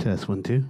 Test one, two.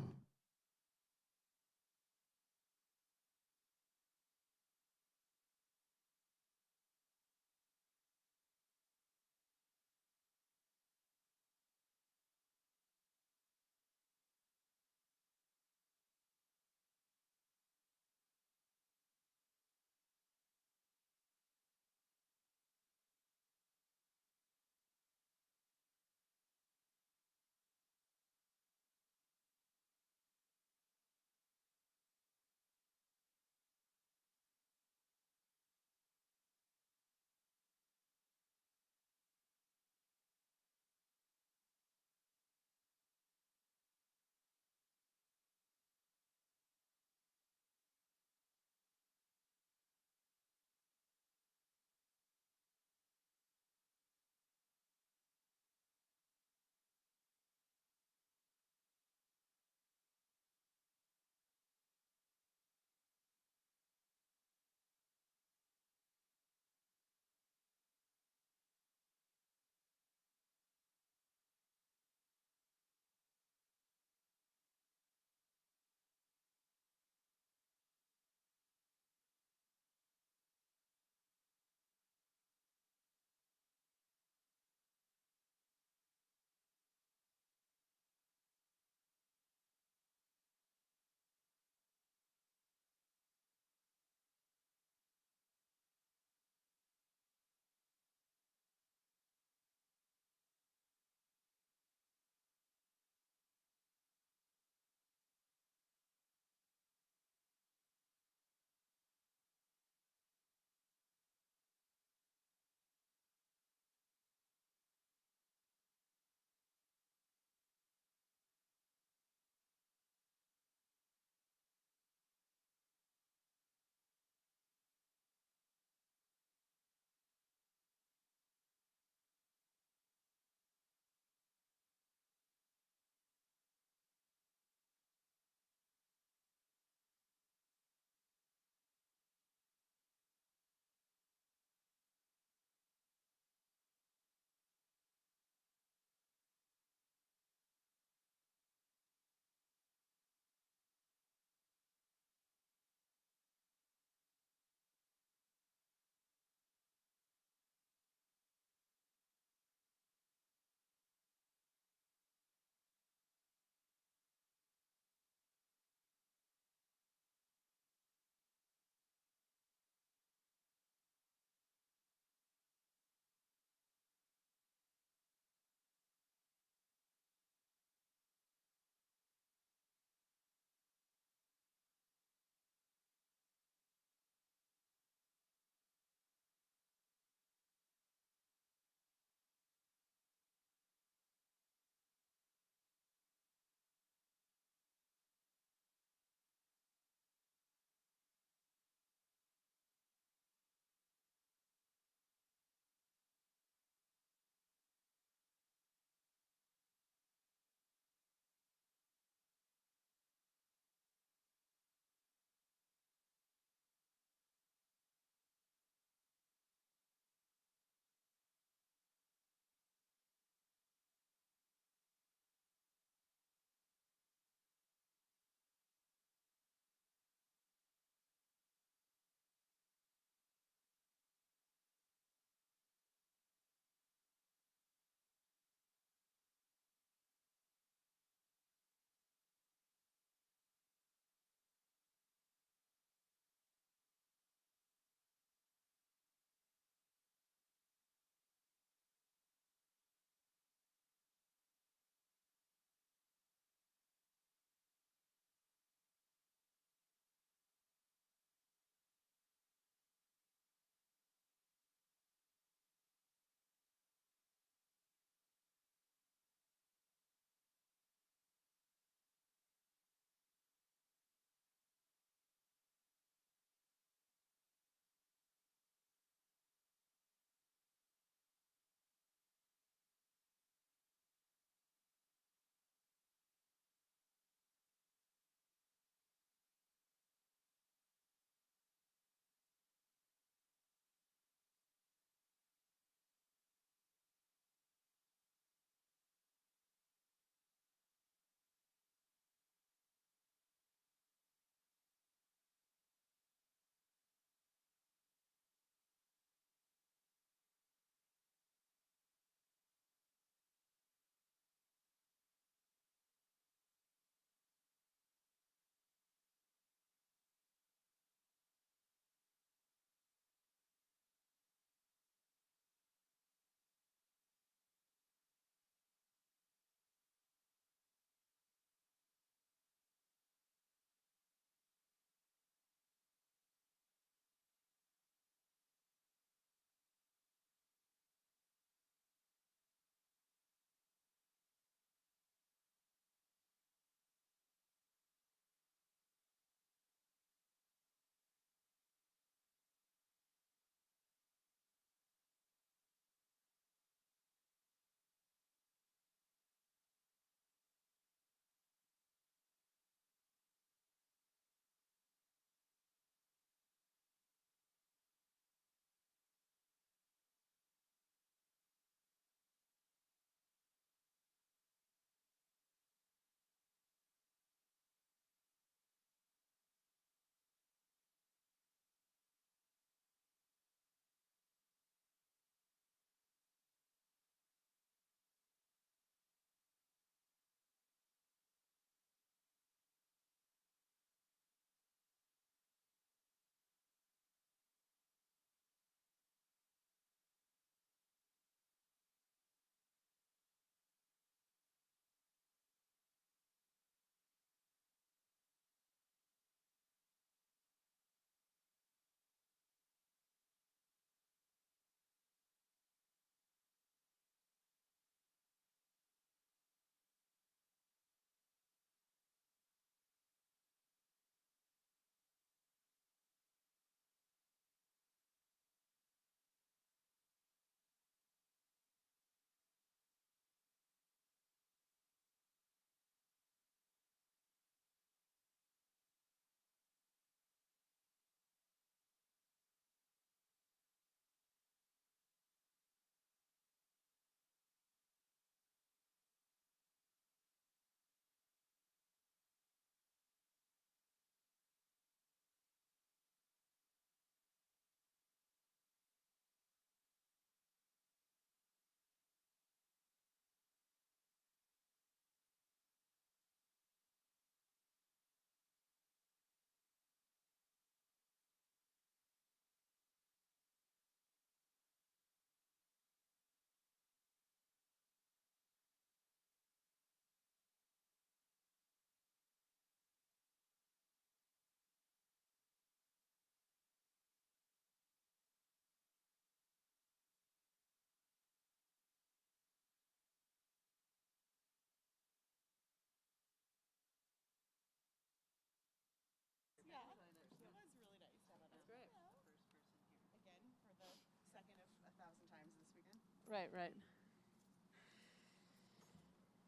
Right, right.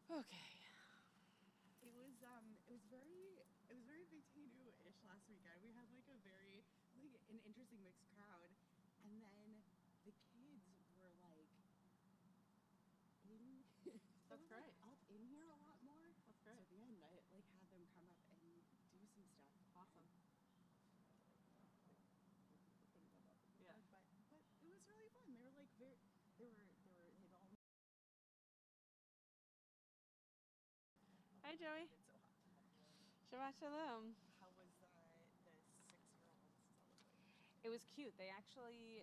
Okay. It was very Beiteinu-ish last weekend. We had like an interesting mixed crowd, and then the kids were like in. They That's were like great. up in here a lot more. That's So great. at the end, I like had them come up and do some stuff. Awesome. Yeah. But it was really fun. They were like they'd all Hi, Joey. been so hot. Shabbat shalom. How was the 6-year-olds celebrating? It was cute. They actually,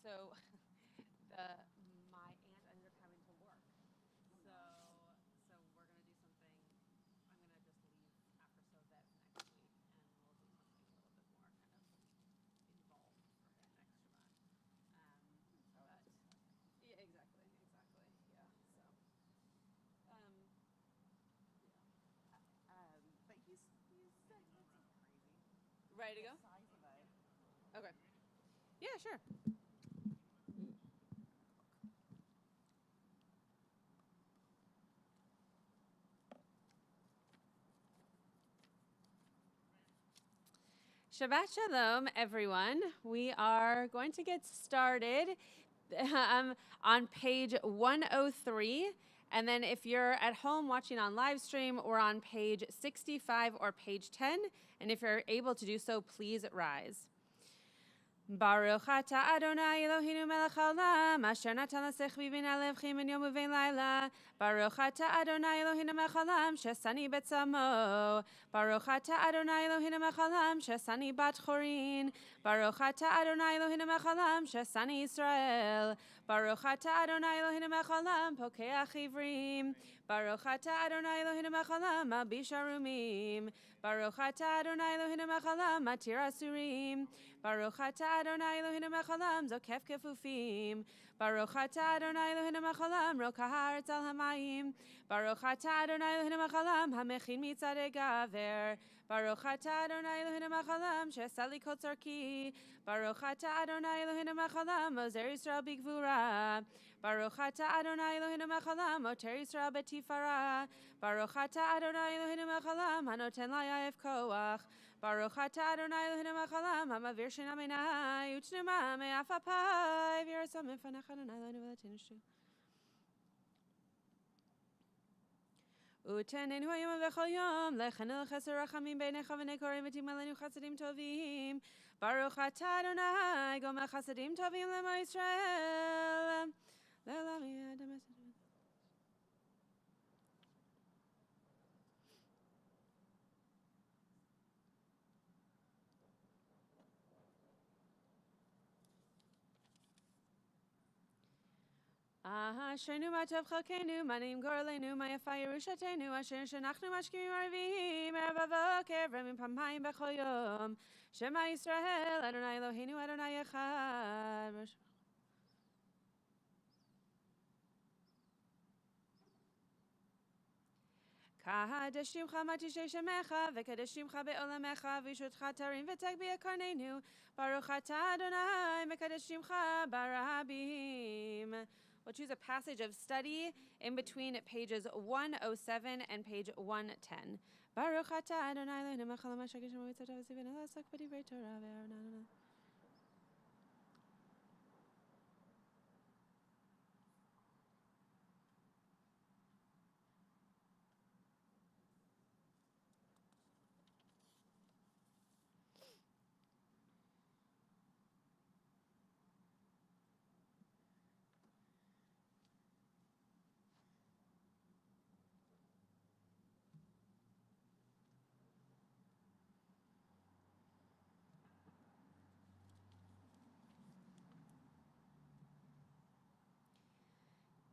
so the my aunt ended up having to work. So so we're gonna do something. I'm gonna just leave after Sovet next week, and we'll do something a little bit more kind of involved for him next Shabbat. But yeah, exactly. Yeah. So But he's crazy. ready to The go? size of it. Okay. Yeah, sure. Shabbat shalom, everyone. We are going to get started on page 103. And then if you're at home watching on live stream, we're on page 65 or page 10. And if you're able to do so, please rise. Baruch atah Adonai Eloheinu melech haolam, asher natan l'sechvi bin alevchim ben yom uvein laila. Baruch atah Adonai Eloheinu melech haolam, shesani betzamo. Baruch atah Adonai Eloheinu melech haolam, shesani bat chorin. Baruch atah Adonai Eloheinu melech haolam, shesani Yisrael. Baruch atah Adonai Eloheinu melech haolam, pokeach ivrim. Baruch atah Adonai Eloheinu melech haolam, malbish arumim. Baruch atah Adonai Eloheinu melech haolam, matir asurim. Baruch atah Adonai Eloheinu melech haolam, zokef kefufim. Baruch atah Adonai Eloheinu melech haolam, rokah haaretz al hamayim. Baruch atah Adonai Eloheinu melech haolam, hamechin mitzadei gaver. Baruch atah Adonai Eloheinu melech haolam, she'asa li kol tzarki. Baruch atah Adonai Eloheinu melech haolam, ozer Yisrael bigvura. Baruch atah Adonai Eloheinu melech haolam, oter Yisrael betifara. Baruch atah Adonai Eloheinu melech haolam, hanoten layayef koach. Baruch atah Adonai Eloheinu melech haolam, hamavir shena meinai, utnuma me'af apai, v'yirasam mifanecha Adonai Eloheinu v'latenu shu. Utenenu hayom v'chol yom, lechanel chesed rachamim beinecha v'nei v'timalenu chasadim tovim. Baruch atah Adonai, gomel chasadim tovim l'mo Yisrael. Le'olam yeh Adam esed. Ashrenu ma tov chalkenu, manim gorelenu, ma yafa yerushatenu, asher shenachnu mashkimim arvim, erev avoker, v'remim pamayim b'chol yom. Shema Yisrael, Adonai Eloheinu, Adonai echad. Kadesh Shimcha Matishe Shemecha, v'kadesh Shimcha be'olamecha, v'yishutcha tarim v'teg b'yakarnenu, Baruch atah Adonai, v'kadesh Shimcha barabim. We'll choose a passage of study in between pages 107 and page 110. Baruch atah Adonai Eloheinu melech haolam, asher gishem mitzvotav v'tzivenu la'asok b'divrei Torah ve'aronah.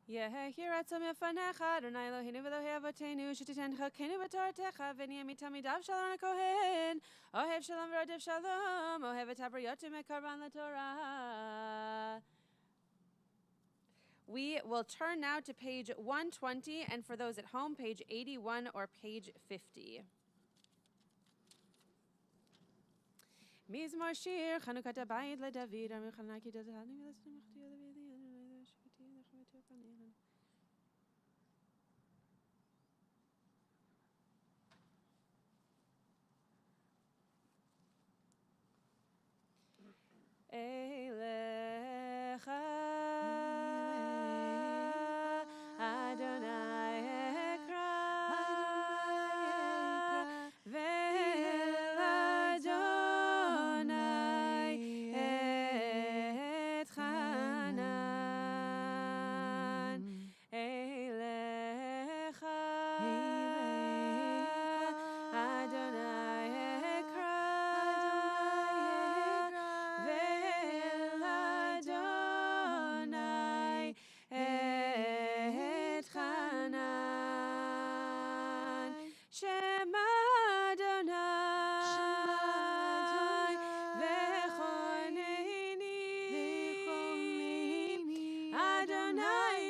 Yehi ratzon mefanecha, Adonai Eloheinu v'Elohei Avotenu, shetiten chalkenu b'toratecha, v'niyeh mitamidav Shalom HaKohen, ohev shalom v'rodef shalom, ohev et habriotim mekarban l'Torah. We will turn now to page 120, and for those at home, page 81 or page 50. Mizmor shir, Chanukat habayit leDavid, Amir Chanaki Dazahani, V'lastim Achti Yadavid, Adonai Shekati, Elecha Adonai ekra ve'el Adonai etchanan. Elecha Adonai ekra ve'el Adonai etchanan. Shema Adonai v'choneni Adonai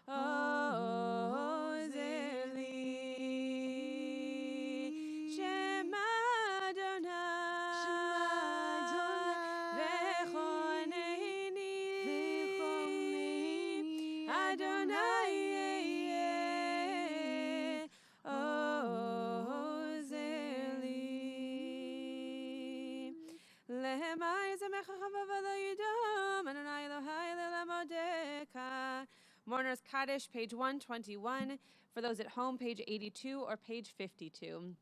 ozeli. Shema Adonai v'choneni Adonai ozeli. Lehemai zemecha chavav lo yidom Adonai Elohai le'lamodeka. Mourner's Kaddish, page 121. For those at home, page 82 or page 52.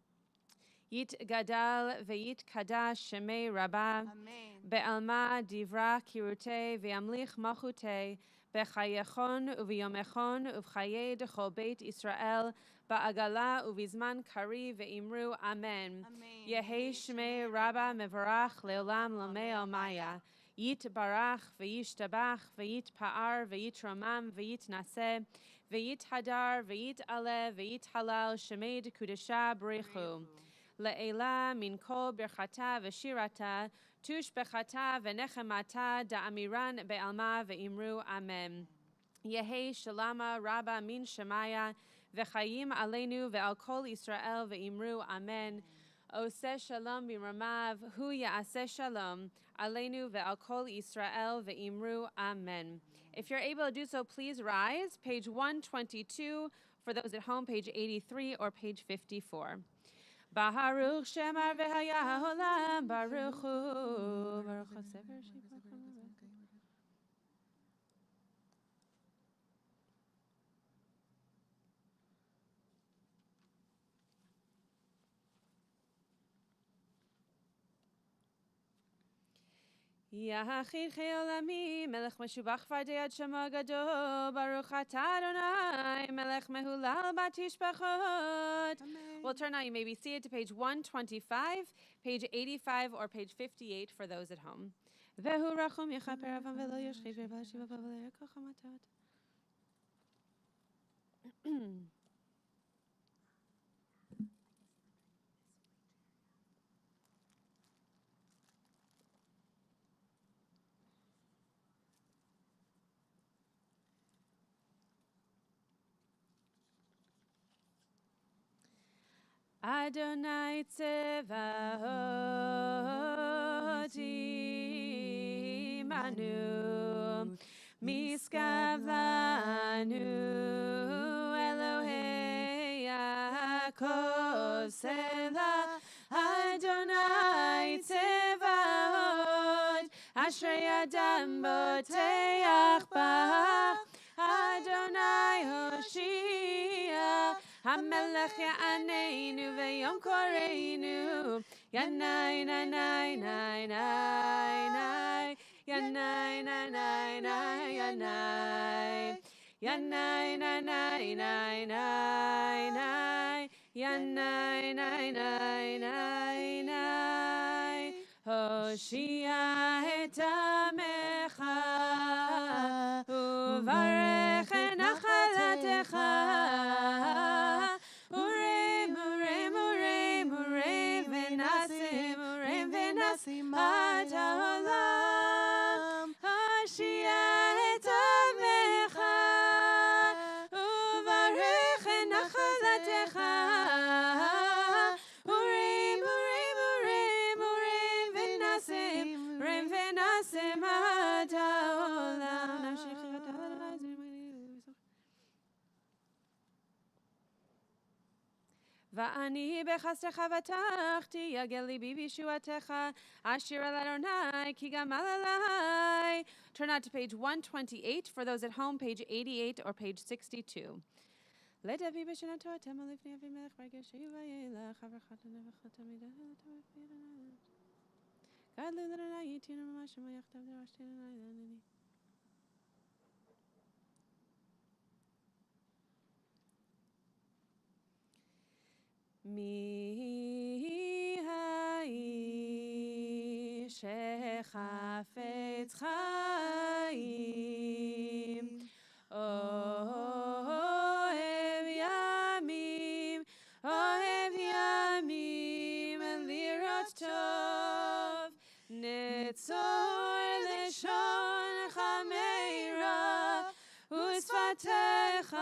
Yit gadal ve'yit kadash shemei rabba Amen. be'alma divra kirute ve'amlich machute bechayechon uv'yomechon uv'chaye dechol beit Israel ba'agala uv'izman kari ve'imru amen. Amen. Yehi shmei rabba mevarach leolam lomei almaya. Yit barach ve'yishtabach ve'yit pa'ar ve'yit romam ve'yit naseh ve'yit hadar ve'yit aleh ve'yit halal shemei dekudesha b'rechu. Le'ela min kol birchata v'shirata tush bechata v'nechemata da'amiran be'alma ve'imru amen. Yehi shalama rabba min shemaya v'chayim aleinu ve'al kol Yisrael ve'imru amen. Oseh shalom b'ramav hu ya'aseh shalom aleinu ve'al kol Yisrael ve'imru amen. If you're able to do so, please rise. Page 122 for those at home, page 83 or page 54. Baruch Shemar v'haya haolam, Baruch hu, Baruch HaSefer Shipach HaMavet. Yachid Cheolami, Melech Meshubach Vardei Ad Shemo Gadol, Baruch Atah Adonai, Melech Mehulal Batishbachot. We'll turn now, you may be seated to page 125, page 85, or page 58 for those at home. Vehu rachum yechaper avam velo yashchiv v'yashiv v'lo yerkoch hamatot. Adonai Tzevaot imanu, miskav lanu Elohei Yaakov Selah. Adonai Tzevaot ashrei adam boteach bach. Adonai Hoshia HaMelech Ya'aneinu ve'yom koreinu. Yanai nai nai nai nai nai. Yanai nai nai nai yanai. Yanai nai nai nai nai nai. Yanai nai nai nai nai. Hoshia et amecha uvarech et nachalatecha. Ad haolam, Hoshia et amecha, uvarech et nachalatecha. Urim, urim, urim, urim, v'nasim, urim, v'nasim ad haolam. ואני בחסדך בטחתי, יגל ליבי בישועתך, אשיר אל אדוני, כי גמל עלי. Turn out to page 128 for those at home, page 88 or page 62. לדבי בשנתו תמל לפני אבימלך ברגע שיבילך, אברכת הנבחת תמידה גדלו לאדוני איתנו ממש ומייחתיו דרשתי אדוני לענני. מי האיש שחפץ חיים אוהב ימים לראות טוב נצור לשונך מהרה ושפתיך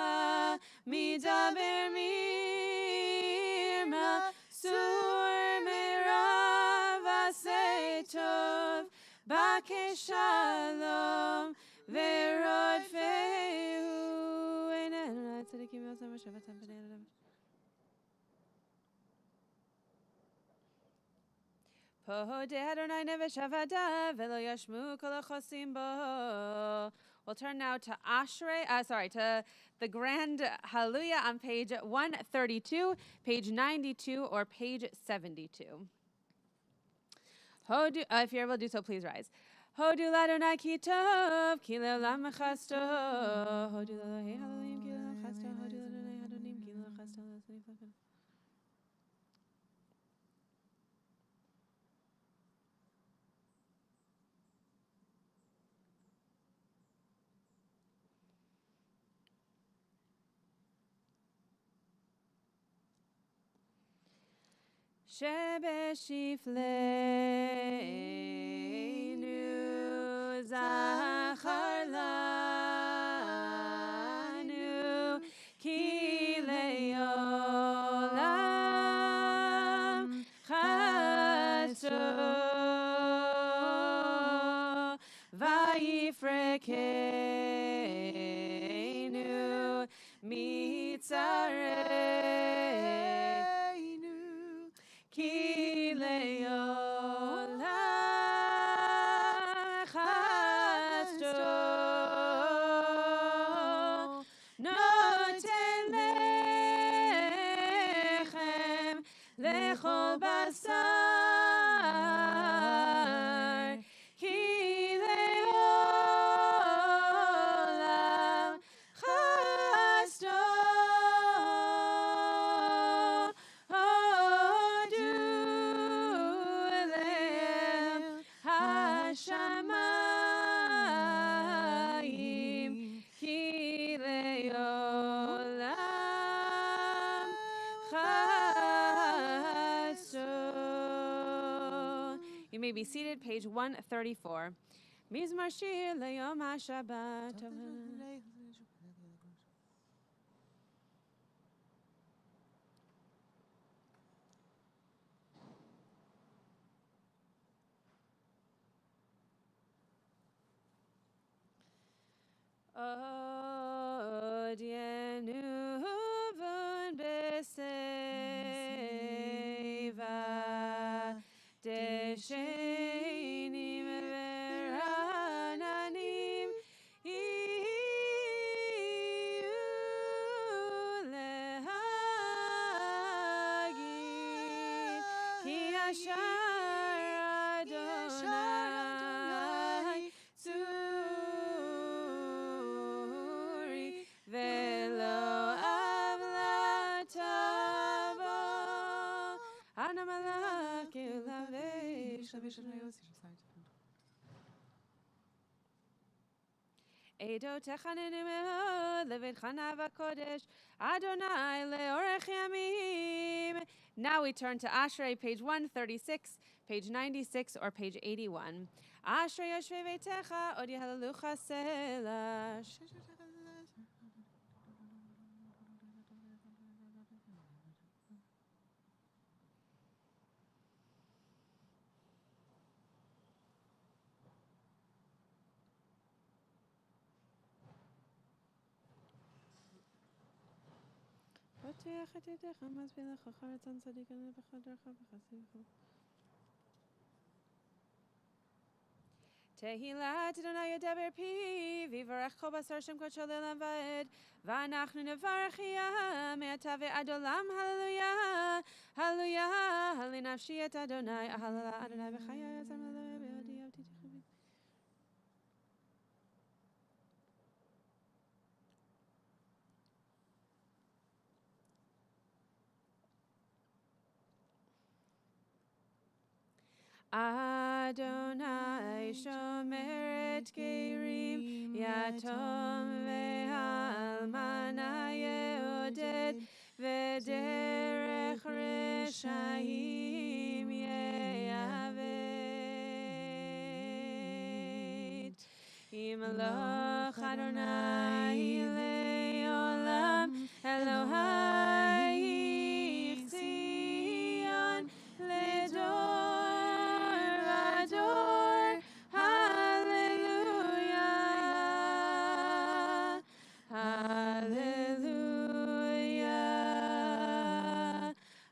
מדבר מרמה סור מרב עשה טוב בקש שלום ורודפהו איננו צדיקים ועושים ושבתם בני אדם פודה אדוני נפש עבדיו ולא ישמו כל החוסים בו. We'll turn now to to the Grand Hallelujah on page 132, page 92, or page 72. If you're able to do so, please rise. Hodu l'Adonai ki tov, ki le'olam chasto. Hodu l'Elohei halelim, ki le'olam chasto. Hodu l'Adonai hadonim, ki le'olam chasto. שבשפלנו זכר לנו כי לעולם חסדו ויפרקנו מצרינו כי לעולם חסדו נותן לחם לכל בשר כי לעולם חסדו השמיים כי לעולם חסדו. You may be seated, page 134. מזמור שיר ליום השבת. Odienu vun beseva deshenim verananim iu lehagid ki ashar Adonai tzuri velo avlatavo ana malach elavesh Edo techanenu me'od levinchana v'kodesh Adonai le'orech yamim. Now we turn to Ashrei, page 136, page 96, or page 81. Ashrei yoshvei veitecha od yehalelucha selah. פתח את ידיך, מזמין לך חרצן צדיק בחדרך וחסידך. תהילת אדוני ידבר פי, ויברך כל בשר שם קודשו לעולם ועד, ואנחנו נברך יה מעתה ועד עולם, הללויה, הללויה, הלי נפשי את אדוני, הללה אדוני בחיי עזר מלא בידי אבתי תחובי. Adonai shomer et gerim yatom ve'almana ye'oded v'derech reshaim ye'aved Yimloch Adonai le'olam Elohai Zion le'dor Hallelujah,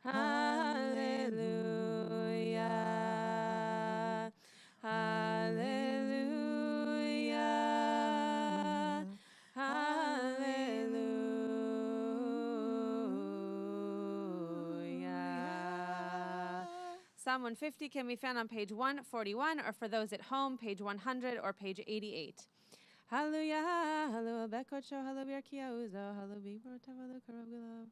hallelujah, hallelujah, hallelujah, hallelujah. Psalm 150 can be found on page 141, or for those at home, page 100 or page 88. Hallelujah, hallelujah, bekocho, hallelujah, kiauzo, hallelujah, hallelujah, karabgulav.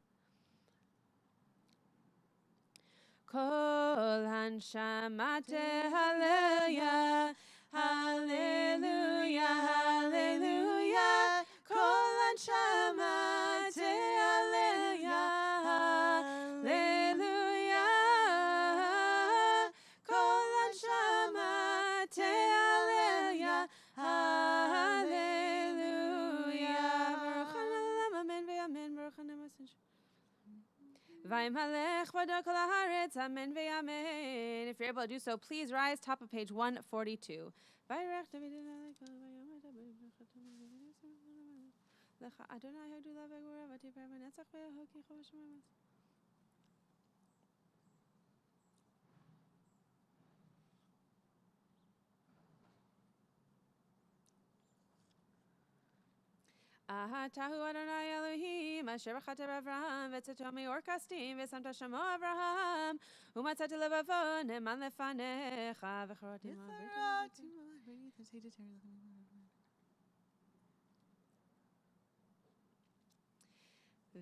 Kol hanshamate, hallelujah, hallelujah, hallelujah. Kol hanshamate, hallelujah, hallelujah. Kol hanshamate, hallelujah, hallelujah. Baruch Hashem, amen ve'amen. Baruch Hashem, Vaymalech v'ado kol haaretz, amen ve'amen. If you're able to do so, please rise, top of page 142. Vayirech David Lecha Adonai hodu lavegura v'tiver v'netzach ve'hoki choshim. Tahu Adonai Elohim, asher b'chater Avraham, v'tzatomi orkastim, v'samta shemo Avraham, u'matzati levavo, ne'eman lefanecha, v'chorotim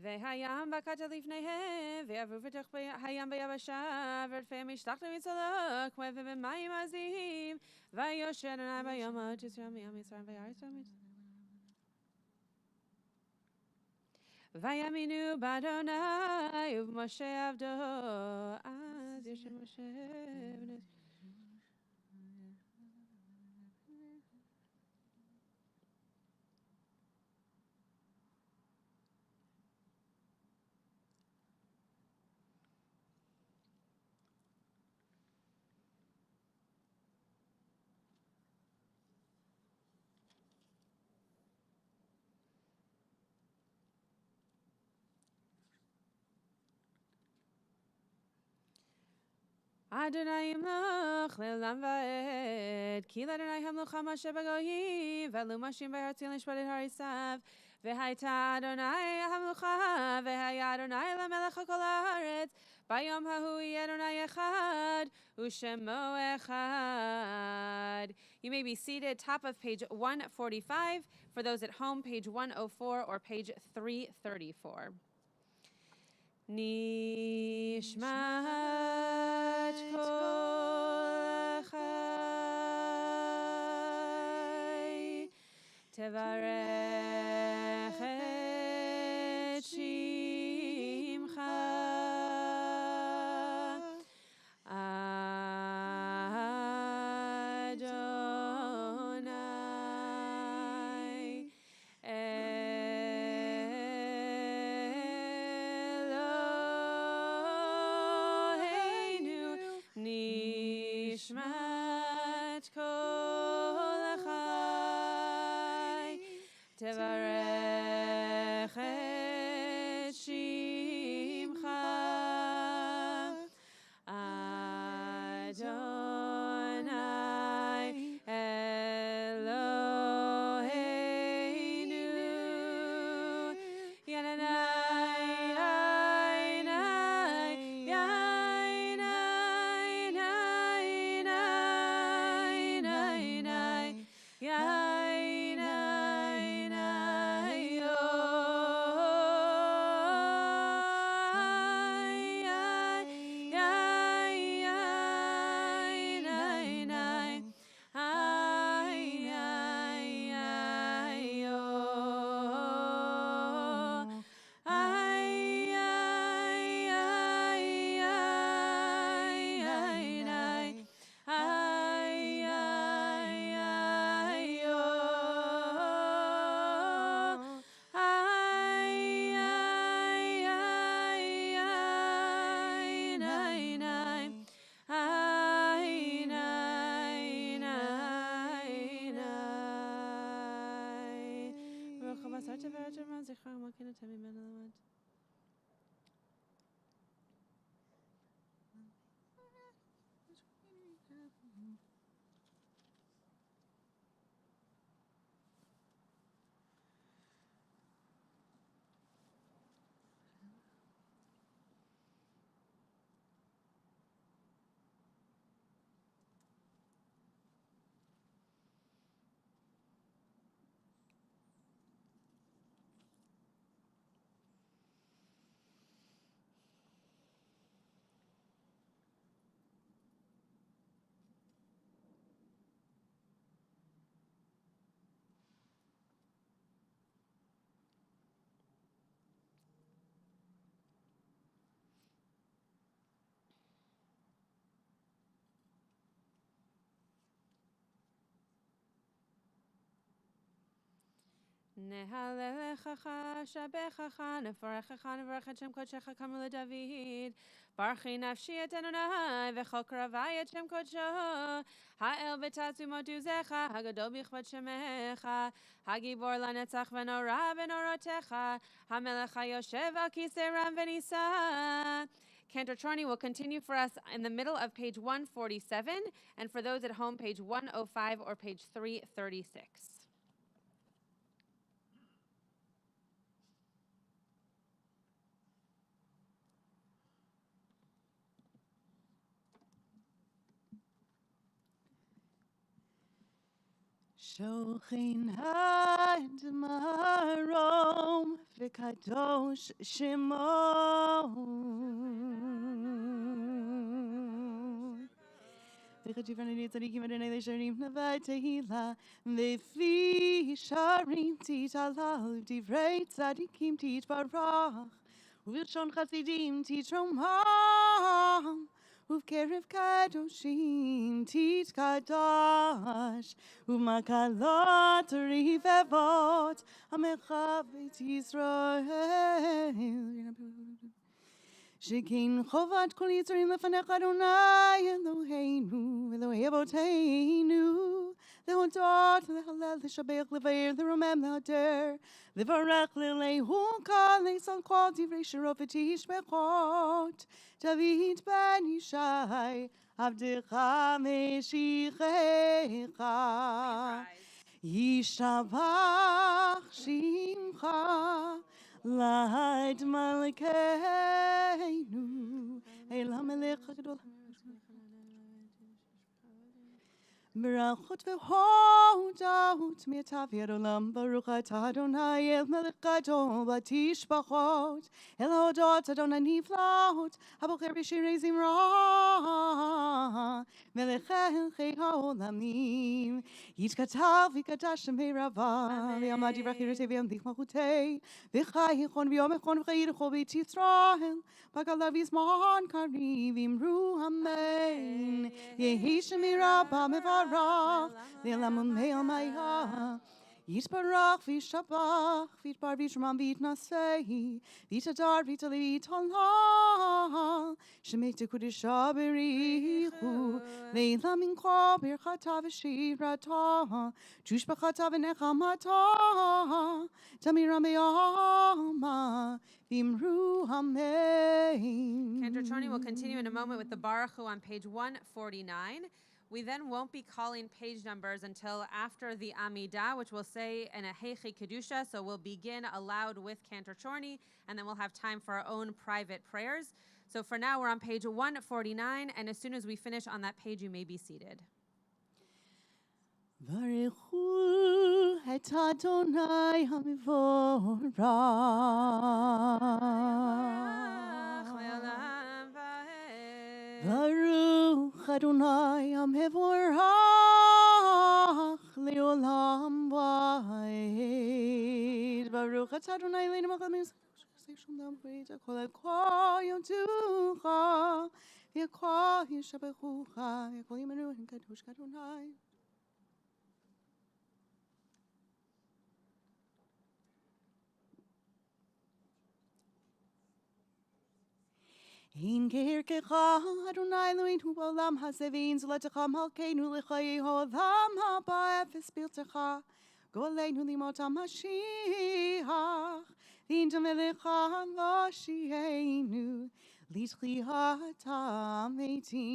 V'hayam b'kata lifneihem, v'yavu v'tech hayam b'yabasha, v'rfei mishtachta mitzolok, v'v'mayim azim, v'yosher Adonai b'yomot, Yisrael miyam Yisrael v'yaretz Vayaminu b'Adonai u'Moshe avdo az yoshem Moshe v'nes. Adonai yimloch le'olam va'ed, ki l'Adonai hamloch ha'mashe b'goyim, ve'lu mashim b'hartzil nishpatit harisav, v'hayta Adonai hamlocha, v'haya Adonai lamelech ha'kol ha'aretz, b'yom hahu yeh Adonai echad, u'shemo echad. You may be seated, top of page 145, for those at home, page 104 or page 334. Nishmat kol chai tevarech et shimcha Adonai Nishmat kol chai tevarech et Adonai Eloheinu Yananai Yanai Yanai Nehalelechacha, shabechacha, nefarechacha, nevarech et Shem kodshecha kamu leDavid. Barchi nafshi et Adonai, v'chol karavai et Shem kodsho. Ha'el v'tatzu motuzecha, hagadol bichvat shemecha. Hagibor lanetzach v'nora v'norotecha. Hamelech hayoshev al kisei ram v'nisa. Cantor Charney will continue for us in the middle of page 147, and for those at home, page 105 or page 336. Shochin had marom v'kadosh shemo v'chadivranei tzadikim adonai le'sharim navai tehila v'fi sharim titalal divrei tzadikim titbarach u'v'lshon chasidim titromam Uvkerev kadoshim tit kadash umakalot rivevot amechavet Yisrael shekin chovat kol yitzarim lefanech Adonai Eloheinu Elohei Avoteinu lehodot lehalel leshabech levayer leromem lehader levarech lelehu kal leisal kol divrei shiro v'tishbechot David ben Yishai, Avdecha Meshichecha, Yishavach Shimcha, Lahad Malkeinu, El HaMelech HaGadol. Berachot v'hodot mi'atav yad olam baruch atah Adonai el melech gadol batishbachot el hodot Adonai niflaot habocher b'shirei zimra melechei ha'olamim yitkatav v'kadash me'rava v'yamad yivrach yirtei v'yamdich malchutei v'chai yichon v'yom echon v'chai yichol b'it Yisrael b'galav yizman kariv imru amen yehi shemira b'mevar Le'elamun me'almaya Yisbarach v'shabach v'itbar v'shram v'itnasei v'itadar v'itali v'itala Shemete kudisha berichu Le'ela mincha birchata v'shirata Tushbachata v'nechamata Tamira me'ama, v'imru amen. Cantor Choni will continue in a moment with the Baruch Hu on page 149. We then won't be calling page numbers until after the Amidah, which we'll say in a Heichi Kedusha. So we'll begin aloud with Cantor Chorny, and then we'll have time for our own private prayers. So for now, we're on page 149, and as soon as we finish on that page, you may be seated. Baruchu et Adonai hamivorach. Baruch Adonai hamivorach leolam va'ed. Baruch et Adonai leinu malchus shum dam v'ed kol ekol yotucha v'ekol yishabechucha v'ekol yimenu kadosh Adonai. Ein gerkecha Adonai Eloheinu ba'olam hazevin zulatecha malkeinu l'chayei ha'olam haba efes biltecha goleinu limot ha'mashiach v'intam elecha l'shienu l'tchiat ha'metim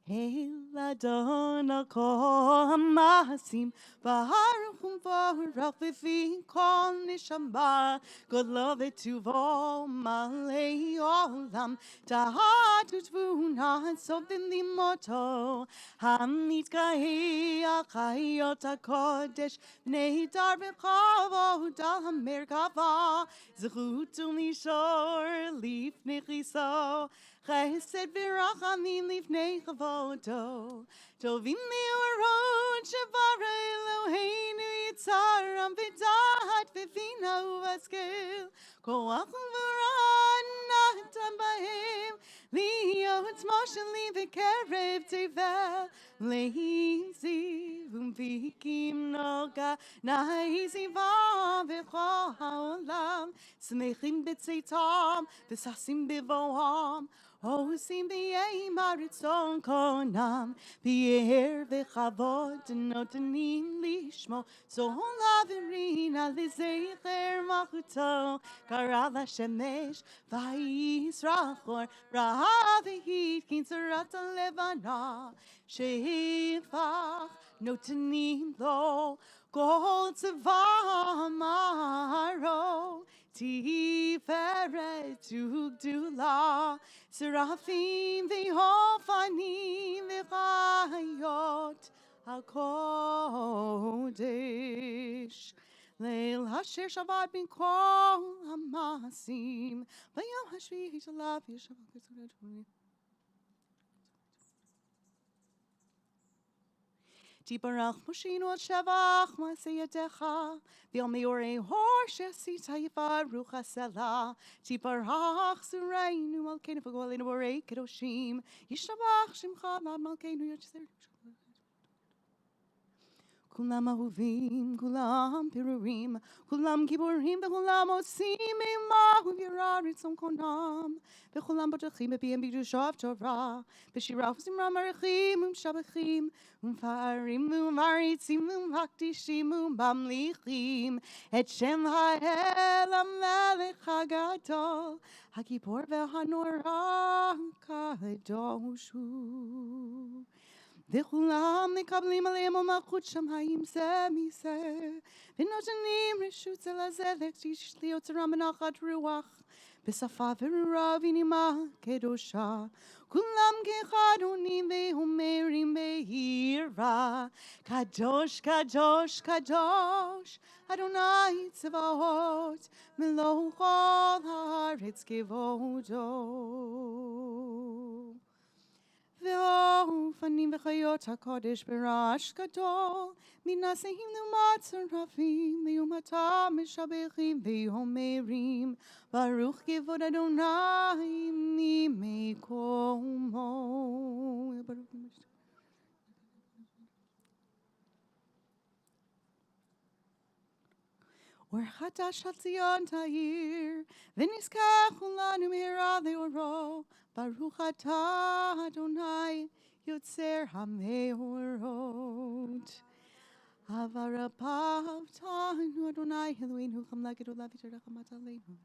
Hail Adonai kol ha'masim Baruch u'mvorach v'fi kol neshama Godlo v'tuvo malei olam Da'at u'tvuna sovim limoto Ha'mitkahi achayot ha'kodesh Bnei dar v'chavod ha'merkava Zechut u'mishor lifnei chiso Chesed v'rachamim lifnei chavodo Tovim me'orot shavara Eloheinu yitzaram v'dat v'vina u'vaskel Koach u'voran natan bahem Liot Moshe li v'kerev tevel Lehiziv u'mvikim noga Nahizivam v'chol ha'olam Smechim b'tzeitam v'sasim b'voam Osim b'yei maritzon konam B'yer v'chavod notanim lishmo Zola v'rina l'zecher machuto Kara l'shemesh v'yisrachor Ra'a v'hit kinsarat levana Shefach notanim lo Kol tzavamaro Tiferet ugdula Seraphim v'hofanim v'chayot HaKodesh Leil Hasher Shabbat bin kol ha'masim V'yom hashvi'i shalav yishav ha'ketzorah Tibarach Moshinu al Shavach Maseyadecha V'al Meorei Hor Shesit Hayifa Rucha Selah Tibarach Sureinu Malkeinu V'golenu Borei Kedoshim Yishavach Shimcha Mad Malkeinu Yotzer Kulam Ahuvim, Kulam Pirurim, Kulam Giborim, Kulam Osim Imahu Yirarit Konam, Kulam Batachim, B'Piem B'Dushav Torah, B'Shiraf Zimram Arachim, Shabachim, Farim, Maritzim, Haktishim, Bamlichim, Et Shem Ha'el Amelech HaGadol, HaKippur V'Hanora Kadoshu. וכולם מקבלים עליהם ומלכות שמיים זה מזה ונותנים רשות זה לזה להקדיש ליוצרם בנחת רוח בשפה ברורה ונימה קדושה כולם כאחד עונים ואומרים ביראה קדוש קדוש קדוש אדוני צבאות מלוא כל הארץ כבודו ואופנים וחיות הקודש ברעש גדול, מנסים לעומת שרפים, לעומתם משבחים ואומרים, ברוך כבוד אדוני ממקומו. אור חדש על ציון תאיר, ונזכה כולנו מהרה לאורו. ברוך אתה אדוני יוצר המאורות. עבר אפיו תנו אדוני Adonai Eloheinu chamleged ulavi terachmat aleinu.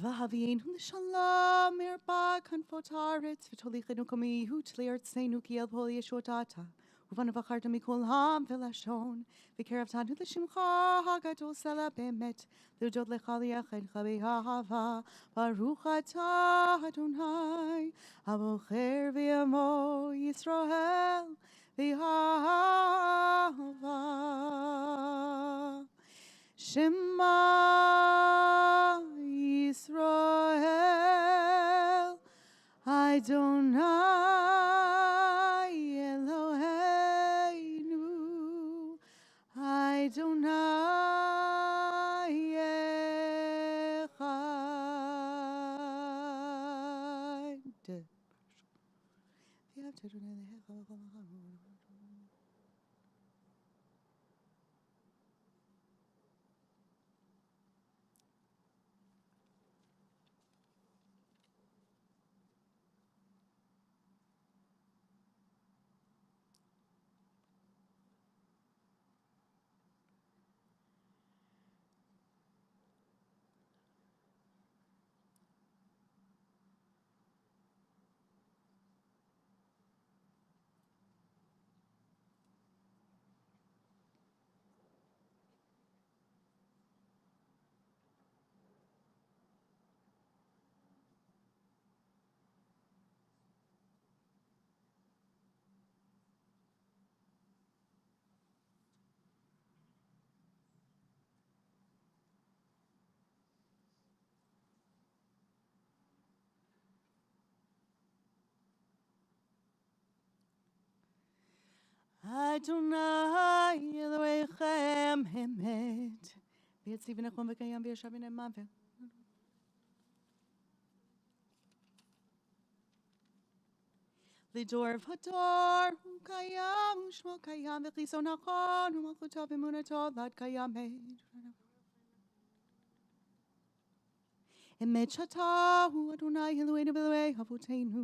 V'havienu l'shalom merba kanfot haaretz v'tolichenu komihu t'le'artzenu ki el pol yeshotata uvanu v'acharta mikol ham v'lashon v'keravtanu l'shimcha hagadol sela bemet l'udot lecha li'ached chavi ha'ava baruch atah Adonai abocher v'yamo Yisrael v'ha'ava Shema Yisrael Adonai Eloheinu Adonai Echad. Adonai Elohechem Hemet. V'yetziv v'nechon v'kayam v'yashav v'ne'eman Lidor v'hador u'kayam u'shmo kayam v'chiso nachon u'malchuto v'emunato lad kayamed. Emet shatahu Adonai Eloheinu v'Elohei Avoteinu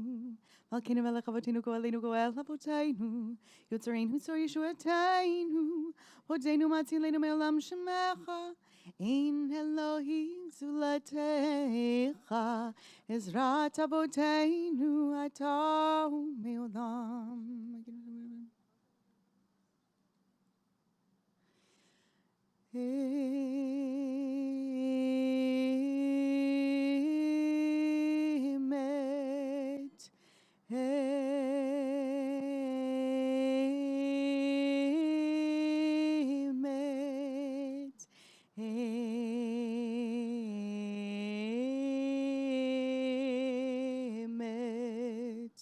Malkeinu melech Avoteinu go'elenu go'el Avoteinu Yotzereinu tzor Yeshuateinu Vodeinu matzilenu me'olam shemecha Ein Elohim zulatecha Ezrat Avoteinu atahu me'olam. Emet, emet, emet, emet.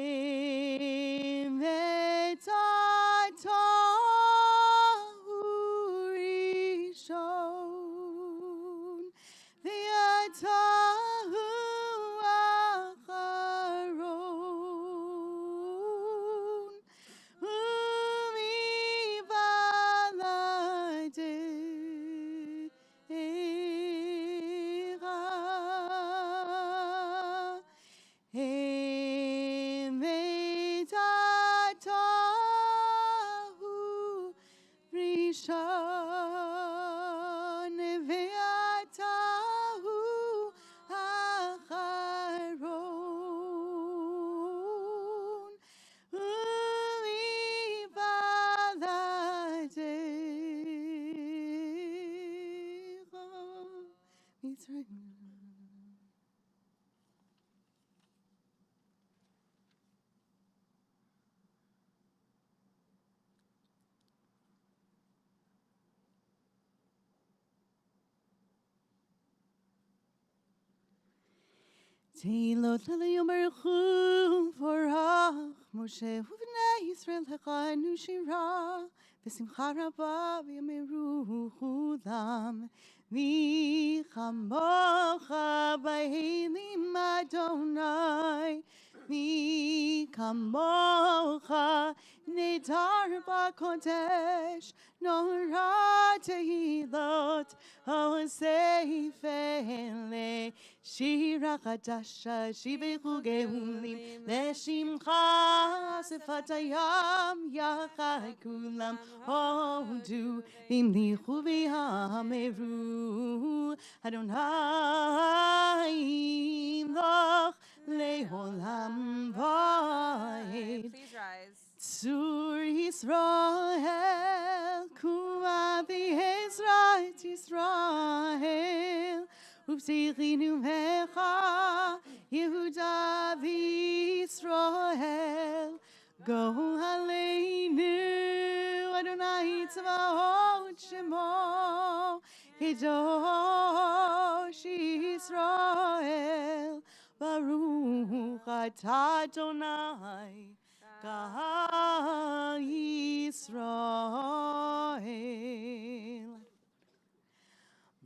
Emet atahu rishon v'atahu acharon Rishon ve'atahu acharon u'mivaladecha Mitzrayim. Teilot l'layom baruchu forach Moshe uvnei Yisrael hechanu shira v'simcha rabba v'yameru chulam Mi chamocha b'helim Adonai. Mi kamocha nedar b'kodesh. Nora tehilot hosefele. Shira chadasha shivichu geulim. Leshimcha sefatayam yachad kulam hodu. Vimlichu v'hameru Adonai imloch le'olam va'ed. Please rise. Tzur Yisrael, kuma v'ezrat Yisrael, uv'tichinu mecha, Yehuda v'Yisrael. Go Aleinu, Adonai Tzvaot Shemo, Kadosh Yisrael, Baruch Atah Adonai, Ka'al Yisrael.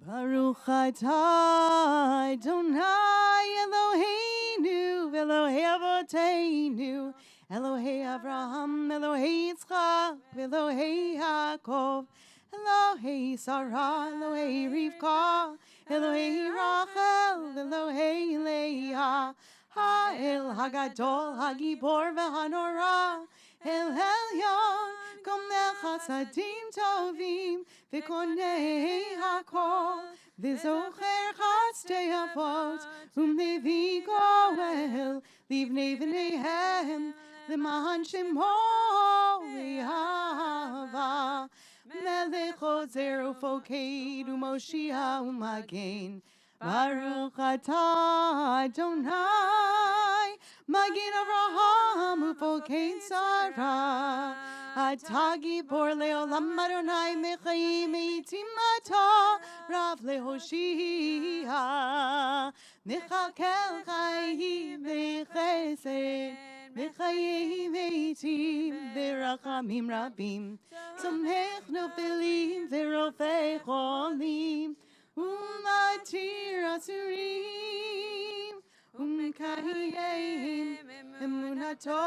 Baruch Atah Adonai Eloheinu, Elohei Avoteinu, Elohei Avraham, Elohei Yitzchak, Elohei Yaakov, Elohei Sarah, Elohei Rivka, Elohei Rachel, Elohei Leah, Ha'el Hagadol, Hagibor v'Hanora, El Elyon, Gomel Chasadim Tovim, V'konei Hakol, V'zocher Chazdei Avot, U'mevi Goel, Livnei v'neihem, L'man Shemo Yehavah, Melech Ozer Ufoked U'Moshia U'Magen, Baruch Atah Adonai, Magen Avraham Ufoked Sarah, Atah Gibor Le'olam Adonai Mechayim Eitim Atah, Rav Lehoshia, Mechakel Chayim V'Chesed, Mechayim Eitim V'Rachamim Rabim, Tomech Nofelim V'Rofei Cholim, Umatir Asurim, Umekayim Emunato,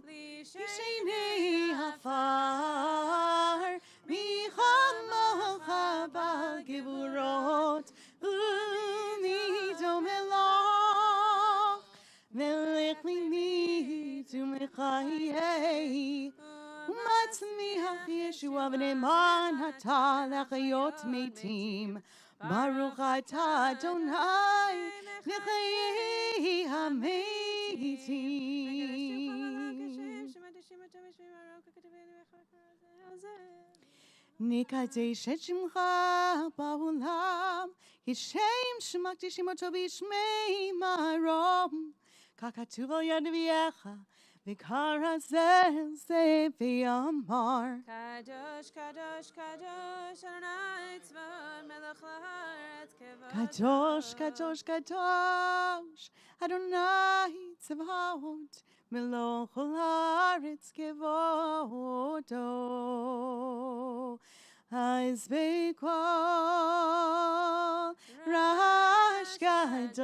Yishenei Hafar, Michamocha B'Gevurot, Umidom Eloch, Melech Lini Tumechayei, Umatzmiach Yeshua V'Neman Hatah L'Chayot Meitim, Baruch Atah Adonai L'Chayei HaMeitim. Nikadesh et Shemcha ba'olam, Yishem Shemakti Shemoto B'Shmei Marom, Kakatuv al Yad V'Yecha, V'Karazel Ze V'Yamar. Kadosh, Kadosh, Kadosh, Adonai Tzvaot Melech Haaretz Kevod. Kadosh, Kadosh, Kadosh, Adonai Tzvaot, Melech Haaretz Kevodo. Az Be'kol Rash Gadol,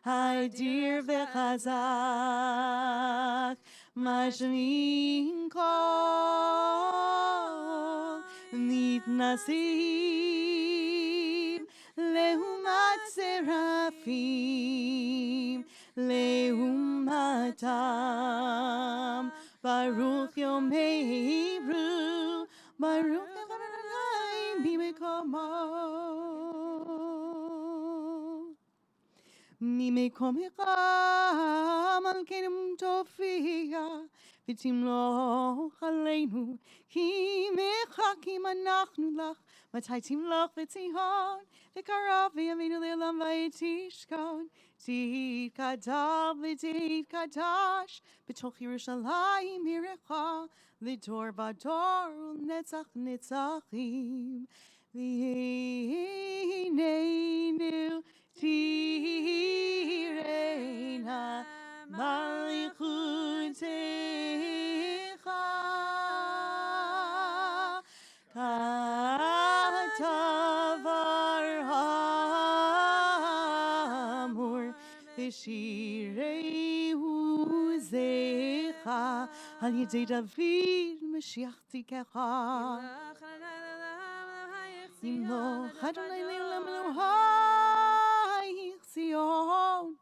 Hadir V'Chazak, Mashmin Kol, Nitnasim, Lehumat Serafim, Lehumatam, Baruch Yomeiru, Baruch Adonai Mimekomo. Mimekomecha Malkeinu Tofia, V'timloch Aleinu, Ki mechakim anachnu lach, Matai timloch v'tzihon, V'karav v'yaminu le'olam v'yetishkon, Tit kadal v'tit kadash, B'toch Yerushalayim yirecha, L'dor v'dor u'netzach netzachim, V'yineinu tireina malichutecha, בשירי עוזך, על ידי דוד משיח צדקך. ימלוך אדוני לעולם אלוהי ציון.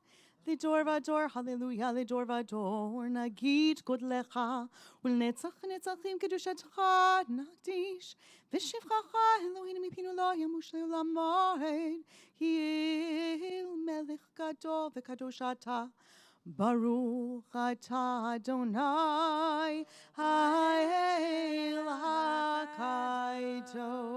לדור ודור, הללויה, לדור ודור, נגיד גודלך, ולנצח נצחים קדושתך נקדיש, ושבחך אלוהינו מפינו לא ימוש לעולם ועד, יהי מלך גדול וקדוש אתה, ברוך אתה אדוני, האל הקדוש.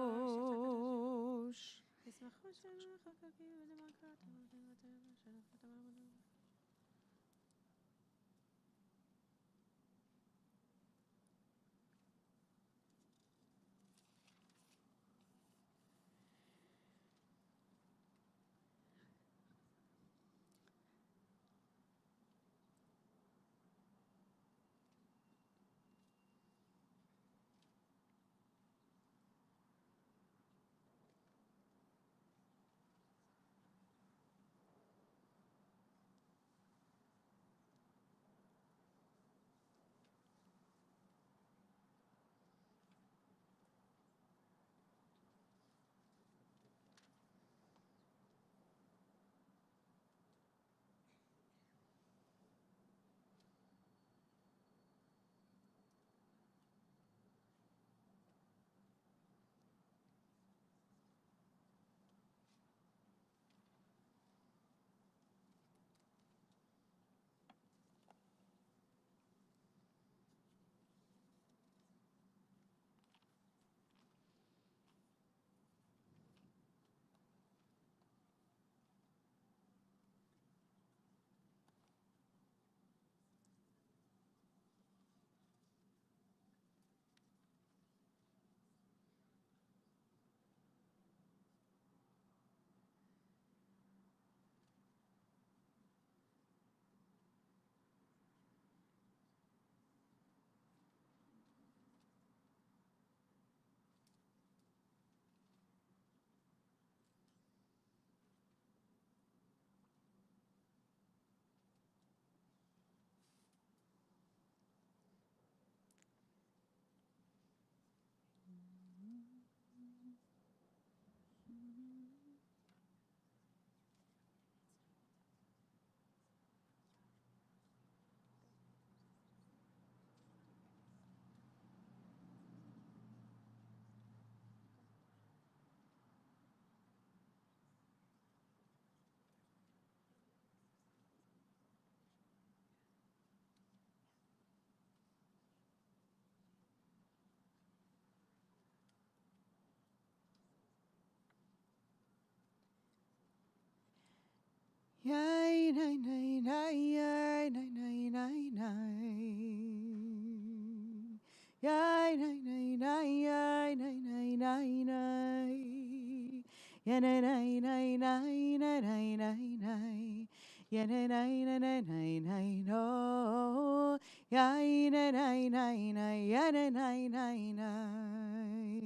Yay, nay, nay, nay, yay, nay, nay, nay, nay. Yay, nay, nay, nay, yay, nay, nay, nay, nay. Yay, nay, nay, nay, nay, nay, nay, nay, nay. Yay, nay, nay, nay, nay, nay, nay, no. Yay, nay, nay, nay, nay, yay, nay, nay, nay, nay.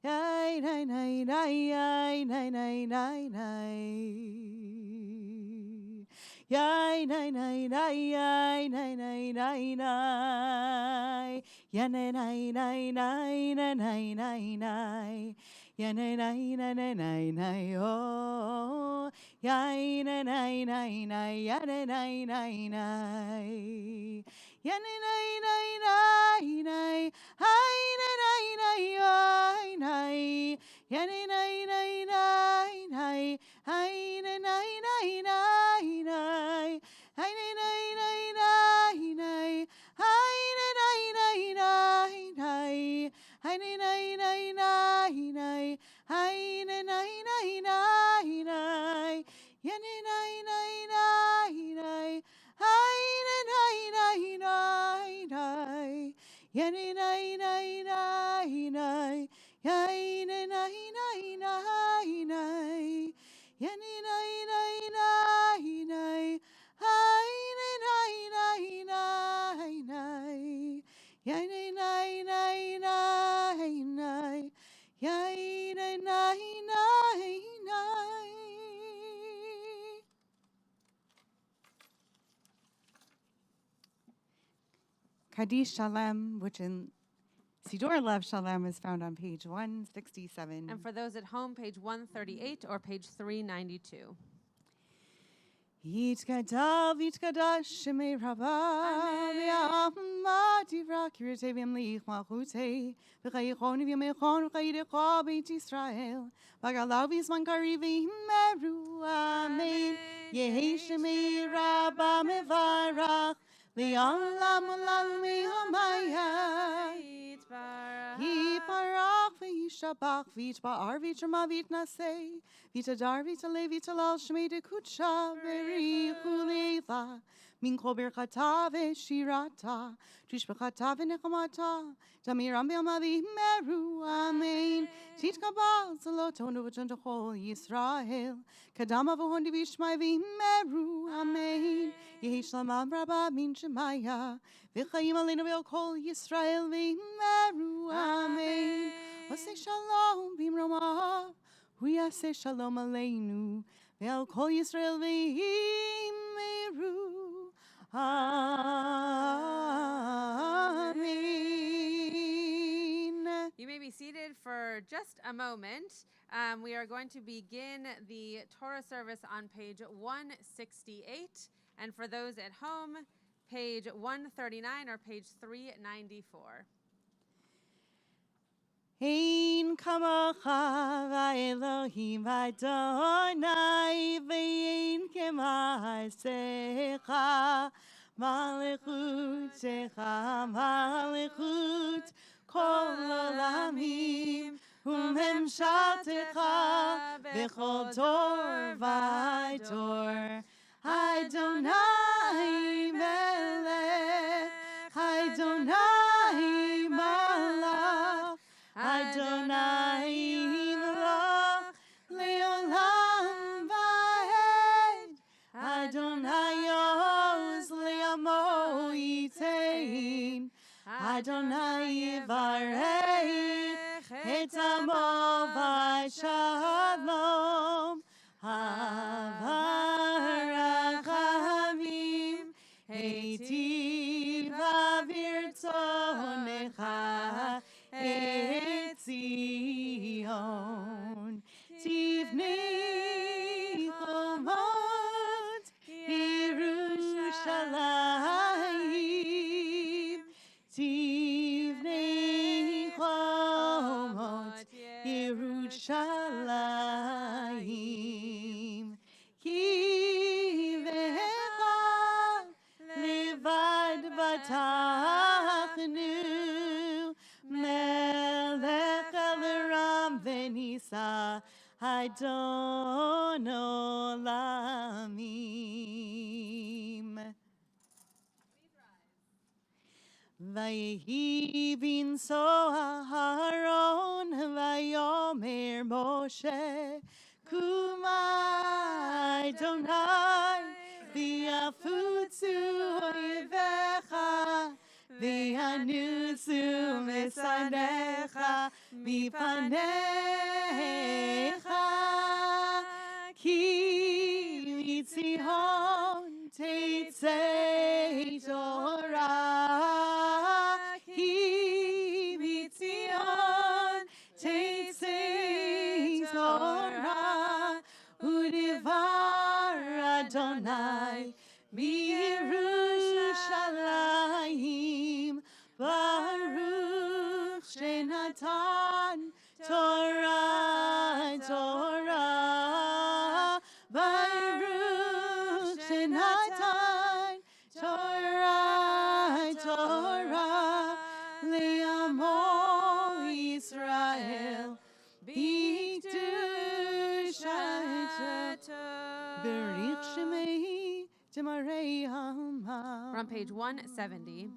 Yay, nay, nay, nay, yay, nay, nay, nay, nay. Yay, nay, nay, nay, yay, nay, nay, nay, nay. Yay, nay, nay, nay, nay, nay, nay, nay, nay. Yay, nay, nay, nay, nay, nay, nay, oh. Yay, nay, nay, nay, nay, yay, nay, nay, nay, nay. Yay, nay, nay, nay, nay, nay. Hi, nay, nay, nay, ay, nay. Yay, nay, nay, nay, nay, nay. Hi, nay, nay, nay, nay, nay. Hi, nay, nay, nay, nay, nay. Hi, nay, nay, nay, nay, nay. Hi, nay, nay, nay, nay, nay. Hi, nay, nay, nay, nay, nay. Yay, nay, nay, nay, nay, nay. Hi, nay, nay, nay, nay, nay. Yay, nay, nay, nay, nay, nay. Yay, nay, nay, nay, nay, nay. Yay, nay, nay, nay, nay, nay. Hi, nay, nay, nay, nay, nay. Yay, nay, nay, nay, nay, nay. Yay, nay, nay, nay, nay. Kaddish Shalem, which in Siddur Lev Shalem is found on page 167. And for those at home, page 138 or page 392. Yitkadav, Yitkadash, Shemei Rabba, V'yahma, Divra, Kirete, V'yamlich, Malchute, V'chayichon, V'yamechon, V'chayidecha, Beit Yisrael, V'galav, V'yizman Kari, V'yimeru, Amen. Yehi Shemei Rabba, Mevarach, Li'olam, Olam, Me'omaya. Yiparach, V'yishabach, V'yitba'ar, V'yitshama, V'yitnaseh, V'yitadar, V'yitaleh, V'yitalal, Shmei Dekutsha, V'richu Leila, Min Kol Berchata, V'shirata, Tishbechata, V'nechamata, Damiram Be'alma V'yimeru, Amen. Titkabal, Zalotonu, V'chantachol, Yisrael, Kadama V'hondi V'yishmai V'yimeru, Amen. Yehi Shlamam Rabba Min Shemaya, V'chayim Aleinu V'el Kol Yisrael V'yimeru, Amen. V'aseh Shalom B'imromah, V'yaseh Shalom Aleinu V'el Kol Yisrael V'yimeru, Amen. You may be seated for just a moment. We are going to begin the Torah service on page 168. And for those at home, page 139 or page 394. Ein kamacha v'Elohim Adonai v'ein k'ma'asecha malechut shecha malechut kol olamim u'memshaltecha v'chol dor v'dor. Adonai melech, Adonai malach, Adonai melach, leolam va'ed, Adonai oz le'amo yitein, Adonai yivarech et amo v'shalom, Havarachamim, Heitiv avirtzonecha et Zion. Tivnei chomot Yerushalayim, Tivnei chomot Yerushalayim. Ki v'echad levad batachnu, melech el ram v'nisa, Adon olamim. Vayehi binso Aharon, vayomer Moshe, Kuma Adonai, v'yafutzu oivecha, v'yanutzu mesanecha, mipanecha, ki mitzion teitzei Torah, ki mitzion teitzei Torah, u'divar Adonai b'Yerushalayim, Baruch shenatan Torah, Torah, Baruch shenatan Torah, Torah, le'amo Yisrael, b'kedushat Berich Shemei Demarei Hama. We're on page 170.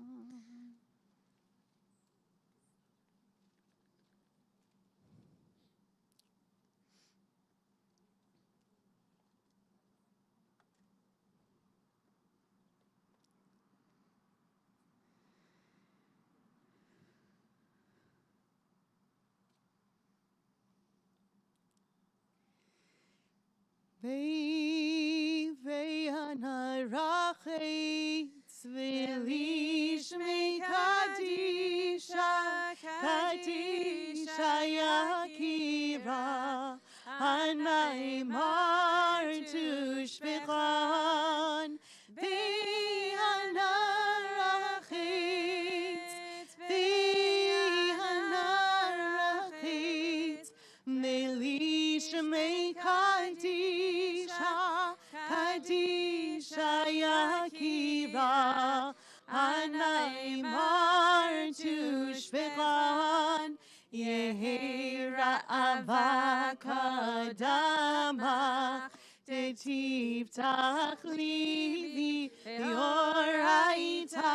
Ve'anarachetz v'lishmeika Kadisha Yakira Anai Martu Shvechan Yehera Avakadama Tetiv Tachlivi Veoraita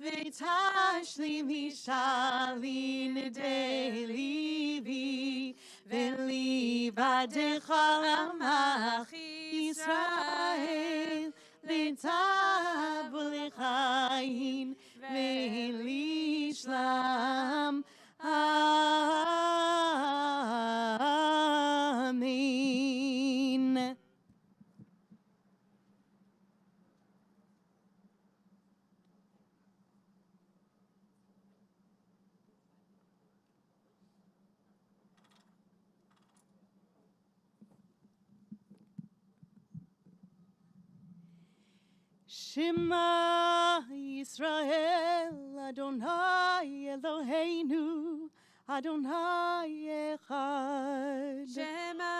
Vetashli Mishalin Delivi Velivadecha Amach Israel Letabulechayin Velishlam Amen. Shema Yisrael Adonai Eloheinu Adonai Echad. Shema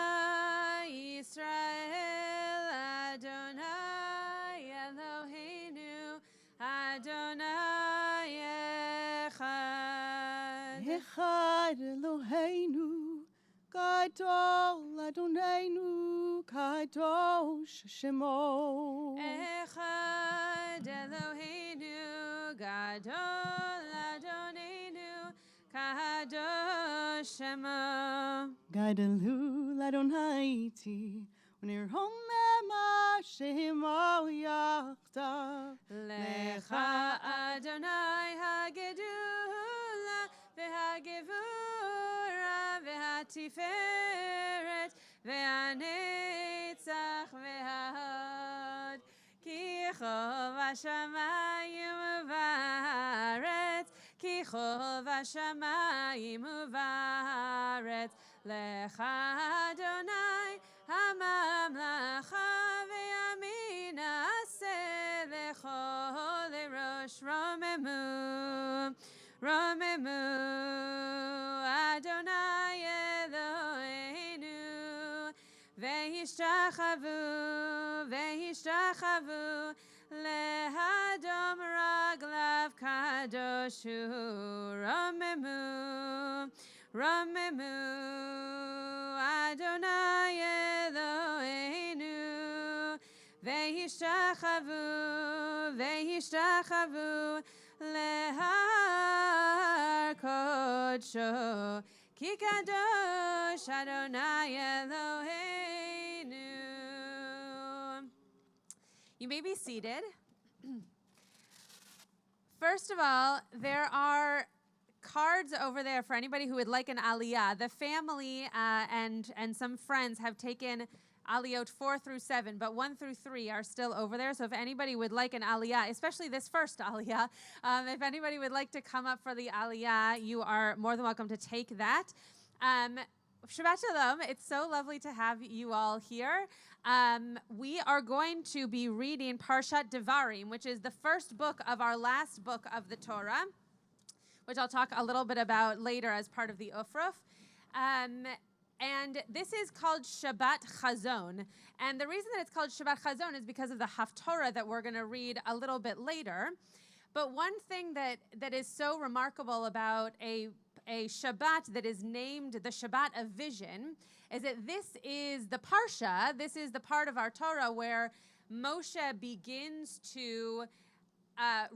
Yisrael Adonai Eloheinu Adonai Echad. Echad Eloheinu Gadol Adonai Kadosh Shemo. Echad Eloheinu Gadol Adonai Kadosh Shemo. Gadolu Adonai ti Unirhom Ema Shemo Yachta. Lecha Adonai Hagedula V'Hagevura V'Hatiferet V'Hanetzach V'Hahod Ki Chov HaShamayim U'Va'aretz Ki Chov HaShamayim U'Va'aretz Lecha Adonai HaMamlacha V'Yamin Aseh Lechol Rosh Romemu Romemu Adonai Eloheinu Ve'ishtachavu Ve'ishtachavu Lehadom Raglav Kadoshu Romemu Romemu Adonai Eloheinu Ve'ishtachavu Ve'ishtachavu Lehar Kodsho Ki Kadosh Adonai Eloheinu. You may be seated. First of all, there are cards over there for anybody who would like an aliyah. The family and some friends have taken aliyot 4 through 7, but 1 through 3 are still over there. So if anybody would like an aliyah, especially this first aliyah, if anybody would like to come up for the aliyah, you are more than welcome to take that. Shabbat Shalom. It's so lovely to have you all here. We are going to be reading Parshat Devarim, which is the first book of our last book of the Torah, which I'll talk a little bit about later as part of the Ufruf. And this is called Shabbat Chazon. And the reason that it's called Shabbat Chazon is because of the Haftorah that we're going to read a little bit later. But one thing that is so remarkable about a Shabbat that is named the Shabbat of Vision is that this is the Parsha, this is the part of our Torah where Moshe begins to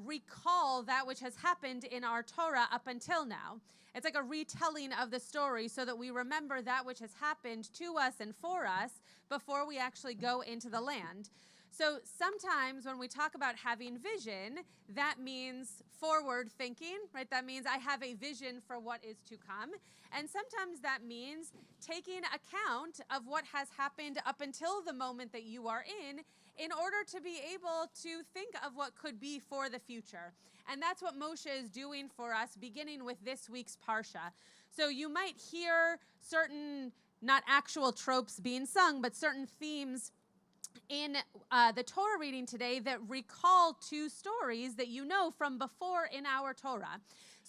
recall that which has happened in our Torah up until now. It's like a retelling of the story so that we remember that which has happened to us and for us before we actually go into the land. So sometimes when we talk about having vision, that means forward thinking, right? That means I have a vision for what is to come. And sometimes that means taking account of what has happened up until the moment that you are in order to be able to think of what could be for the future. And that's what Moshe is doing for us, beginning with this week's Parsha. So you might hear certain, not actual tropes being sung, but certain themes in the Torah reading today that recall two stories that you know from before in our Torah.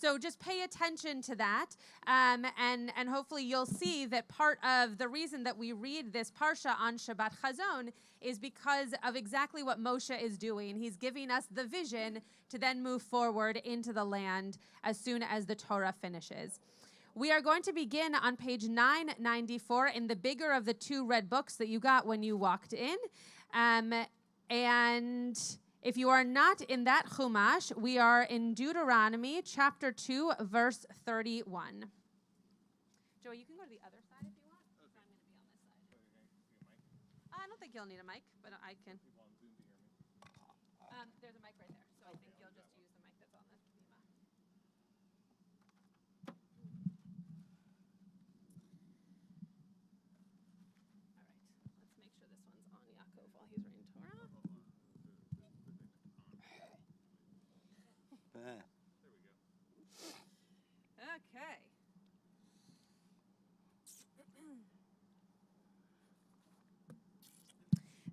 So just pay attention to that, and hopefully you'll see that part of the reason that we read this parsha on Shabbat Chazon is because of exactly what Moshe is doing. He's giving us the vision to then move forward into the land as soon as the Torah finishes. We are going to begin on page 994 in the bigger of the two red books that you got when you walked in. And if you are not in that Chumash, we are in Deuteronomy chapter 2, verse 31. Joey, you can go to the other side if you want. Okay. I'm going to be on this side. I don't think you'll need a mic, but I can. There's a mic right there, so I think you'll just use the mic that's on the bima. All right, let's make sure this one's on Yaakov while he's reading Torah. There we go. Okay.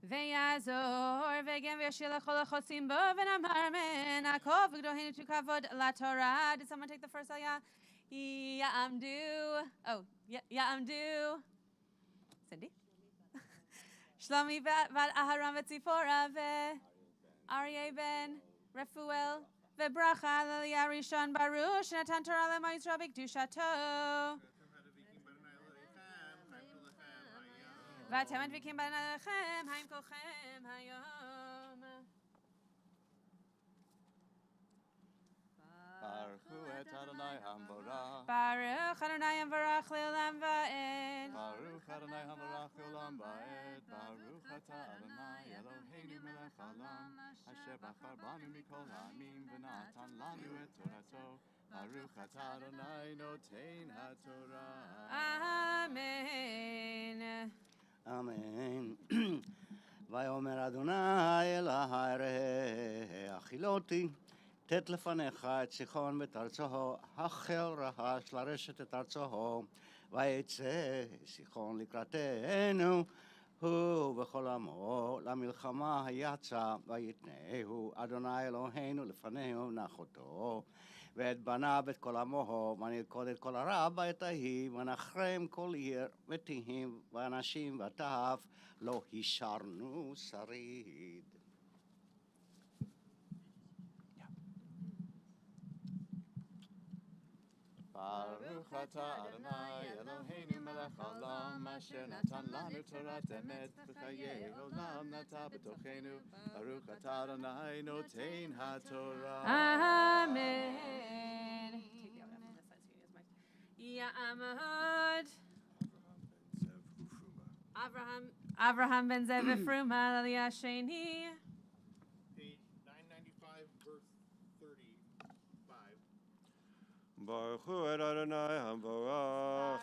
ויעזור וגם וישיר לכל החוסים בו ונאמר מנעקב וגדוהנו to kavod laTorah. Did someone take the first ayah? Ya'amdu. Oh, Ya'amdu. Cindy? Shlomi bat Aharon v'Tzipora ve'Aryeh ben Refuel ve'bracha l'Eliyah Rishon Baruch shenatan Torah l'Amo Yisrael b'kedushato. ואתם הדבקים בנעליכם, האם כולכם היום. ברכו את אדוני המבורך. ברוך אדוני המבורך לעולם ועד. ברוך אדוני המבורך לעולם ועד. ברוך אתה אדוני אלוהינו מלך העולם, אשר בחר בנו מכל העמים ונתן לנו את תורתו. ברוך אתה אדוני נותן התורה. אמן. אמן. ויאמר אדוני אל ההר האכילותי, תת לפניך את סיחון ואת ארצו, החל רעש לרשת את ארצו, ויצא סיחון לקראתנו, הוא וכל עמו למלחמה יצא, ויתנהו אדוני אלוהינו לפנינו נחותו. ואת בניו ואת כל עמו, ונלכוד את כל הרע בעת ההיא, ונחרם כל עיר, ותהים, ואנשים וטף, לא השארנו שריד. ברוך אתה אדוני אלוהינו מלך העולם, אשר נתן לנו תורת אמת, וחיי עולם נטע בתוכנו. ברוך אתה אדוני נותן התורה. Amen. Take the other from this side so you can use mic. Ya'amod. Avraham ben Zev Fruma L'Aliyah Sheni. Page 995, verse 35. Baruch hu et Adonai hamvarach.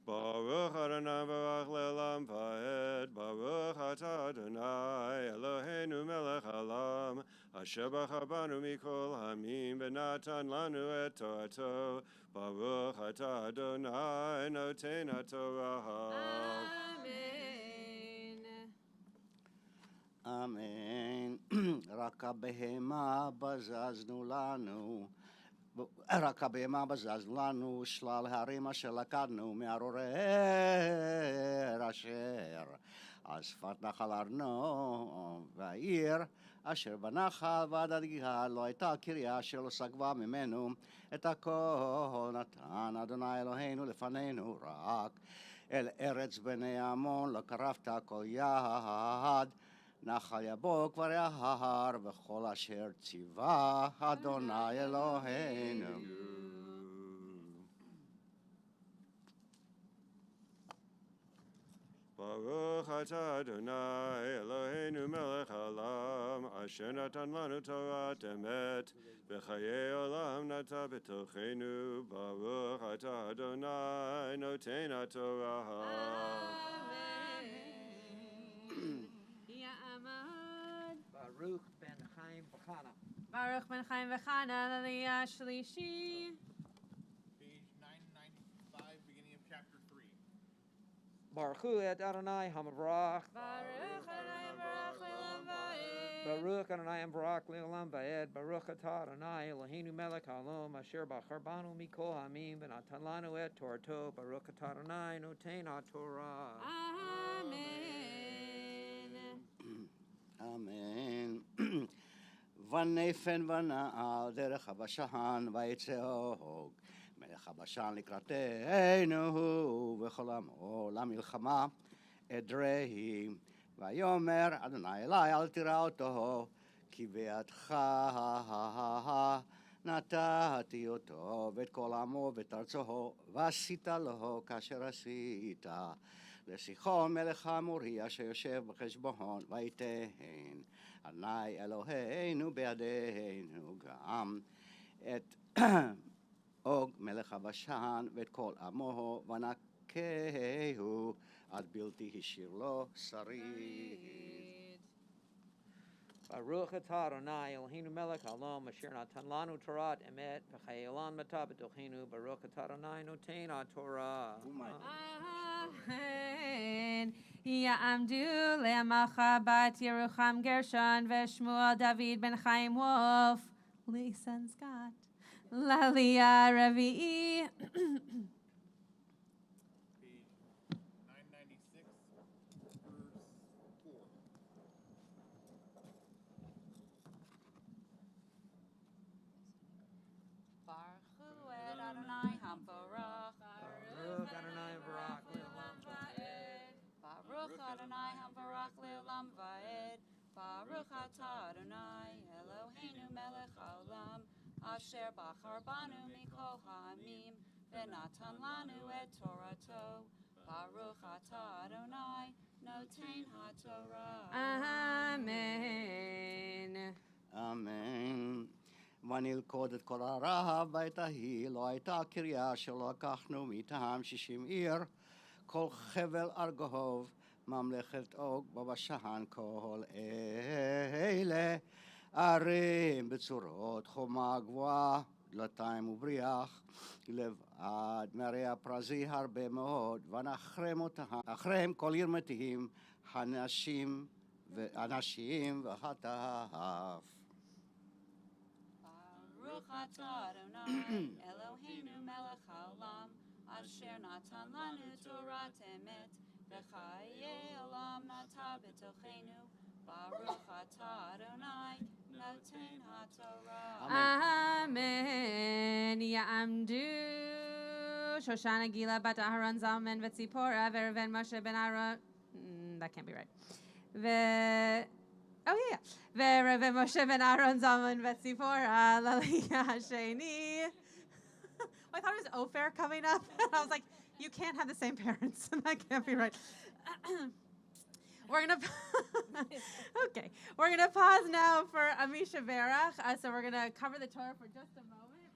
Baruch Adonai barach le'olam va'ed. Baruch atah Adonai Eloheinu melech haolam, asher bachar banu mikol hamim v'natan lanu et torato. Baruch atah Adonai noten haTorah. Amen. אמן. רק הבהמה בזזנו לנו, רק הבהמה בזזנו לנו, שלל הרים אשר לקדנו מערוער אשר על שפת נחל ארנו, והעיר אשר בנחל ועד הגלגל לא הייתה קריה אשר לא סגבה ממנו, את הכל נתן אדוני אלוהינו לפנינו, רק אל ארץ בני עמון לא קרבת כל יד. נחל יבוק ויהר וכל אשר ציווה אדוני אלוהינו. Baruch atah Adonai Eloheinu melech haolam, asher natan lanu Torat emet, v'chayei olam nata b'tochenu. Baruch atah Adonai noten haTorah. Ya'amod. Baruch ben Chaim v'Chana. Baruch ben Chaim v'Chana L'Aliyah Shlishi. Page 995, beginning of chapter 3. Baruch hu et Adonai hamavrach. Baruch Adonai Baruch Le'olam Va'ed. Baruch Adonai and Barak Leolam Vaed. Baruch Atah Adonai Eloheinu melech haolam asher bacharbanu mikol hamim v'natan lanu et Torto. Baruch Atah Adonai noten haTorah. Amen. אמן. ונפן ונעל דרך הבשן ויצהוג מלך הבשן לקראתנו וכל עמו למלחמה אדרהי ויאמר אדוני אלי אל תראה אותו כי בידך נתתי אותו ואת כל עמו ואת ארצו ועשית לו כאשר עשית לסיחון מלך האמורי אשר יושב בחשבון ויתן אדוני אלוהינו בידינו גם את אוג מלך הבשן ואת כל עמו ונקהו עד בלתי השאיר לו שריד. Baruch Atah Adonai Eloheinu melech haolam asher natan lanu Torah emet v'chayelan matah b'tochenu. Baruch Atah Adonai noten haTorah. Amen. Ya'amdu le'amacha bat Yerucham Gershon v'Shmuel David ben Chaim Wolf. Lisa and Scott. Lalia Revi'i. Page 996, verse 4. Baruch et Adonai HaBarach. Baruch Adonai Barak Leolam Vaed. Baruch Adonai HaBarach Leolam Vaed. Baruch Atah Adonai Eloheinu melech haolam asher bacharbanu mikol ha'amim v'natan lanu et Torato. Baruch Atah Adonai noten haTorah. Amen. אמן. ונלכוד את כל הרעב בעת ההיא, לא הייתה קריה שלא לקחנו מטעם 60 עיר, כל חבל ארגוב, ממלכת אוג בבשן, כל אלה ערים בצורות חומה גבוהה, דלתיים ובריח, לבד מערי הפרזי הרבה מאוד, ונחרם אותם, אחריהם כל עיר מתים, הנשים והטף. Baruch atah Adonai Eloheinu melech haolam asher natan lanu Torah emet v'chaye olam nata b'tochenu. Baruch atah Adonai noten haTorah. Amen. Ya'amdu Shoshana Gila bat Aharon Zalman v'Tzipora v'Reuven Moshe ben Aaron. That can't be right. V'Reuven Moshe ben Aaron Zalman v'Tzipora Lalia Sheni. I thought it was Ofer coming up. I was like, you can't have the same parents. That can't be right. We're gonna okay. We're gonna pause now for Amisha Berach. So we're gonna cover the Torah for just a moment.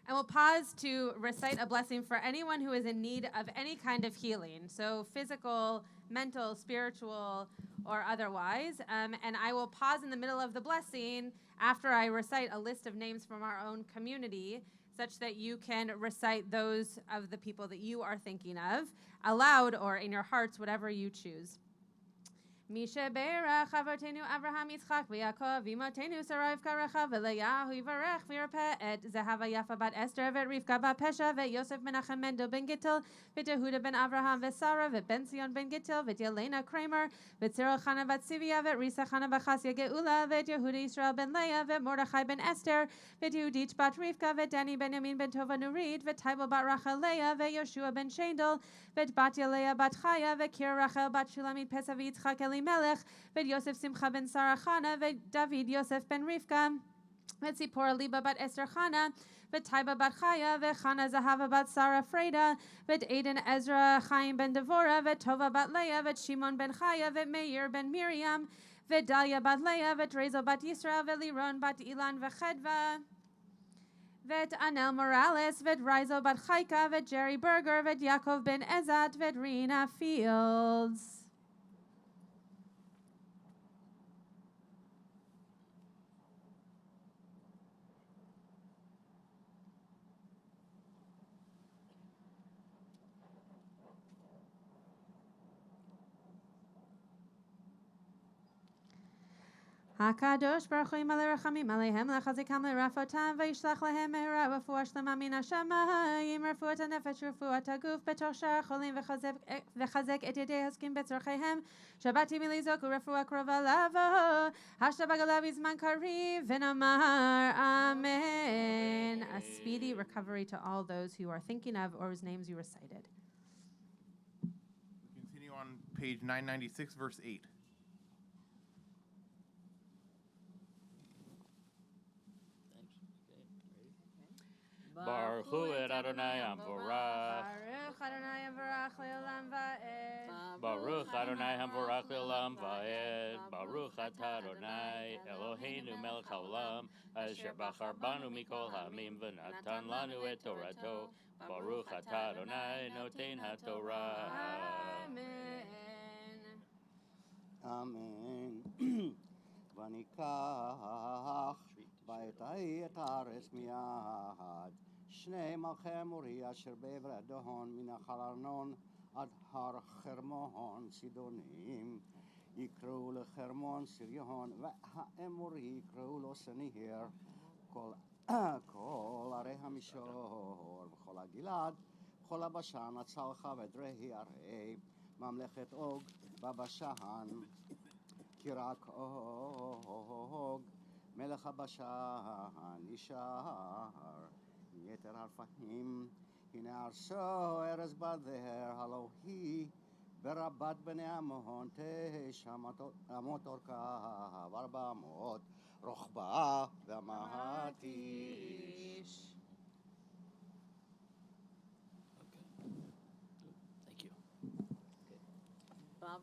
And we'll pause to recite a blessing for anyone who is in need of any kind of healing. So physical, mental, spiritual, or otherwise. And I will pause in the middle of the blessing after I recite a list of names from our own community, such that you can recite those of the people that you are thinking of aloud or in your hearts, whatever you choose. Misha Berach Avotenu Abraham Yitzchak v'Yaakov Imotenu Sarah Rivka Rachel v'Leah Yivarech v'Yirpeh et Zehava Yafa bat Esther v'Rivka bat Pesha v'Yosef Menachem Mendel ben Gittel v'Yehuda ben Avraham v'Sara v'Ben Zion ben Gittel v'Yelena Kramer v'Tziril Chana bat Sivia v'Risa Chana bat Chasya Geula v'Yehuda Yisrael ben Leah v'Mordechai ben Esther v'Yehudit bat Rivka v'Dani ben Yamin ben Tova Nurid v'Taibel bat Rachel Leah v'Yoshua ben Shendel v'Batya Leah bat Chaya v'Kir Rachel bat Shulamit Pesa v'Yitzchak Melech, ved Yosef Simcha ben Sarah Chana, ved David Yosef ben Rivka, ved Zipporah Liba bat Esther Chana, ved Taiba bat Chaya, ved Chana Zahava bat Sarah Freda, ved Aden Ezra Chaim ben Devorah, ved Tova bat Leah, ved Shimon ben Chaya, ved Meir ben Miriam, ved Dalia bat Leah, ved Rezo bat Yisrael, ved Liron bat Ilan v'Chedva, ved Anel Morales, ved Rizo bat Chaika, ved Jerry Berger, ved Yaakov ben Ezat, ved Rena Fields. הקדוש ברוך הוא מלא רחמים עליהם לחזקם לרפאותם וישלח להם מהרה רפואה שלמה מן השמיים רפואת הנפש רפואת הגוף בתוך שאר החולים וחזק את ידי העוסקים בצורכיהם שבאתי מלזעוק ורפואה קרובה לבוא השתבח עליו בזמן קריב ונאמר amen. A speedy recovery to all those who are thinking of or whose names you recited. We continue on page 996, verse 8. Baruch Hu et Adonai Hamvorach. Baruch Adonai Hamvorach le'olam va'ed. Baruch Adonai Hamvorach le'olam va'ed. Baruch atah Adonai Eloheinu melech haolam asher bachar banu mikol ha'amim v'natan lanu et Torato. Baruch atah Adonai noten haTorah. Amen. אמן. וניקח באיתי את הארץ מיד, שני מלכי אמורי אשר בעבר הדהון מנחל ארנון עד הר חרמון צידונים, יקראו לחרמון סריון, והאמורי יקראו לו סניר, כל ערי המישור, וכל הגלעד, כל הבשן, הצלחה ודרהי ערי, ממלכת אוג בבשן, כי רק אוג, מלך הבשן נשאר, יתר הרפאים, הנה ארסו ארז בדר, הלא היא ברבת בני עמון, 9 אמות אורכה, 400 רוחבה ומהתיש.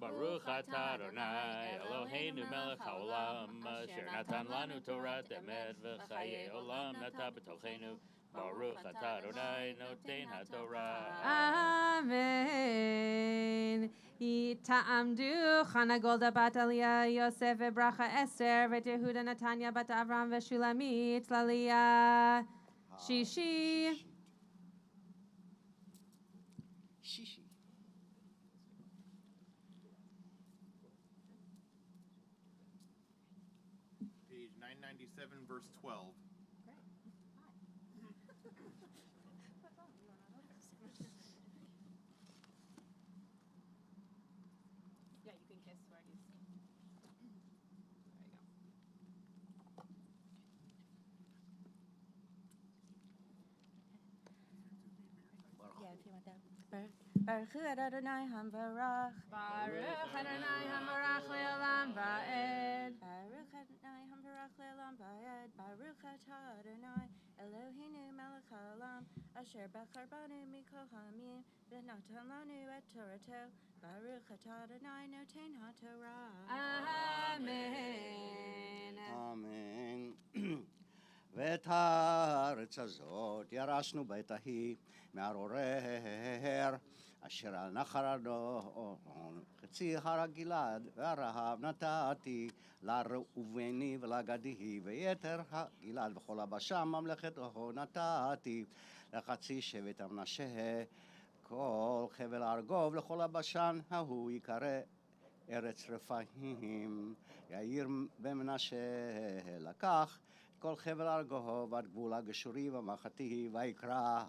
Baruch atah Adonai Eloheinu melech haolam asher natan lanu Torah emet v'chayei olam nata b'tochenu. Baruch atah Adonai noten haTorah. Amen. Ta'amdu Chana Golda bat Aliyah Yosef v'bracha Esther v'Yehuda Natanya bat Avram v'Shulamit l'Aliyah Shishi. שישי. Page 997, verse 12. Yeah, you can kiss where he's. There you go. Yeah, if you want that. Baruch Hu Adonai Hamvarach. Baruch Adonai Hamorach le'olam va'ed. Baruch Adonai Hamvarach le'olam va'ed. Baruch atah Adonai Eloheinu melech haolam asher bachar banu mikol ha'amim v'natan lanu et Torato. Baruch atah Adonai noten haTorah. Amen. אמן. ואת הארץ הזאת ירשנו בעת ההיא מערורר, אשר על נחל ארנון, חצי הר הגלעד והרהב נתתי לראובני ולגדי, ויתר הגלעד וכל הבשן ממלכת אוהו נתתי לחצי שבט המנשה, כל חבל ארגוב לכל הבשן ההוא יקרא ארץ רפאים. יאיר במנשה לקח כל חבל ארגוב עד גבול הגשורי והמחתי, ויקרא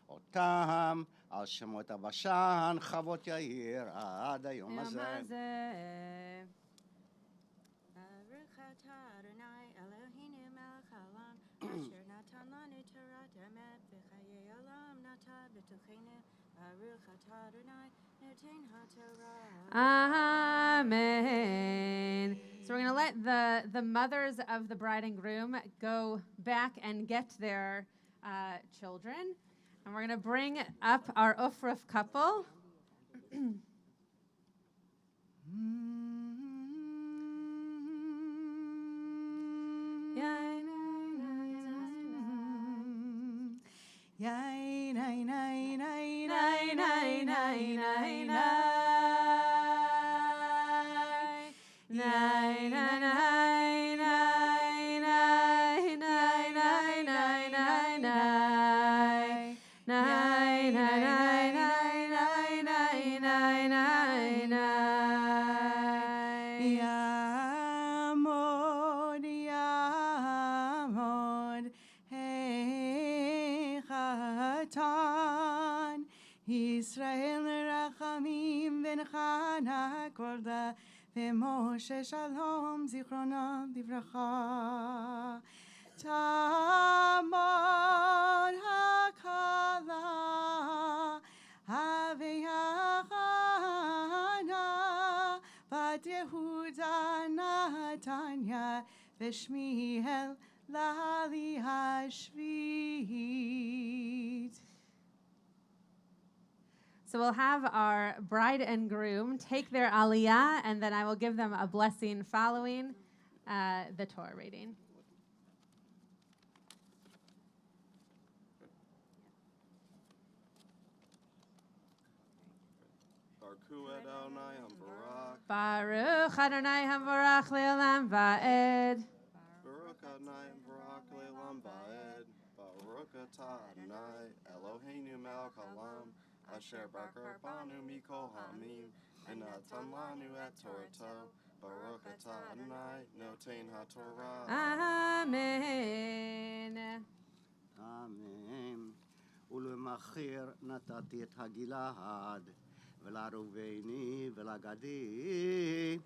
אותם על שמות הבשן חוות יאיר עד היום הזה. Baruch atah Adonai Eloheinu melech haolam asher natan lanu Torah emet v'chayei olam nata b'tochenu. Baruch atah Adonai noten haTorah. Amen. So we're going to let the mothers of the bride and groom go back and get their children. And we're going to bring up our Ufruf couple. ישראל לרחמים ונחנה קורדה ומשה שלום זיכרונה לברכה. תעמוד הכלה הוויחנה בת יהודה נתניה ושמיאל לעלי השביעית. So we'll have our bride and groom take their aliyah, and then I will give them a blessing following the Torah reading. Baruch Adonai Baruch Adonai Hamvarach. Hamvarach Le'olam Va'ed. Baruch Adonai Hamvarach Le'olam Va'ed. Baruch atah Adonai Eloheinu melech haolam asher bakar banu mikol hamim v'natan lanu et Torato. Baruch atah Adonai noten haTorah. Amen. אמן. ולמחיר נתתי את הגלעד, ולראובני ולגדי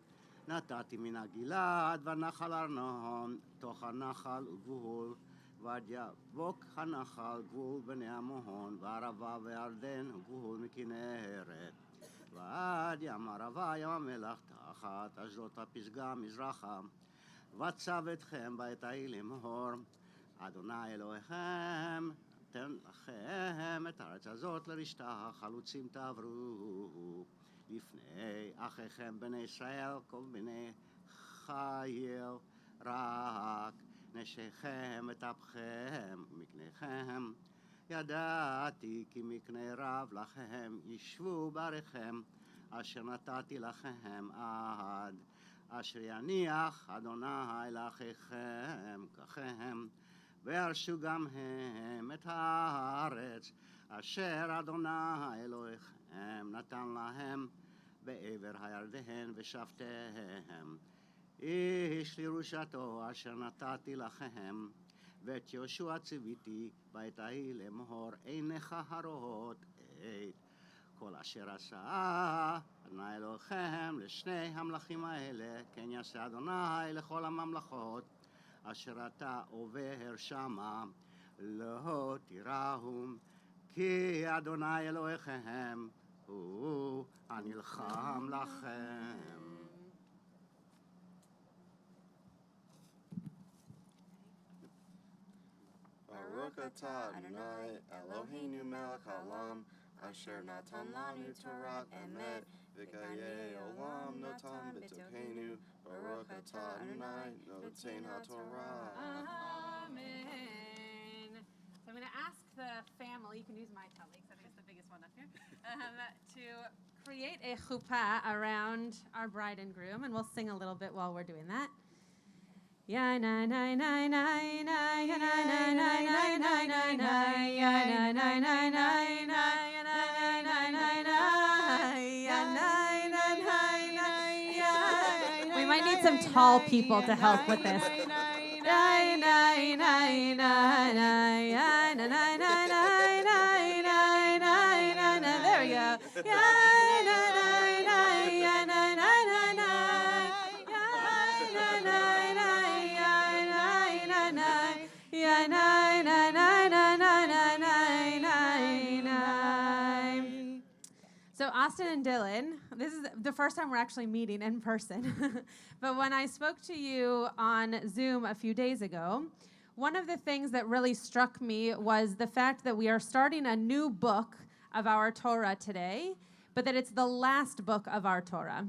נתתי מן הגלעד והנחל ארנון, תוך הנחל וגבול, ועד יבוק הנחל גבול בני עמון, וערבה וירדן גבול מכנרת, ועד ים ערבה ים המלח תחת אשדות הפסגה מזרחה, וצב אתכם בעת ההיא לאמור, אדוני אלוהיכם תן לכם את הארץ הזאת לרשתה, חלוצים תעברו לפני אחיכם בני ישראל, כל בני חיל, רק נשיכם וטפכם ומקניכם. ידעתי כי מקנה רב לכם ישבו בעריכם, אשר נתתי לכם עד אשר יניח אדוני לאחיכם ככם, וירשו גם הם את הארץ אשר אדוני אלוהיכם נתן להם בעבר הירדן ושבתיהם איש לירושתו אשר נתתי לכם, ואת יהושע ציוויתי בעת ההיא לאמור, עיניך הרואות את כל אשר עשה אדוני אלוהיכם לשני המלכים האלה, כן יעשה אדוני לכל הממלכות אשר אתה עובר שמה, לא תיראום, כי אדוני אלוהיכם הוא הנלחם לכם. Baruch atah Adonai Eloheinu melech haolam asher natan lanu Torah emet v'chayei olam notam b'tokeinu. Baruch atah Adonai noten haTorah. Amen. So I'm going to ask the family, you can use my tally because I think it's the biggest one up here, to create a chuppah around our bride and groom, and we'll sing a little bit while we're doing that. Ya na na na na na ya na na na na na na na ya na na na na na ya na na na na na ya na na na na ya. We might need some tall people to help with this. Na na na na na ya na na na na na na na na. There we go. Ya na na na ya na na na na ya na na na. Yeah, nine, nine, nine, nine, nine, nine, nine, nine. So Austin and Dylan, this is the first time we're actually meeting in person. But when I spoke to you on Zoom a few days ago, one of the things that really struck me was the fact that we are starting a new book of our Torah today, but that it's the last book of our Torah.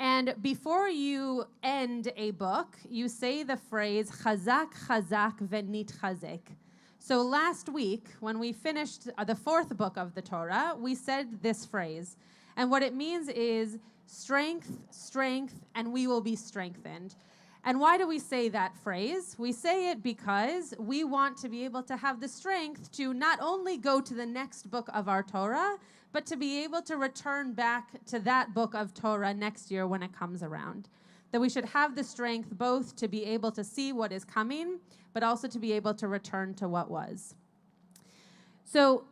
And before you end a book, you say the phrase, chazak, chazak, venit chazek. So last week, when we finished the fourth book of the Torah, we said this phrase. And what it means is strength, strength, and we will be strengthened. And why do we say that phrase? We say it because we want to be able to have the strength to not only go to the next book of our Torah, but to be able to return back to that book of Torah next year when it comes around. That we should have the strength both to be able to see what is coming, but also to be able to return to what was. So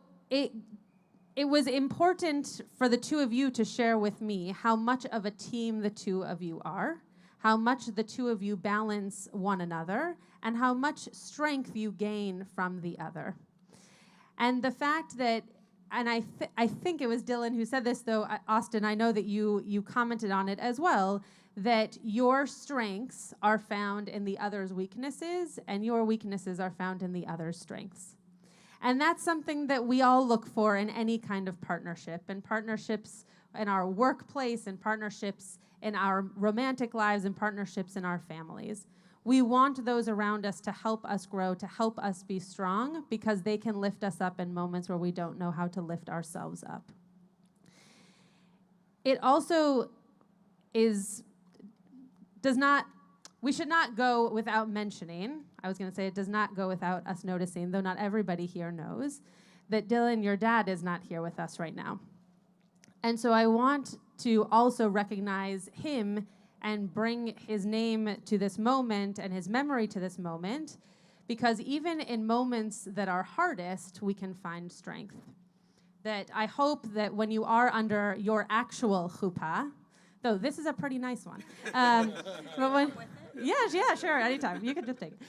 it was important for the two of you to share with me how much of a team the two of you are, how much the two of you balance one another, and how much strength you gain from the other. And the fact that, and I think it was Dylan who said this, though, Austin, I know that you commented on it as well, that your strengths are found in the other's weaknesses, and your weaknesses are found in the other's strengths. And that's something that we all look for in any kind of partnership, and partnerships in our workplace, and partnerships in our romantic lives, and partnerships in our families. We want those around us to help us grow, to help us be strong, because they can lift us up in moments where we don't know how to lift ourselves up. It also we should not go without mentioning, I was going to say it does not go without us noticing, though not everybody here knows, that Dylan, your dad, is not here with us right now. And so I want to also recognize him and bring his name to this moment and his memory to this moment, because even in moments that are hardest, we can find strength. That I hope that when you are under your actual chuppah, though this is a pretty nice one. Yeah, sure, anytime. You can just take it.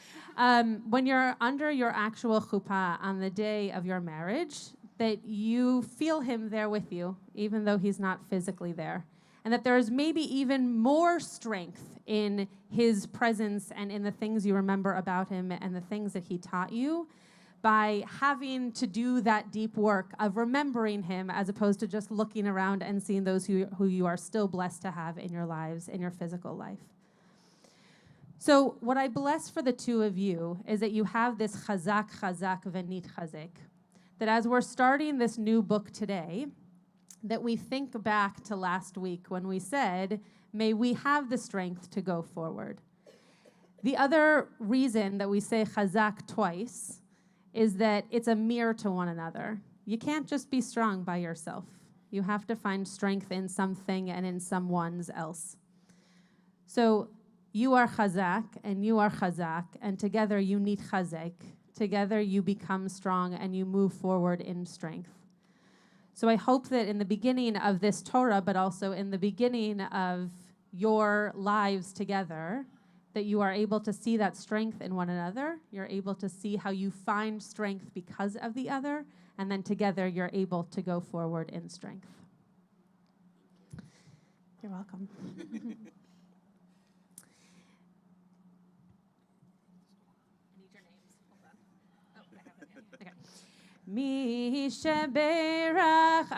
When you're under your actual chuppah on the day of your marriage, that you feel him there with you, even though he's not physically there. And that there is maybe even more strength in his presence and in the things you remember about him and the things that he taught you by having to do that deep work of remembering him, as opposed to just looking around and seeing those who you are still blessed to have in your lives, in your physical life. So what I bless for the two of you is that you have this chazak v'nit chazek, that as we're starting this new book today, that we think back to last week when we said, may we have the strength to go forward. The other reason that we say chazak twice is that it's a mirror to one another. You can't just be strong by yourself. You have to find strength in something and in someone's else. So you are chazak and you are chazak, and together you need chazek. Together you become strong and you move forward in strength. So I hope that in the beginning of this Torah, but also in the beginning of your lives together, that you are able to see that strength in one another. You're able to see how you find strength because of the other, and then together you're able to go forward in strength. You're welcome. Mi sheberach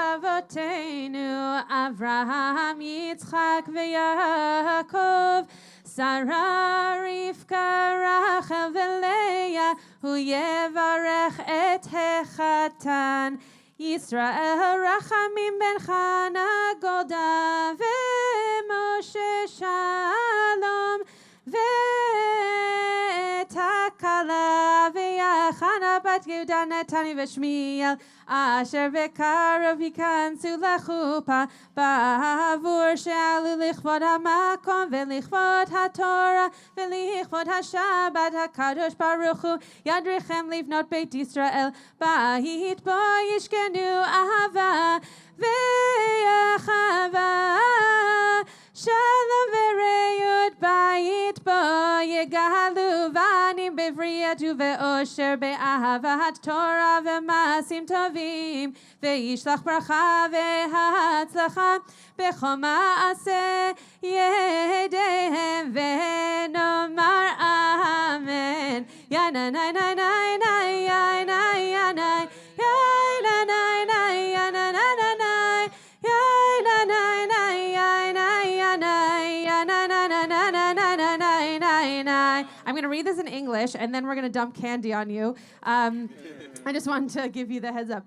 avoteinu Avraham, Yitzchak veYaakov, Sarah, Rivka, Rachel veLeah, hu yevarech et hechatan, Yisrael Rachamim ben Chana, Golda veMoshe Shalom, veTakala veYachana bat Yehuda Netani veShmiel, Asher vekarav hikansu lachupa, ba'avur she'alu lichvod hamakom velichvod haTorah velichvod haShabbat hakadosh Baruch Hu yadrichem livnot Beit Yisrael ba'it bo yishkenu ahava ve'achava Shalom v'reyut bayit bo yegalu vanim bevriyatu ve'osher be'ahavat Torah ve'masim tovim ve'yishlach bracha ve'hatzlacha b'chol ma'aseh yedehem ve'nomar amen. Yananai nai nai nai nai nai nai I'm going to read this in English, and then we're going to dump candy on you. I just wanted to give you the heads up.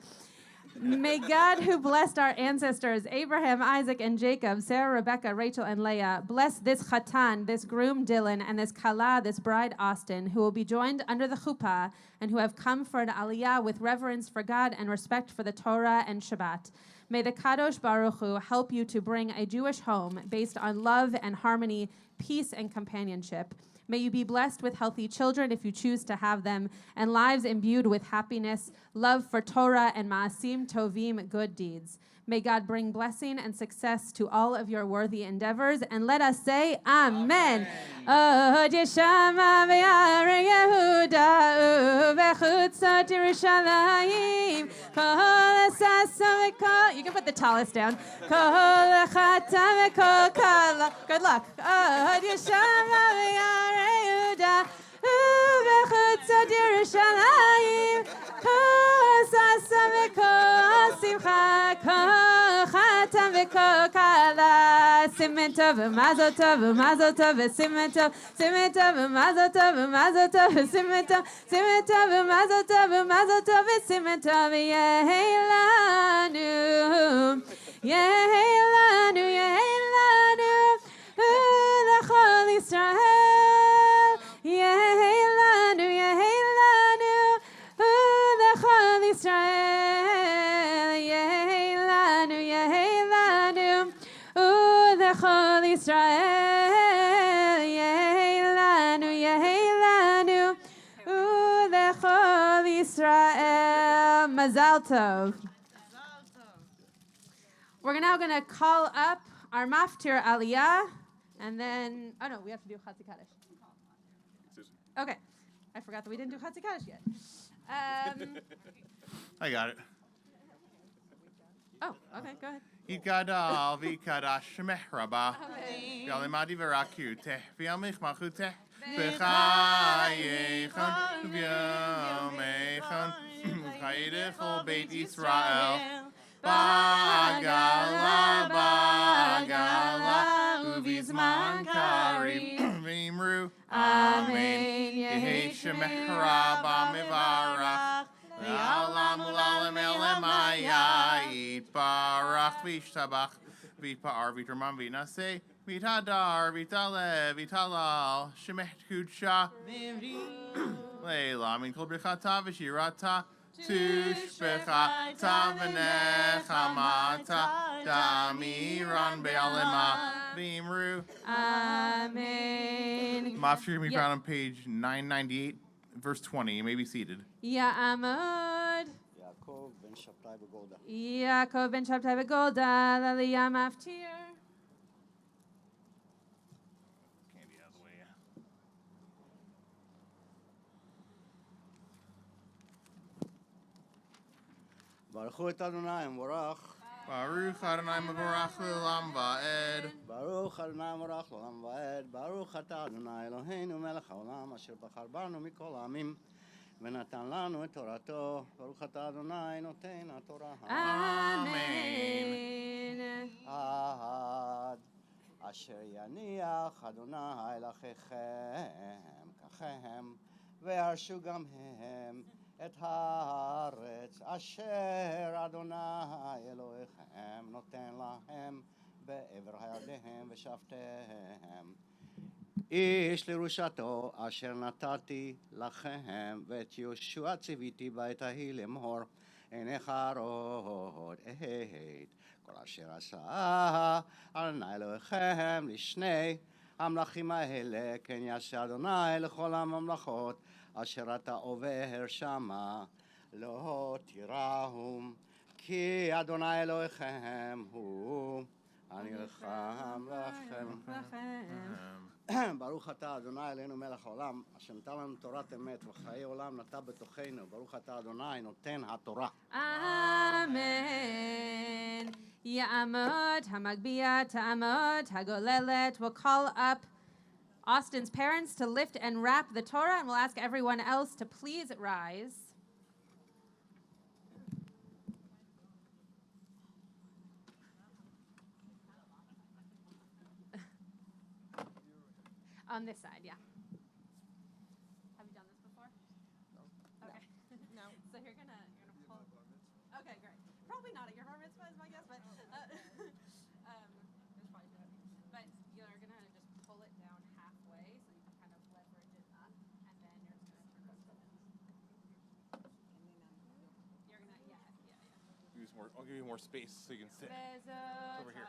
May God, who blessed our ancestors, Abraham, Isaac, and Jacob, Sarah, Rebecca, Rachel, and Leah, bless this chatan, this groom Dylan, and this kala, this bride Austin, who will be joined under the chuppah, and who have come for an aliyah with reverence for God and respect for the Torah and Shabbat. May the Kadosh Baruch Hu help you to bring a Jewish home based on love and harmony, peace and companionship. May you be blessed with healthy children if you choose to have them, and lives imbued with happiness, love for Torah, and ma'asim tovim, good deeds. May God bring blessing and success to all of your worthy endeavors, and let us say Amen. Od Yeshama v'yare Yehuda u'vechutzot Yerushalayim kol esasa v'kol. You can put the talis down. Kol echata v'kol kala. Good luck. Od Yeshama v'yare Yehuda u'vechutzot Yerushalayim kol esasa v'kol simcha kol chatam v'kol kala. Simen tov mazel tov mazel tov simen tov mazel tov mazel tov simen tov mazel tov simen tov yehelanu yehelanu yehelanu l'chol Yisrael yehelanu yehelanu l'chol Yisrael yehelanu yehelanu l'chol Yisrael yehelanu yehelanu l'chol Yisrael. Mazal tov. We're now going to call up our maftir aliyah, and then, oh no, we have to do Chatzi Kaddish. Okay, I forgot that we didn't do Chatzi Kaddish yet. I got it. Oh, okay, go ahead. Yitgadal v'yikadash shemeh rabah v'yalimadi v'rakuteh v'yamich malchuteh v'chayechon v'yomechon v'chayidecho Beit Yisrael Bagala uvizman karim v'imru Amen Yehi shemeh rabah mivarach V'alam u'lalam elemayah Yitbarach v'yishtabach v'yitpa'ar v'yitramam v'yinaseh v'yitadar v'yitalev v'yitalal shemeh kudsha Leila min kol brichata v'shirata tushbechata v'nechamata damiran be'alema v'imru Amen. Mafshir can be found on page 998, verse 20. You may be seated. Ya'amod. Yaakov ben Shabtai b'Golda. Yaakov ben Shabtai v'Golda l'aliyah maftir. Candy out of the way. Baruchu et Adonai Morach. Baruch Adonai Mevorach L'Olam Va'ed. Baruch Adonai Morach L'Olam Va'ed. Baruch Ata Adonai Eloheinu melech haolam asher bachar banu mikol ha'amim ונתן לנו את תורתו. ברוך אתה אדוני נותן התורה. Amen. עד אשר יניח אדוני אלוהיכם ככם וירשו גם הם את הארץ אשר אדוני אלוהיכם נותן להם בעבר הירדן ושבתם איש לירושתו אשר נתתי לכם ואת יהושע ציוויתי בעת ההיא לאמור עיניך רואות כל אשר עשה אדוני אלוהיכם לשני המלכים האלה כן יעשה אדוני לכל הממלכות אשר אתה עובר שמה לא תיראום כי אדוני אלוהיכם הוא הנלחם לכם. ברוך אתה אדוני אלינו מלך העולם אשר נתן לנו תורת אמת וחיי עולם נטע בתוכנו. ברוך אתה אדוני נותן התורה. Amen. Ya'amot, Hamagbiya, Ta'amot, Hagolelet. We'll call up Austin's parents to lift and wrap the Torah, and we'll ask everyone else to please rise. On this side, yeah. Have you done this before? No. Okay. No. So you're gonna pull. Okay, great. Probably not at your bar mitzvah is my guess, but it's probably not. But you're gonna just pull it down halfway so you can kind of leverage it up, and then you're just gonna turn it. You're gonna I'll give you more space so you can sit. Over here.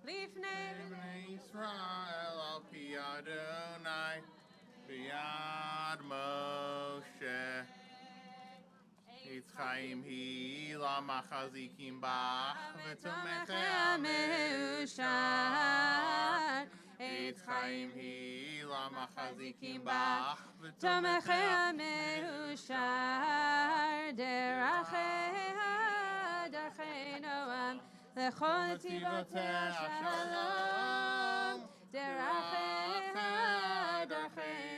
לפני Bnei Yisrael al pi Adonai b'yad Moshe. Eitz Chaim hi lamachazikim bach v'tomechei המאושר. Eitz Chaim hi lamachazikim bach תומכי המאושר. דרכי נועם לכל נתיבותיה שלום. דרכי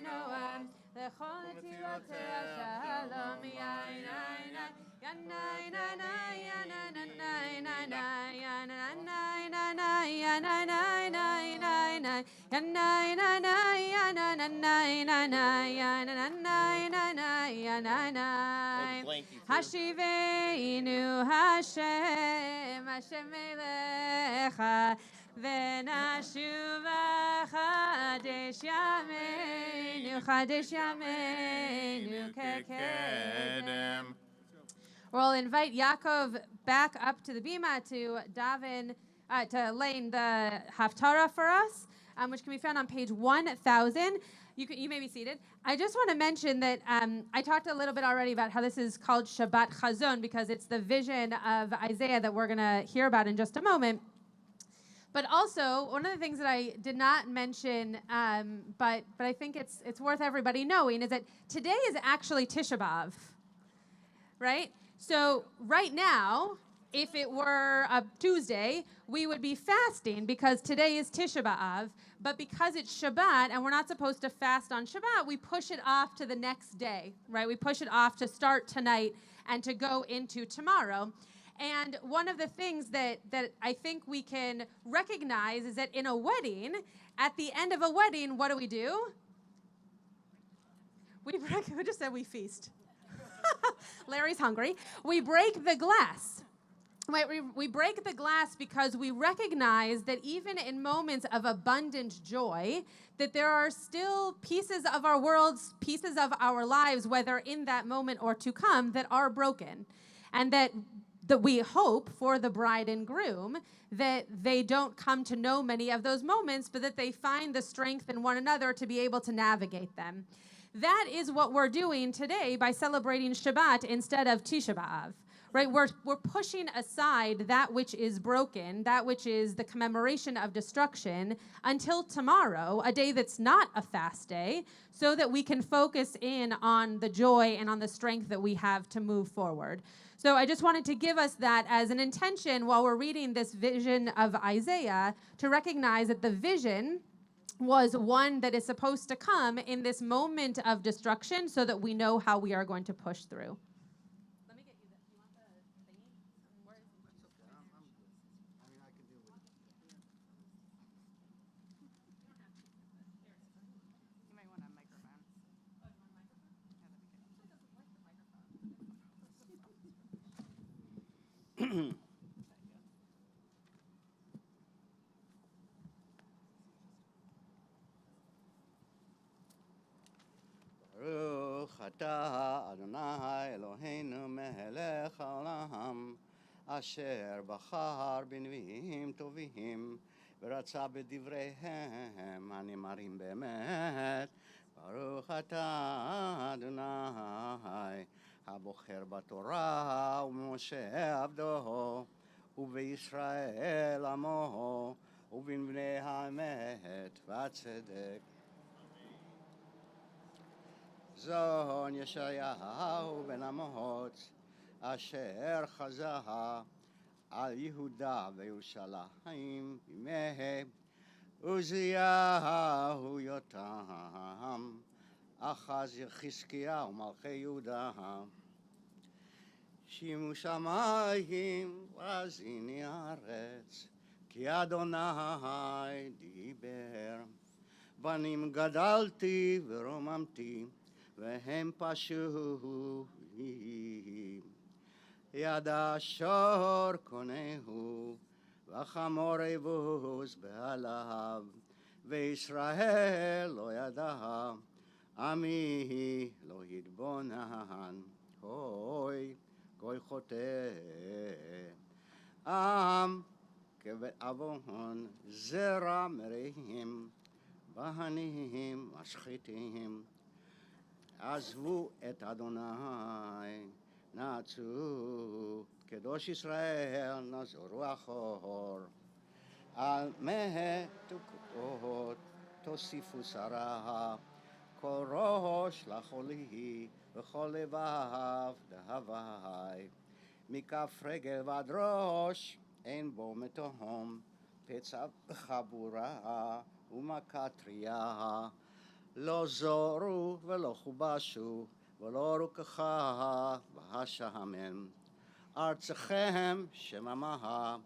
נועם לכל נתיבותיה שלום. יין השיבנו השם אליך ונשובה חדש ימינו כקדם. We'll invite Yaakov back up to the bima to daven, to lay the haftarah for us, which can be found on page 1000. You may be seated. I just want to mention that I talked a little bit already about how this is called Shabbat Chazon because it's the vision of Isaiah that we're going to hear about in just a moment. But also, one of the things that I did not mention, but I think it's worth everybody knowing, is that today is actually Tisha B'Av, right? So right now, if it were a Tuesday, we would be fasting because today is Tisha B'Av. But because it's Shabbat and we're not supposed to fast on Shabbat, we push it off to the next day, right? We push it off to start tonight and to go into tomorrow. And one of the things that I think we can recognize is that in a wedding, at the end of a wedding, what do? Who just said we feast? Larry's hungry. We break the glass. Right, we break the glass because we recognize that even in moments of abundant joy, that there are still pieces of our worlds, pieces of our lives, whether in that moment or to come, that are broken. And that we hope for the bride and groom that they don't come to know many of those moments, but that they find the strength in one another to be able to navigate them. That is what we're doing today by celebrating Shabbat instead of Tisha B'Av. Right, we're pushing aside that which is broken, that which is the commemoration of destruction, until tomorrow, a day that's not a fast day, so that we can focus in on the joy and on the strength that we have to move forward. So I just wanted to give us that as an intention while we're reading this vision of Isaiah, to recognize that the vision was one that is supposed to come in this moment of destruction so that we know how we are going to push through. Baruch atah Adonai Eloheinu melech haolam asher bachar b'nviim tovim ורצה בדבריהם הנאמרים באמת. ברוך אתה אדוני הבוחר בתורה ובמשה עבדו ובישראל עמו ובבני האמת והצדק. זון ישעיהו בן אמוץ אשר חזה על יהודה וירושלים בימי עוזיהו יותם אחז חזקיהו מלכי יהודה. שימו שמיים והאזיני הארץ כי אדוני דיבר. בנים גדלתי ורוממתי והם פשעו לי. יד השור קונהו וחמור אבוס בעליו וישראל לא ידע עמי לא יתבונן. אוי גוי חוטא עם כבעוון זרע מריהם, בהניים משחיתים. עזבו את אדוני, נעצו, קדוש ישראל נזורו אחור. על מתוקות תוסיפו שרה, כל ראש לחולי, וכל לבב דהבי. מכף רגל ועד ראש, אין בו מתהום, פצע חבורה ומכה טריה. לא זורו ולא חובשו, ולא רוככה בהשמן. ארצכם שממה,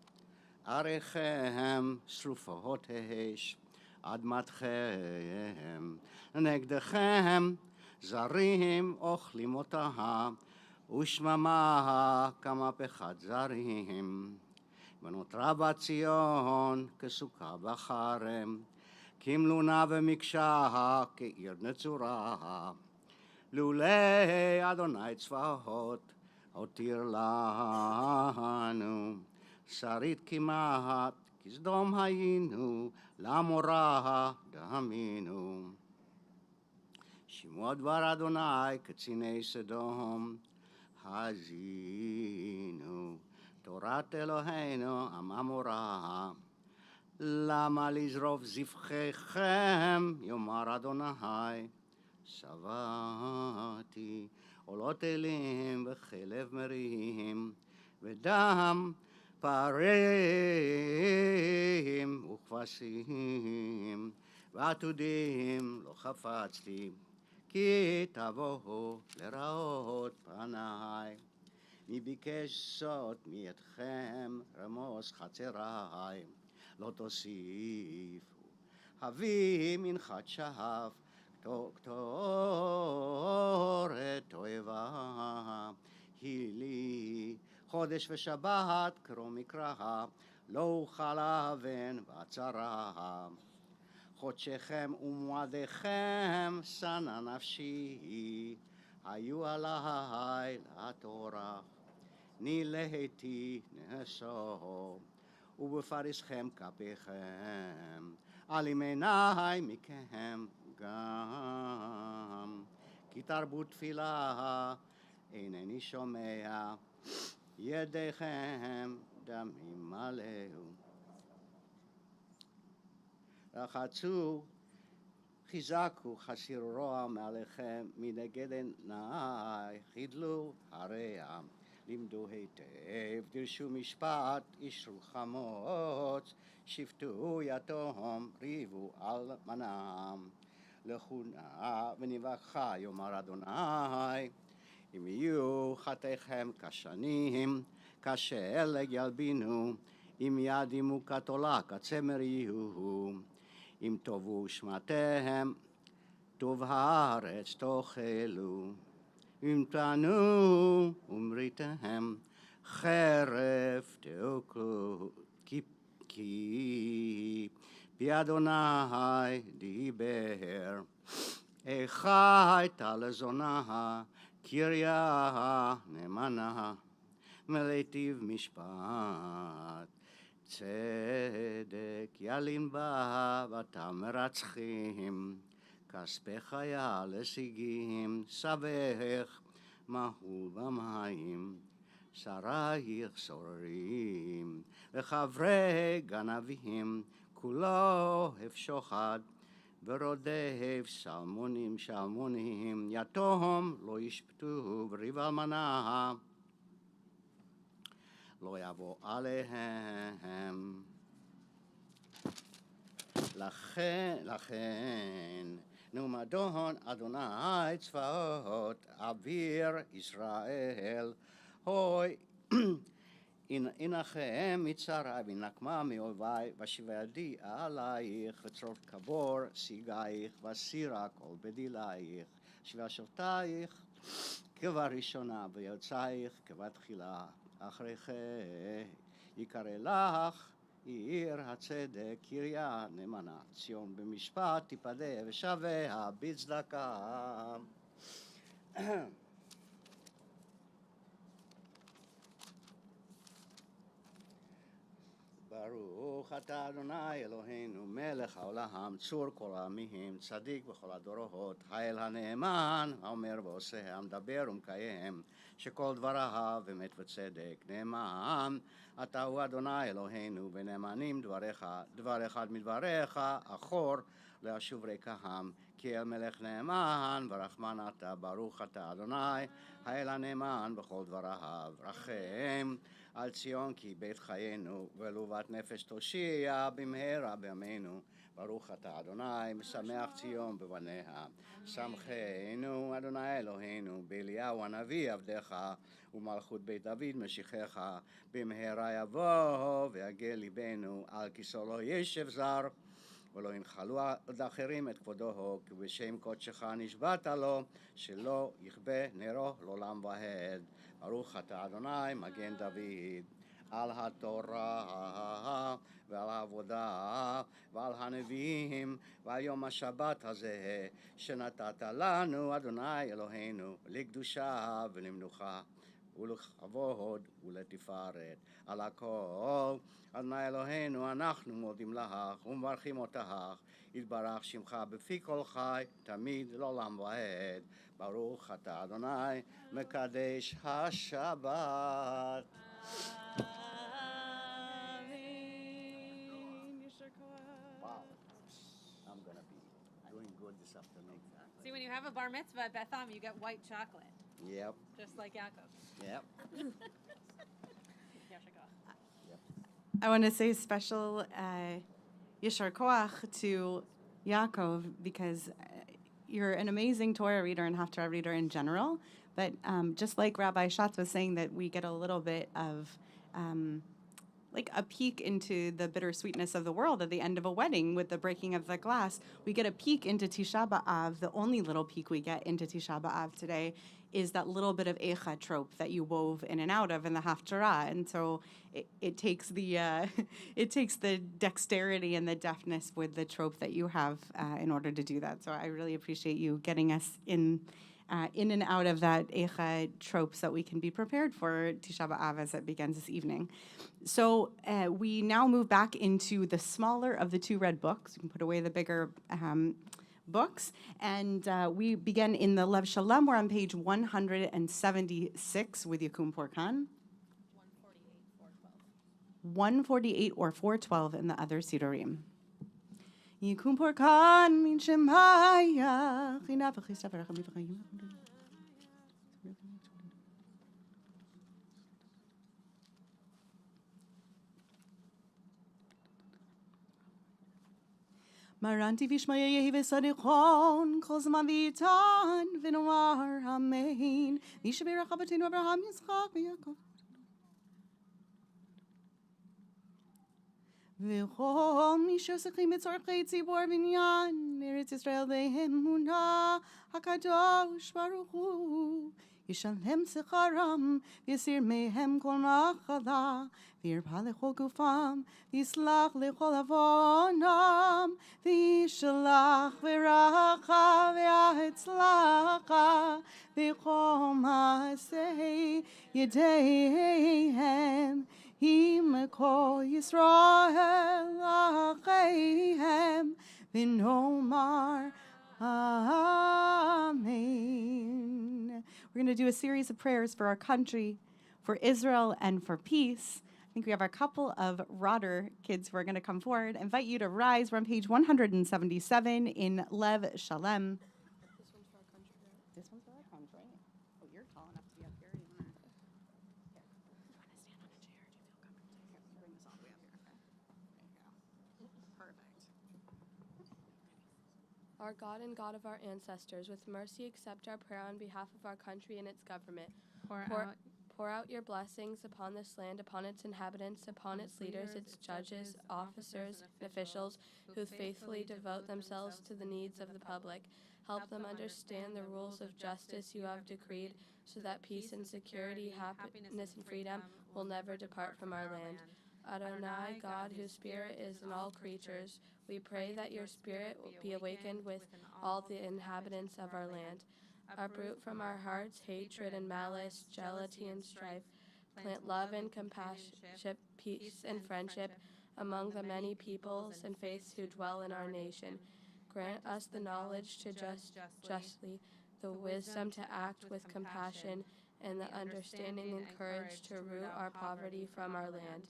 עריכם שרופות האש, אדמתכם נגדכם זרים אוכלים אותה, ושממה כמהפכת זרים. ונותרה בציון כסוכה בחרם, כמלונה ומקשה כעיר נצורה. לולא אדוני צבאות הותיר לנו, שרית כמעט כסדום היינו, לעמורה דהמינו. שמוע דבר אדוני קציני סדום, האזינו תורת אלוהינו עם עמורה. למה לזרוף זבחיכם, יאמר אדוני, שבעתי עולות אלים וחלב מרים, ודם פרים וכבשים, ועתודים לא חפצתי, כי תבואו לראות פניי. מי ביקש זאת מידכם רמוס חצרי, לא תוסיפו, הביא מנחת שווא, קטורת תועבה. היא לי חודש ושבת קרוא מקרא, לא אוכל אבן ועצרה. חודשיכם ומועדיכם שנא נפשי, היו עלי לתורה. נלהיתי נאסור, ובפריסכם כפיכם, על ימיני מכם גם. כי תרבו תפילה אינני שומע, ידיכם דמים מלאו. רחצו, חיזקו, חסירו רוע מעליכם, מנגד עיני חידלו הרע. לימדו היטב, דרשו משפט, אישרו חמוץ, שפטו יתום, ריבו אלמנם. לכו נא ונבכה, יאמר אדוני, אם יהיו חטאיכם כשנים, כשלג ילבינו, אם ידימו כתולה, כצמר יהיו. אם טובו שמתיהם, טוב הארץ תאכלו. אם תענו ומריתיהם, חרב תאכלו. כי פי אדוני דיבר, איכה הייתה לזונה, קריה נאמנה, מלטיב משפט. צדק ילין בה ואתה מרצחים, כספי חיה לשיגים, סבך מהו במים. שרייך סוררים וחברי גנבים, כולו שוחד ורודף שלמונים שלמונים. יתום לא ישפטו וריב אלמנה לא יבוא עליהם. לכן נאום אדוני צבאות, אביר ישראל, הוי הנחם מצרי ונקמה מאויבי, ושיבה ידי עלייך, וצרור קבור שיגייך, וסירה כל בדילייך. שיבה שבתייך כבראשונה, ויוצאייך כבתחילה. אחרי כן יקרא לך עיר הצדק, קריה נאמנה. ציון במשפט תיפדה, ושביה בצדקה. ברוך ברוך אתה אדוני אלוהינו מלך העולם צור כל עמיהם צדיק בכל הדורות האל הנאמן האומר ועושה המדבר ומקיים שכל דבריו אמת וצדק נאמן אתה הוא אדוני אלוהינו ונאמנים דבר אחד מדבריך אחור להשוב ריקם כי אל מלך נאמן ורחמן אתה ברוך אתה אדוני האל הנאמן בכל דבריו רחם על ציון כי בית חיינו ולובת נפש תושיע במהרה בימינו ברוך אתה אדוני משמח ציון בבניה שמחנו אדוני אלוהינו באליהו הנביא עבדך ומלכות בית דוד משיחך במהרה יבוא ויגל ליבנו על כיסאו לא ישב זר ולא ינחלו עד אחרים את כבודו כי בשם קודשך נשבעת לו שלא יכבה נרו לעולם ועד ברוך אתה אדוני מגן דוד על התורה ועל העבודה ועל הנביאים ועל יום השבת הזה שנתת לנו אדוני אלוהינו לקדושה ולמנוחה ולכבוד ולתפארת על הכל אדוני אלוהינו אנחנו מודים לך ומברכים אותך יתברך שמך בפי כל חי תמיד לעולם ועד ברוך אתה אדוני מקדש השבת Wow, I'm gonna be doing good this afternoon. See, when you have a bar mitzvah at Beth Am, you get white chocolate, Yep, just like Yaakov. yep. I want to say special Yishar Koach to Yaakov because you're an amazing Torah reader and Haftarah reader in general. But just like Rabbi Schatz was saying, that we get a little bit of like a peek into the bittersweetness of the world at the end of a wedding with the breaking of the glass. We get a peek into Tisha B'Av. The only little peek we get into Tisha B'Av today is that little bit of Eicha trope that you wove in and out of in the Haftarah. And so it takes the it takes the dexterity and the deftness with the trope that you have in order to do that. So I really appreciate you getting us in and out of that Eicha trope so that we can be prepared for Tisha B'Av as it begins this evening. So we now move back into the smaller of the two red books. You can put away the bigger books. And we begin in the Lev Shalom. We're on page 176 with Yakum Porkan. 148 or 412 in the other Sidurim. Yakum Porkan min Shemaya. Maranti vishmaya yehi v'sadichon kol zman v'itan v'noar amen. Yishabir Rabbeinu Abraham Yitzchak v'Yakov. V'chol misher sechim etzorchei tzibor v'inyan Eretz Yisrael be'emunah HaKadosh Baruch Hu. Yishalem secharam v'yasir mehem kol nachala v'yirpa lechol gufam v'yislach lechol avonam v'yishalach v'racha v'yatzlacha v'chol ma'aseh yedeihem himekol Yisrael acheihem v'nomar Amen. We're going to do a series of prayers for our country, for Israel, and for peace. I think we have a couple of Rodder kids who are going to come forward. I invite you to rise. We're on page 177 in Lev Shalem. This one's for our country, right? This one's for our country. Oh, you're tall enough to be up here. You want to stand on a chair? Do you feel comfortable? Here, bring this all the way up here. Okay. There you go. Perfect. Our God and God of our ancestors, with mercy accept our prayer on behalf of our country and its government. Pour out your blessings upon this land, upon its inhabitants, upon its leaders, its judges, officers, and officials who faithfully devote themselves to the needs of the public. Help them understand the rules of justice you have decreed, so that peace and security, happiness and freedom will never depart from our land. Adonai, God, whose spirit is in all creatures, we pray that your spirit will be awakened with all the inhabitants of our land. Uproot from our hearts hatred and malice, jealousy and strife. Plant love and compassion, peace and friendship among the many peoples and faiths who dwell in our nation. Grant us the knowledge to justly, the wisdom to act with compassion, and the understanding and courage to root our poverty from our land.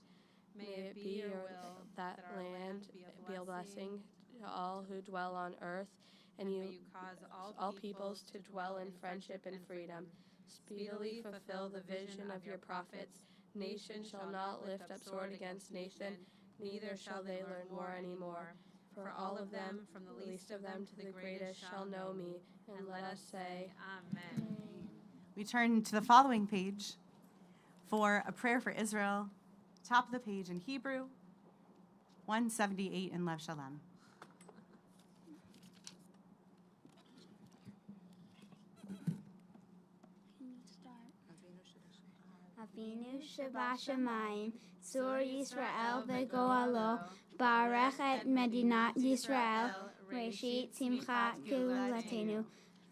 May it be your will that land be a blessing to all who dwell on earth, and you cause all peoples to dwell in friendship and freedom. Speedily fulfill the vision of your prophets. Nation shall not lift up sword against nation, neither shall they learn war anymore. For all of them, from the least of them to the greatest, shall know me, and let us say, Amen. We turn to the following page for a prayer for Israel. Top of the page in Hebrew, 178 in Lev Shalem. Avinu Shabashamayim, Sur Yisrael Begoalo, Barech et Medinat Yisrael, Reshit Simchat Gelulatenu,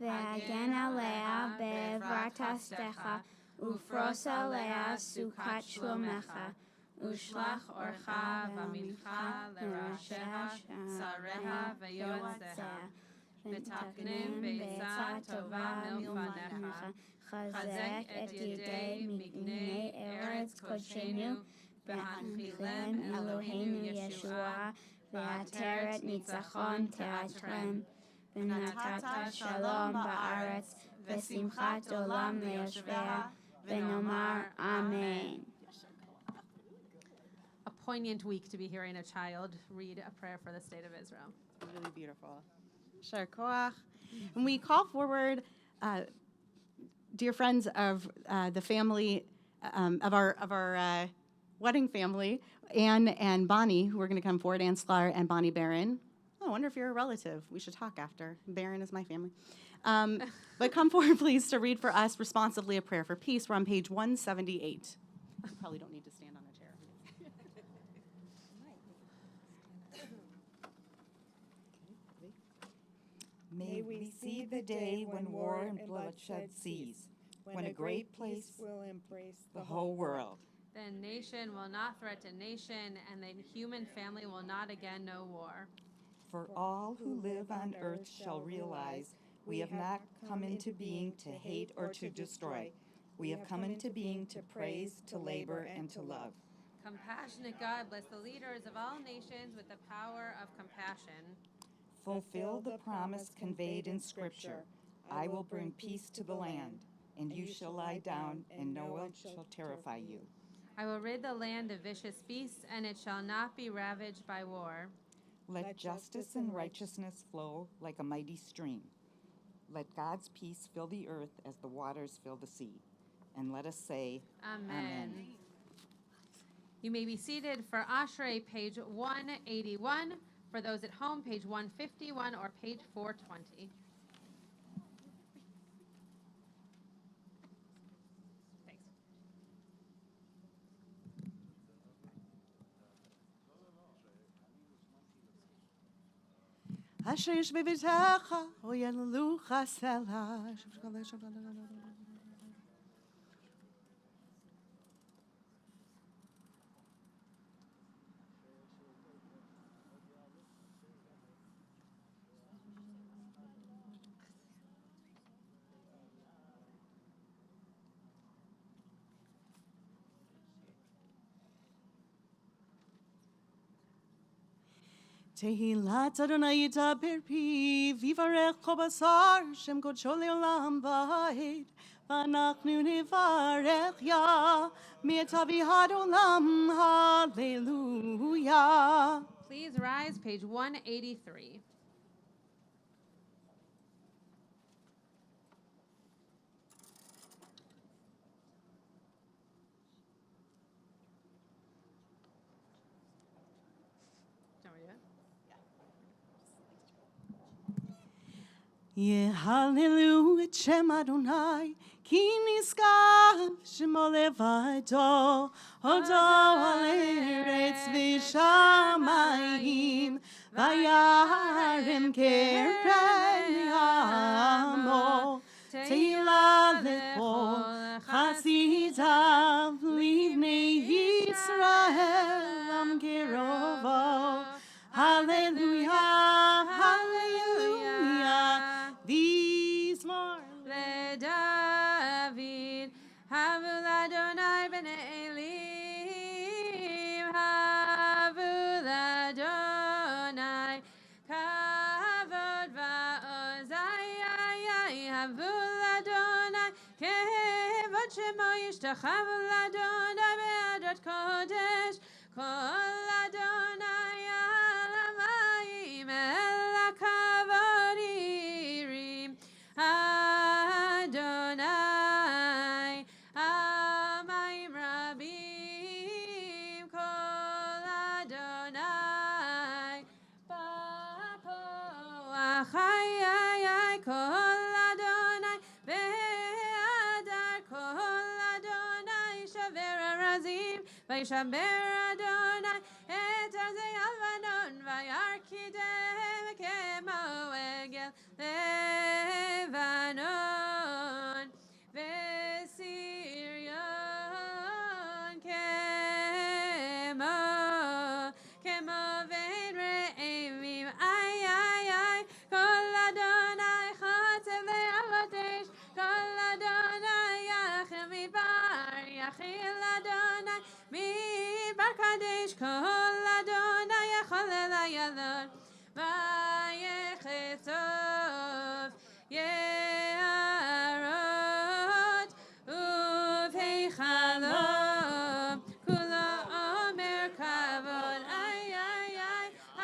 Ve'agen alea be'evratasdecha, Ufros alea sukat shlomecha, Ushlach orcha v'mincha l'rasheha, sareha ve'yotzeha, V'taknem be'etzah tova milfanecha, Chazek et yedei mignej eretz kodshenu, V'hanchilem Eloheinu Yeshua, V'ater et nitzachon teatrem, V'natata shalom ba'aretz, V'simchat olam leyoshvea, V'nomar Amen. A poignant week to be hearing a child read a prayer for the state of Israel. Really beautiful. Shar koach. And we call forward dear friends of the family, of our wedding family, Anne and Bonnie, who are going to come forward, Anne Sklar and Bonnie Barron. Oh, I wonder if you're a relative. We should talk after. Barron is my family. But come forward, please, to read for us responsively a prayer for peace. We're on page 178. You probably don't need to stand on a chair. May we see the day when war and bloodshed cease, when a great place will embrace the whole world. Then nation will not threaten nation, and the human family will not again know war. For all who live on earth shall realize we have not come into being to hate or to destroy. We have come into being to praise, to labor, and to love. Compassionate God, bless the leaders of all nations with the power of compassion. Fulfill the promise conveyed in Scripture. I will bring peace to the land, and you shall lie down, and no one shall terrify you. I will rid the land of vicious beasts, and it shall not be ravaged by war. Let justice and righteousness flow like a mighty stream. Let God's peace fill the earth as the waters fill the sea. And let us say, Amen. You may be seated for Ashrei, page 181. For those at home, page 151 or page 420. Thanks. Asher yesh bevitecha, oyelelucha sela. Tehilat Adonai yitaber pi, vivarech kol basar, Shem kodsho leolam va'ed, v'anachnu nivarech ya, mi'etavi had olam, hallelujah. Please rise, page 183. Ye hallelujah, et Shem Adonai, ki niskav shemo levado, hodo al eretz v'shamayim, vayarem kerem yamo, teila lechol chasidav livnei Yisrael am gerot. David. Havu l'Adonai b'nei Elim. Havu l'Adonai. Kavod va'ozai. Havu l'Adonai. Kevod shemo yishtachavu l'Adonai be'adot kodesh. Kol Adonai alamayim el hakavodirim. Adonai amayim rabim. Kol Adonai bapo achayai. Kol Adonai be'adar. Kol Adonai shaver arazim. Vaishamer Adonai et azei Alvanon vayarkidem kemo egel Levanon vesirion kemo vein re'emim ay kol Adonai chatzev le'avatesh kol Adonai yachem midbar yachil Adonai midbar kadesh kol Adonai yacholel hayalon vayechetov ye'arot uv'heichalom kulo omer kavod ay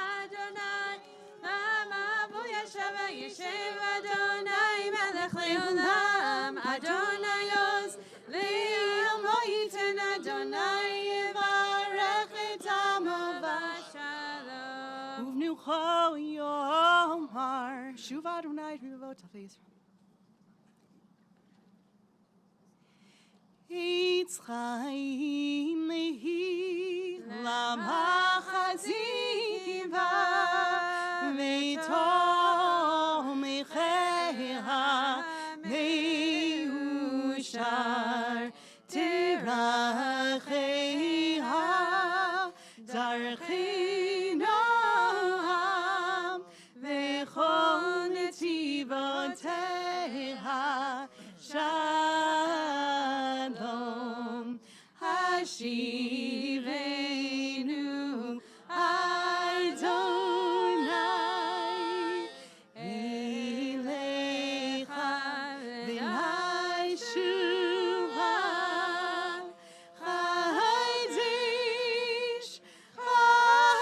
Adonai lamavu yashav yishev Adonai melech leolam Adonai oz le'il lo yiten Adonai yivarech et amo v'shalom. Uvnucho yomar. Shuv Adonai rivot Yisrael. Yitzchayim mehi lamachazim ve'to mecheha meushar tiracheha darchei noam v'chol netivoteha shalom hashivenu Adonai elecha v'nashuva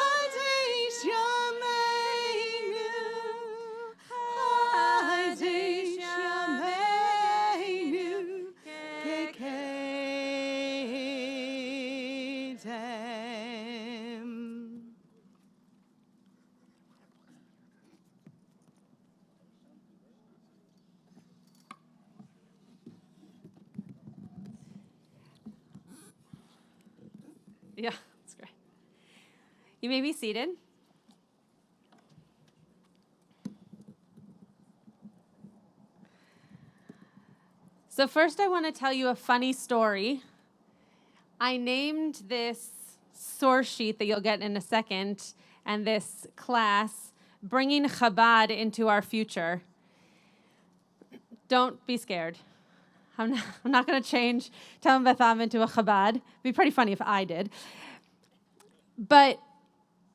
Chadesh Yameinu Chadesh Yameinu kekedem. Yeah, that's great. You may be seated. So first I want to tell you a funny story. I named this source sheet that you'll get in a second and this class, Bringing Chabad into Our Future. Don't be scared. I'm not going to change Talmud Beth Am into a Chabad. It'd be pretty funny if I did. But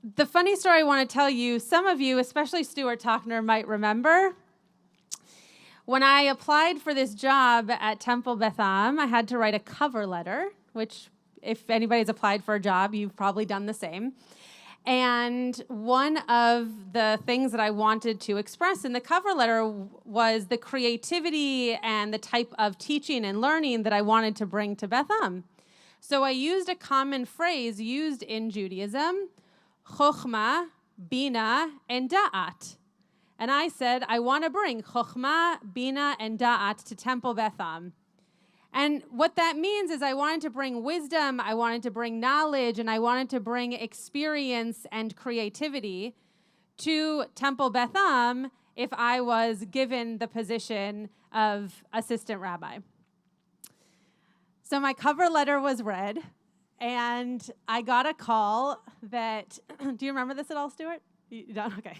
the funny story I want to tell you, some of you, especially Stuart Tochner, might remember. When I applied for this job at Temple Beth Am, I had to write a cover letter, which if anybody's applied for a job, you've probably done the same. And one of the things that I wanted to express in the cover letter was the creativity and the type of teaching and learning that I wanted to bring to Beth Am. So I used a common phrase used in Judaism, chokhmah, bina, and da'at. And I said, I want to bring chokhmah, bina, and da'at to Temple Beth Am. And what that means is I wanted to bring wisdom, I wanted to bring knowledge, and I wanted to bring experience and creativity to Temple Beth Am if I was given the position of assistant rabbi. So my cover letter was read, and I got a call that, do you remember this at all, Stuart? You don't? Okay.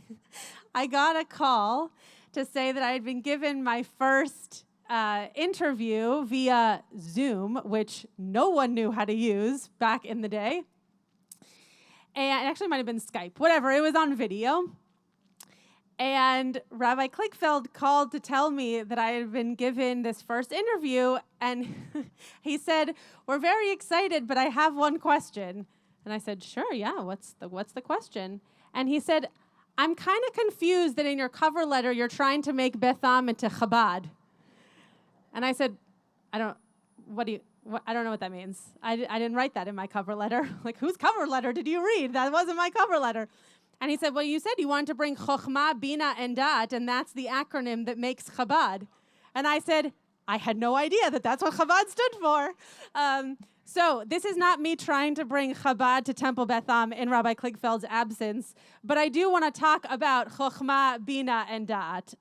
I got a call to say that I had been given my first interview via Zoom, which no one knew how to use back in the day. And it actually might have been Skype, whatever. It was on video. And Rabbi Klickfeld called to tell me that I had been given this first interview, and he said, "We're very excited, but I have one question." And I said, "Sure, yeah, what's the question?" And he said, "I'm kind of confused that in your cover letter you're trying to make Beth Am into Chabad." And I said, I don't know what that means. I didn't write that in my cover letter. Like, whose cover letter did you read? That wasn't my cover letter. And he said, well, you said you wanted to bring Chokhmah, Bina, and Dat, and that's the acronym that makes Chabad. And I said, I had no idea that that's what Chabad stood for. So this is not me trying to bring Chabad to Temple Beth Am in Rabbi Klickfeld's absence, but I do want to talk about Chokhmah, Bina, and Dat.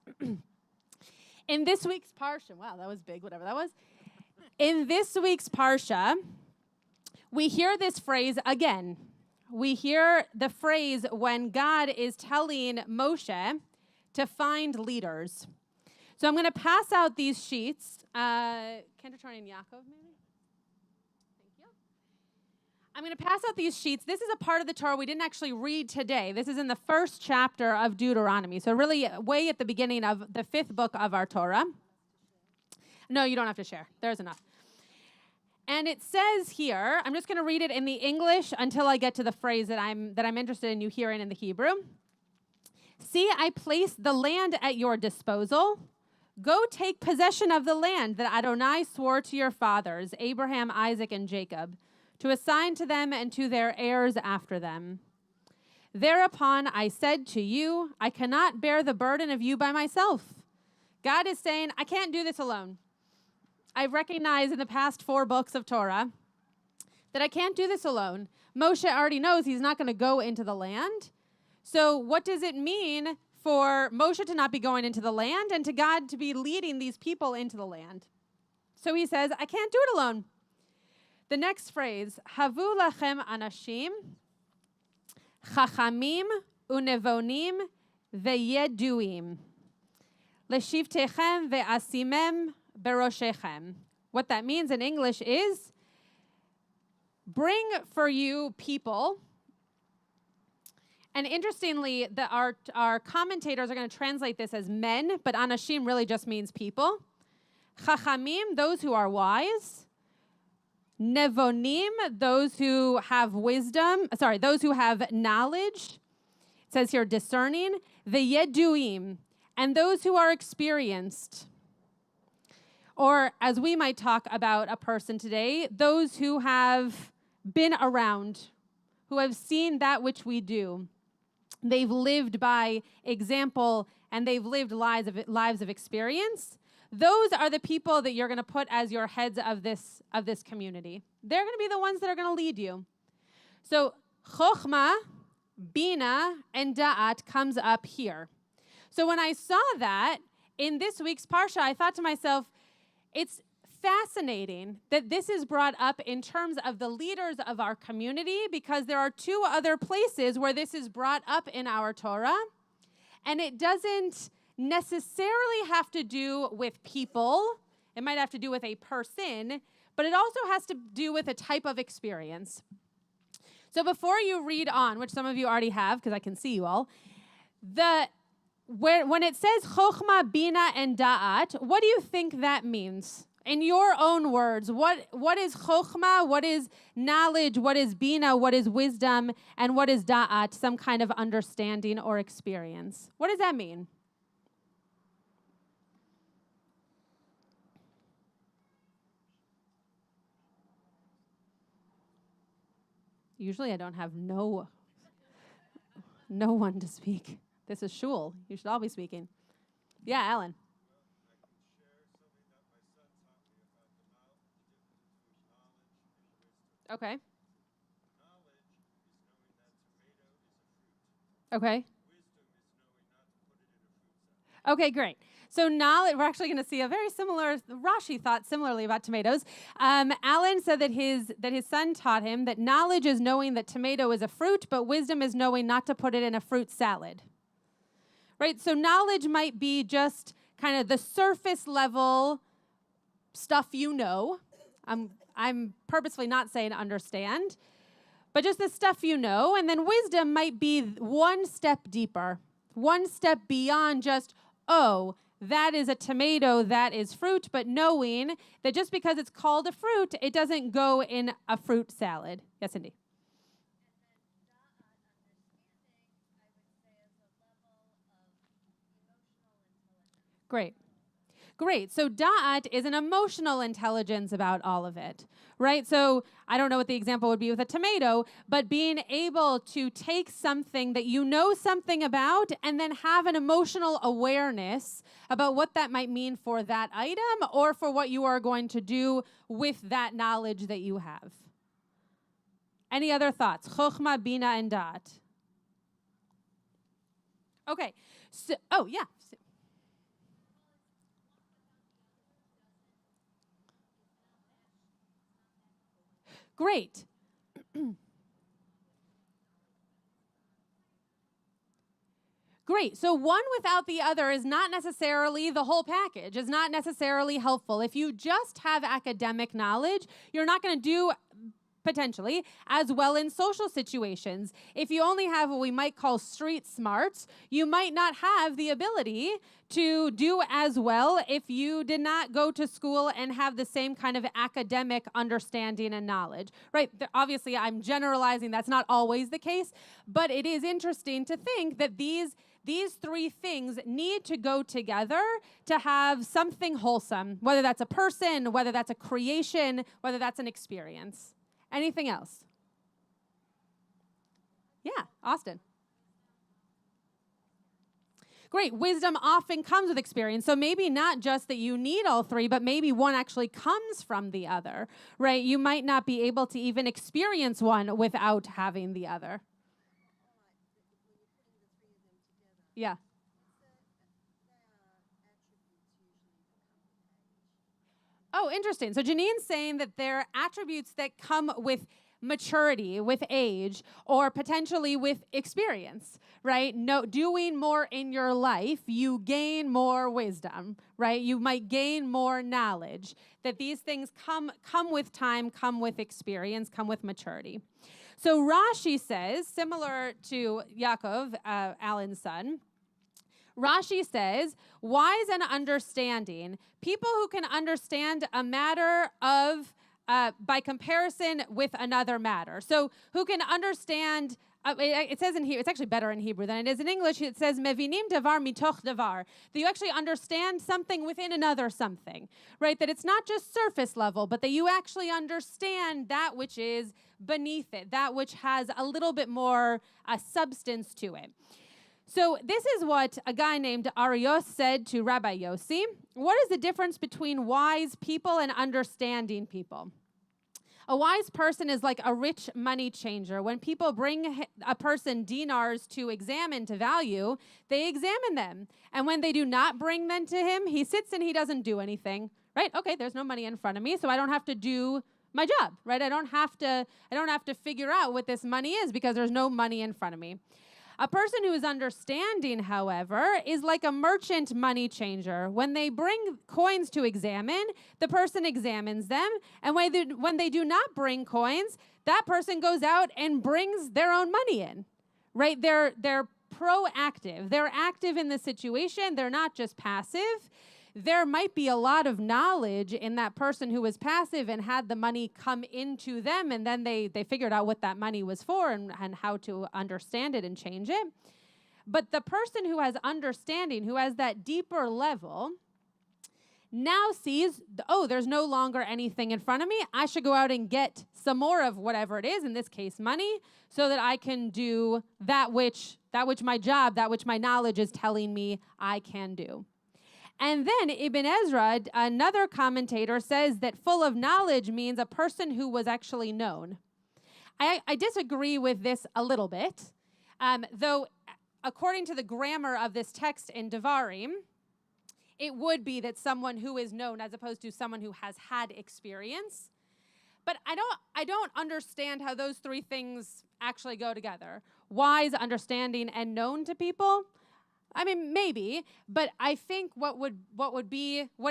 In this week's Parsha, wow, that was big, whatever that was. In this week's Parsha, we hear this phrase again. We hear the phrase when God is telling Moshe to find leaders. So I'm going to pass out these sheets. Kendratorn and Yaakov, maybe? Thank you. I'm going to pass out these sheets. This is a part of the Torah we didn't actually read today. This is in the first chapter of Deuteronomy. So really way at the beginning of the 5th book of our Torah. No, you don't have to share. There's enough. And it says here, I'm just going to read it in the English until I get to the phrase that I'm interested in you hearing in the Hebrew. See, I place the land at your disposal. Go take possession of the land that Adonai swore to your fathers, Abraham, Isaac, and Jacob, to assign to them and to their heirs after them. Thereupon I said to you, I cannot bear the burden of you by myself. God is saying, I can't do this alone. I've recognized in the past 4 books of Torah that I can't do this alone. Moshe already knows he's not going to go into the land. So what does it mean for Moshe to not be going into the land and to God to be leading these people into the land? So he says, I can't do it alone. The next phrase, Havu lachem anashim, chachamim unevonim veyeduim, leshivtechem ve'asimem beroshechem. What that means in English is, bring for you people. And interestingly, our commentators are going to translate this as men, but anashim really just means people. Chachamim, those who are wise. Nevonim, those who have those who have knowledge. It says here discerning. Veyeduim, and those who are experienced. Or, as we might talk about a person today, those who have been around, who have seen that which we do. They've lived by example, and they've lived lives of experience. Those are the people that you're going to put as your heads of this community. They're going to be the ones that are going to lead you. So, Chokhmah, Bina, and Da'at comes up here. So when I saw that in this week's Parsha, I thought to myself, it's fascinating that this is brought up in terms of the leaders of our community, because there are 2 other places where this is brought up in our Torah, and it doesn't necessarily have to do with people. It might have to do with a person, but it also has to do with a type of experience. So before you read on, which some of you already have, because I can see you all, when it says Chokhmah, Bina, and Da'at, what do you think that means? In your own words, what is Chokhmah, what is knowledge, what is Bina, what is wisdom, and what is Da'at, some kind of understanding or experience? What does that mean? Usually I don't have no one to speak. This is shul. You should all be speaking. Yeah, Alan. Okay. Okay. Okay, great. So knowledge, we're actually going to see a very similar, Rashi thought similarly about tomatoes. Alan said that his son taught him that knowledge is knowing that tomato is a fruit, but wisdom is knowing not to put it in a fruit salad. Right? So knowledge might be just kind of the surface level stuff you know. I'm purposefully not saying understand, but just the stuff you know. And then wisdom might be one step deeper, one step beyond just, oh, that is a tomato, that is fruit, but knowing that just because it's called a fruit, it doesn't go in a fruit salad. Yes, Cindy. Great. Great. So da'at is an emotional intelligence about all of it, right? So I don't know what the example would be with a tomato, but being able to take something that you know something about and then have an emotional awareness about what that might mean for that item or for what you are going to do with that knowledge that you have. Any other thoughts? Chokhmah, bina, and da'at. Okay. So, oh, yeah. Great. Great. So one without the other is not necessarily the whole package, is not necessarily helpful. If you just have academic knowledge, you're not going to do potentially as well in social situations. If you only have what we might call street smarts, you might not have the ability to do as well if you did not go to school and have the same kind of academic understanding and knowledge, right? Obviously, I'm generalizing. That's not always the case, but it is interesting to think that these three things need to go together to have something wholesome, whether that's a person, whether that's a creation, whether that's an experience. Anything else? Yeah, Austin. Great. Wisdom often comes with experience. So maybe not just that you need all three, but maybe one actually comes from the other, right? You might not be able to even experience one without having the other. Yeah. Oh, interesting. So Janine's saying that there are attributes that come with maturity, with age, or potentially with experience, right? No, doing more in your life, you gain more wisdom, right? You might gain more knowledge. That these things come with time, come with experience, come with maturity. So Rashi says, similar to Yaakov, Alan's son, Rashi says, wise and understanding, people who can understand a matter of, by comparison with another matter. So who can understand, it says in here, it's actually better in Hebrew than it is in English. It says, mevinim davar mitoch davar, that you actually understand something within another something, right? That it's not just surface level, but that you actually understand that which is beneath it, that which has a little bit more substance to it. So this is what a guy named Arios said to Rabbi Yossi. What is the difference between wise people and understanding people? A wise person is like a rich money changer. When people bring a person dinars to examine, to value, they examine them. And when they do not bring them to him, he sits and he doesn't do anything, right? Okay, there's no money in front of me, so I don't have to do my job, right? I don't have to figure out what this money is because there's no money in front of me. A person who is understanding, however, is like a merchant money changer. When they bring coins to examine, the person examines them. And when they do not bring coins, that person goes out and brings their own money in, right? They're proactive. They're active in the situation. They're not just passive. There might be a lot of knowledge in that person who was passive and had the money come into them, and then they figured out what that money was for and how to understand it and change it. But the person who has understanding, who has that deeper level, now sees, oh, there's no longer anything in front of me. I should go out and get some more of whatever it is, in this case money, so that I can do that which my job, that which my knowledge is telling me I can do. And then Ibn Ezra, another commentator, says that full of knowledge means a person who was actually known. I disagree with this a little bit, though according to the grammar of this text in Devarim, it would be that someone who is known as opposed to someone who has had experience. But I don't understand how those three things actually go together. Wise, understanding, and known to people. I mean, maybe, but I think what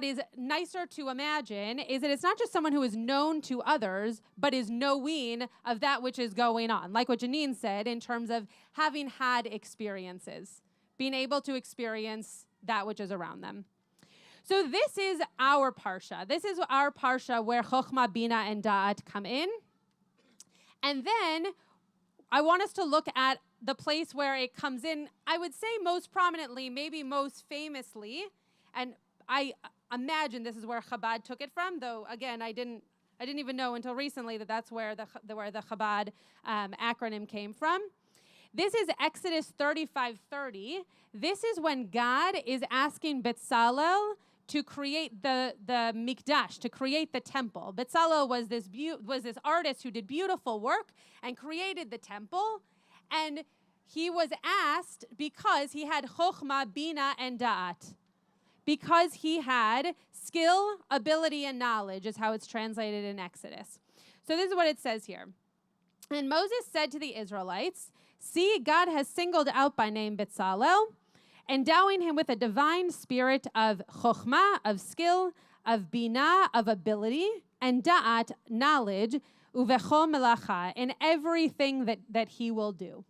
is nicer to imagine is that it's not just someone who is known to others, but is knowing of that which is going on. Like what Janine said in terms of having had experiences, being able to experience that which is around them. So this is our parsha. This is our parsha where Chokhmah, Bina, and Da'at come in. And then I want us to look at the place where it comes in, I would say most prominently, maybe most famously, and I imagine this is where Chabad took it from, though, again, I didn't even know until recently that that's where the Chabad acronym came from. This is Exodus 35:30. This is when God is asking Bezalel to create the mikdash, to create the temple. Bezalel was this artist who did beautiful work and created the temple, and he was asked because he had chokhmah, bina, and da'at. Because he had skill, ability, and knowledge is how it's translated in Exodus. So this is what it says here. And Moses said to the Israelites, "See, God has singled out by name Bezalel, endowing him with a divine spirit of chokhmah, of skill, of bina, of ability, and da'at, knowledge, uvecho melacha, in everything that he will do."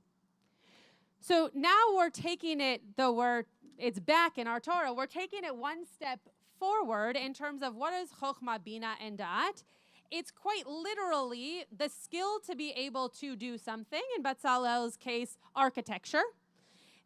So now we're taking it, though it's back in our Torah, we're taking it one step forward in terms of what is chokhmah, bina, and da'at. It's quite literally the skill to be able to do something, in Bezalel's case, architecture.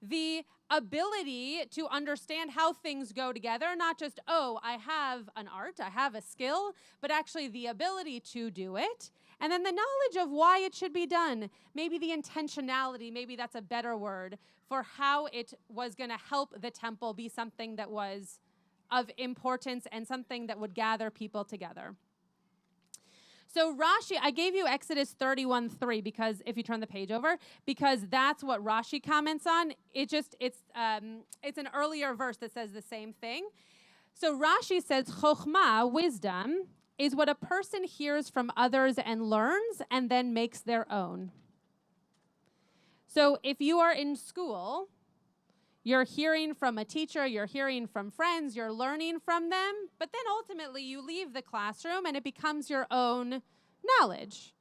The ability to understand how things go together, not just, oh, I have an art, I have a skill, but actually the ability to do it. And then the knowledge of why it should be done. Maybe the intentionality, maybe that's a better word, for how it was going to help the temple be something that was of importance and something that would gather people together. So Rashi, I gave you Exodus 31:3 because if you turn the page over, because that's what Rashi comments on. It's an earlier verse that says the same thing. So Rashi says, Chokhmah, wisdom, is what a person hears from others and learns and then makes their own. So if you are in school, you're hearing from a teacher, you're hearing from friends, you're learning from them, but then ultimately you leave the classroom and it becomes your own knowledge,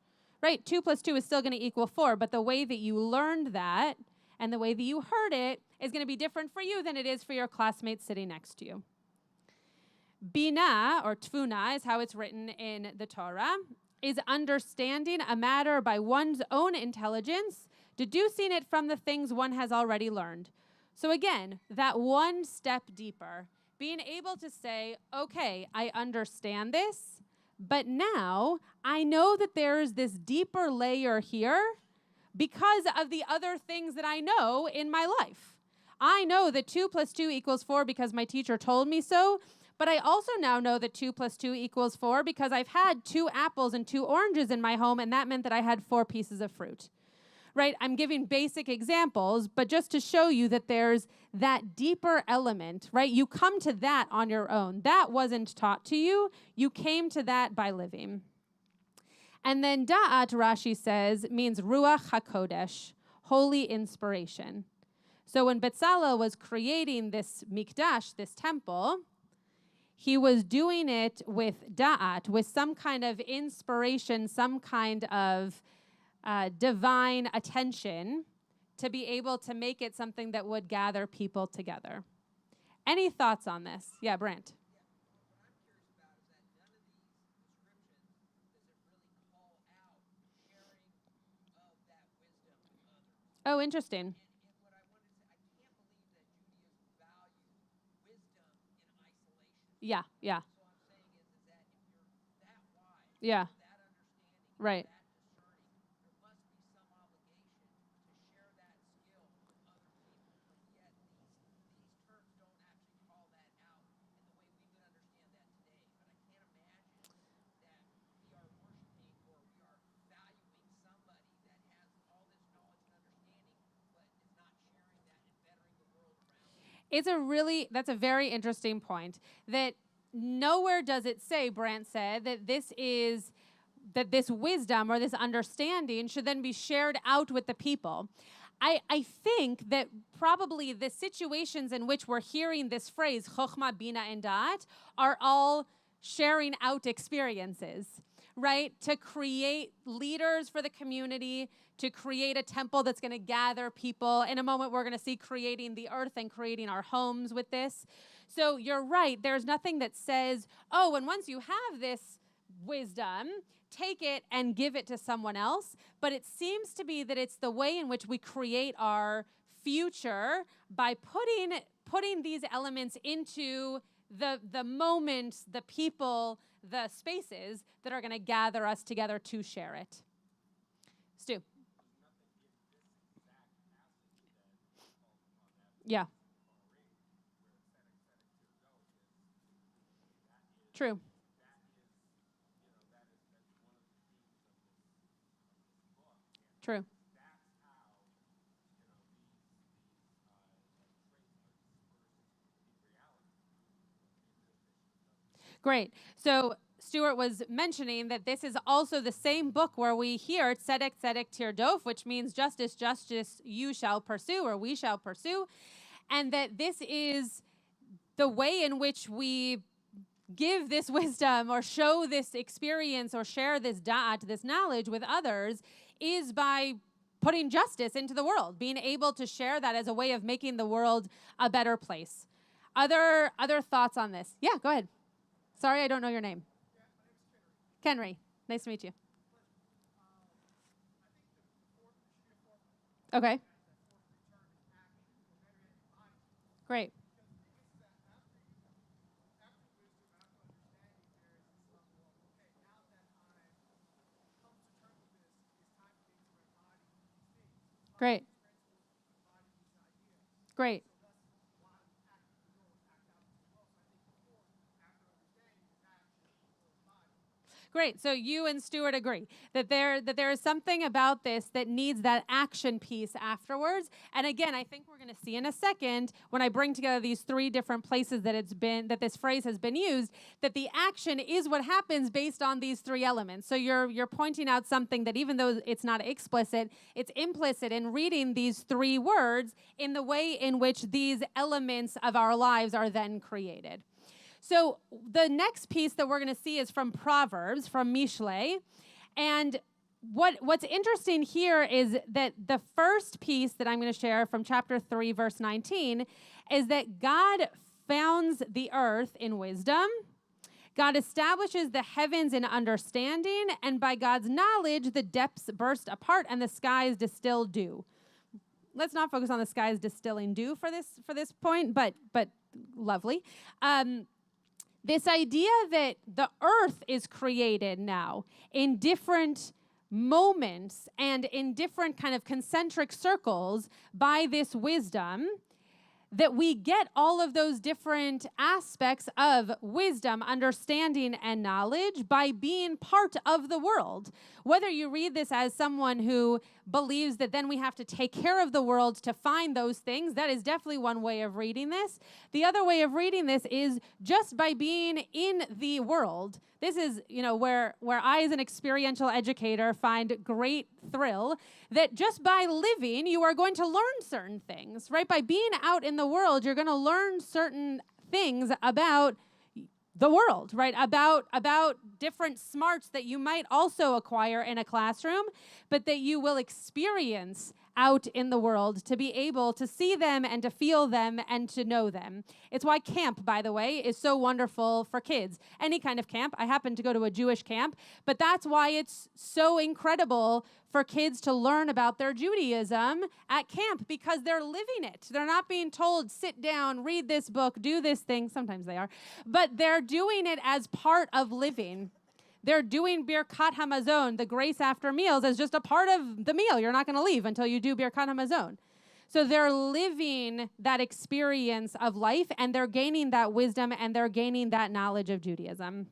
right? 2 + 2 is still going to equal 4, but the way that you learned that and the way that you heard it is going to be different for you than it is for your classmates sitting next to you. Bina, or tfuna, is how it's written in the Torah, is understanding a matter by one's own intelligence, deducing it from the things one has already learned. So again, that one step deeper, being able to say, okay, I understand this, but now I know that there's this deeper layer here because of the other things that I know in my life. I know that 2 + 2 = 4 because my teacher told me so, but I also now know that 2 + 2 = 4 because I've had 2 apples and 2 oranges in my home, and that meant that I had 4 pieces of fruit. Right? I'm giving basic examples, but just to show you that there's that deeper element, right? You come to that on your own. That wasn't taught to you. You came to that by living. And then da'at, Rashi says, means ruach hakodesh, holy inspiration. So when Bezalel was creating this mikdash, this temple, he was doing it with da'at, with some kind of inspiration, some kind of divine attention to be able to make it something that would gather people together. Any thoughts on this? Yeah, Brent. Oh, interesting. Yeah, yeah. Yeah. Right. That's a very interesting point. That nowhere does it say, Brant said, that this wisdom or this understanding should then be shared out with the people. I think that probably the situations in which we're hearing this phrase, chokhmah, bina, and da'at, are all sharing out experiences, right? To create leaders for the community, to create a temple that's going to gather people. In a moment, we're going to see creating the earth and creating our homes with this. So you're right. There's nothing that says, oh, and once you have this wisdom, take it and give it to someone else. But it seems to be that it's the way in which we create our future by putting these elements into the moments, the people, the spaces that are going to gather us together to share it. Stu. Yeah. True. True. Great. So Stuart was mentioning that this is also the same book where we hear tzedek, tzedek, tirdof, which means justice, justice, you shall pursue, or we shall pursue. And that this is the way in which we give this wisdom or show this experience or share this da'at, this knowledge with others, is by putting justice into the world, being able to share that as a way of making the world a better place. Other thoughts on this? Yeah, go ahead. Sorry, I don't know your name. Kenry. Nice to meet you. Okay. Great. Great. Great. Great. So you and Stuart agree that there is something about this that needs that action piece afterwards. And again, I think we're going to see in a second when I bring together these three different places that this phrase has been used, that the action is what happens based on these three elements. So you're pointing out something that even though it's not explicit, it's implicit in reading these three words in the way in which these elements of our lives are then created. So the next piece that we're going to see is from Proverbs, from Mishle. And what's interesting here is that the first piece that I'm going to share from chapter 3, verse 19, is that God founds the earth in wisdom. God establishes the heavens in understanding, and by God's knowledge, the depths burst apart and the skies distill dew. Let's not focus on the skies distilling dew for this point, but lovely. This idea that the earth is created now in different moments and in different kind of concentric circles by this wisdom, that we get all of those different aspects of wisdom, understanding, and knowledge by being part of the world. Whether you read this as someone who believes that then we have to take care of the world to find those things, that is definitely one way of reading this. The other way of reading this is just by being in the world. This is, where I, as an experiential educator, find great thrill that just by living, you are going to learn certain things, right? By being out in the world, you're going to learn certain things about the world, right? About different smarts that you might also acquire in a classroom, but that you will experience out in the world to be able to see them and to feel them and to know them. It's why camp, by the way, is so wonderful for kids. Any kind of camp. I happen to go to a Jewish camp, but that's why it's so incredible for kids to learn about their Judaism at camp, because they're living it. They're not being told, sit down, read this book, do this thing. Sometimes they are, but they're doing it as part of living. They're doing Birkat Hamazon, the grace after meals, as just a part of the meal. You're not going to leave until you do Birkat Hamazon. So they're living that experience of life, and they're gaining that wisdom, and they're gaining that knowledge of Judaism.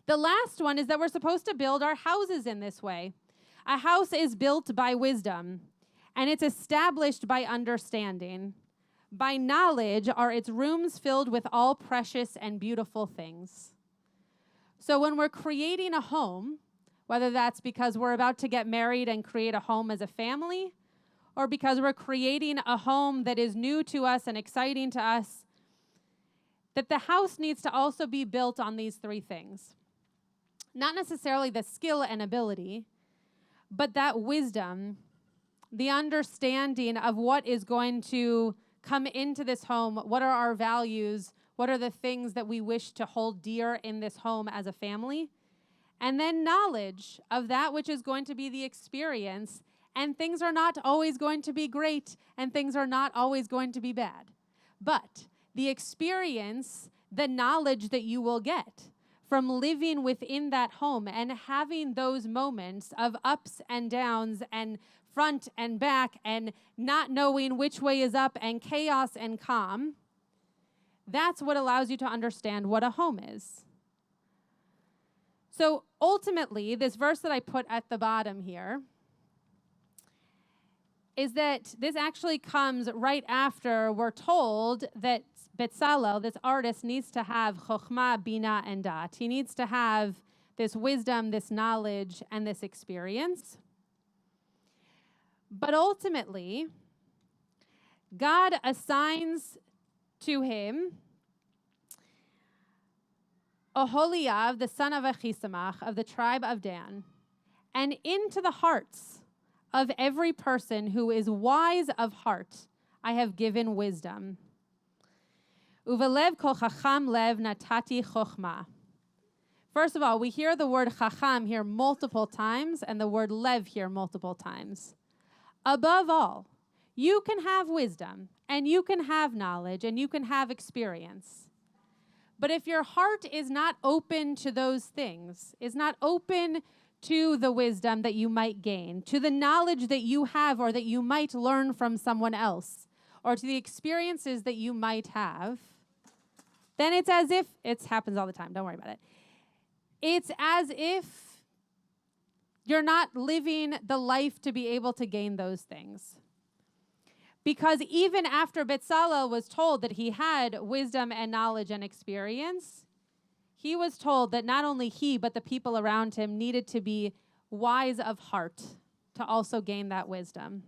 The last one is that we're supposed to build our houses in this way. A house is built by wisdom, and it's established by understanding. By knowledge are its rooms filled with all precious and beautiful things. So when we're creating a home, whether that's because we're about to get married and create a home as a family, or because we're creating a home that is new to us and exciting to us, that the house needs to also be built on these three things. Not necessarily the skill and ability, but that wisdom, the understanding of what is going to come into this home, what are our values, what are the things that we wish to hold dear in this home as a family, and then knowledge of that which is going to be the experience. And things are not always going to be great, and things are not always going to be bad. But the experience, the knowledge that you will get from living within that home and having those moments of ups and downs and front and back and not knowing which way is up and chaos and calm, that's what allows you to understand what a home is. So ultimately, this verse that I put at the bottom here is that this actually comes right after we're told that Bezalel, this artist, needs to have chokhmah, bina, and dat. He needs to have this wisdom, this knowledge, and this experience. But ultimately, God assigns to him Oholiav, the son of Achisamach, of the tribe of Dan, and into the hearts of every person who is wise of heart, I have given wisdom. Uvelev kol chacham lev natati chokhmah. First of all, we hear the word chacham here multiple times and the word lev here multiple times. Above all, you can have wisdom and you can have knowledge and you can have experience. But if your heart is not open to those things, is not open to the wisdom that you might gain, to the knowledge that you have or that you might learn from someone else, or to the experiences that you might have, then it's as if, it happens all the time, don't worry about it. It's as if you're not living the life to be able to gain those things. Because even after Bezalel was told that he had wisdom and knowledge and experience, he was told that not only he, but the people around him needed to be wise of heart to also gain that wisdom.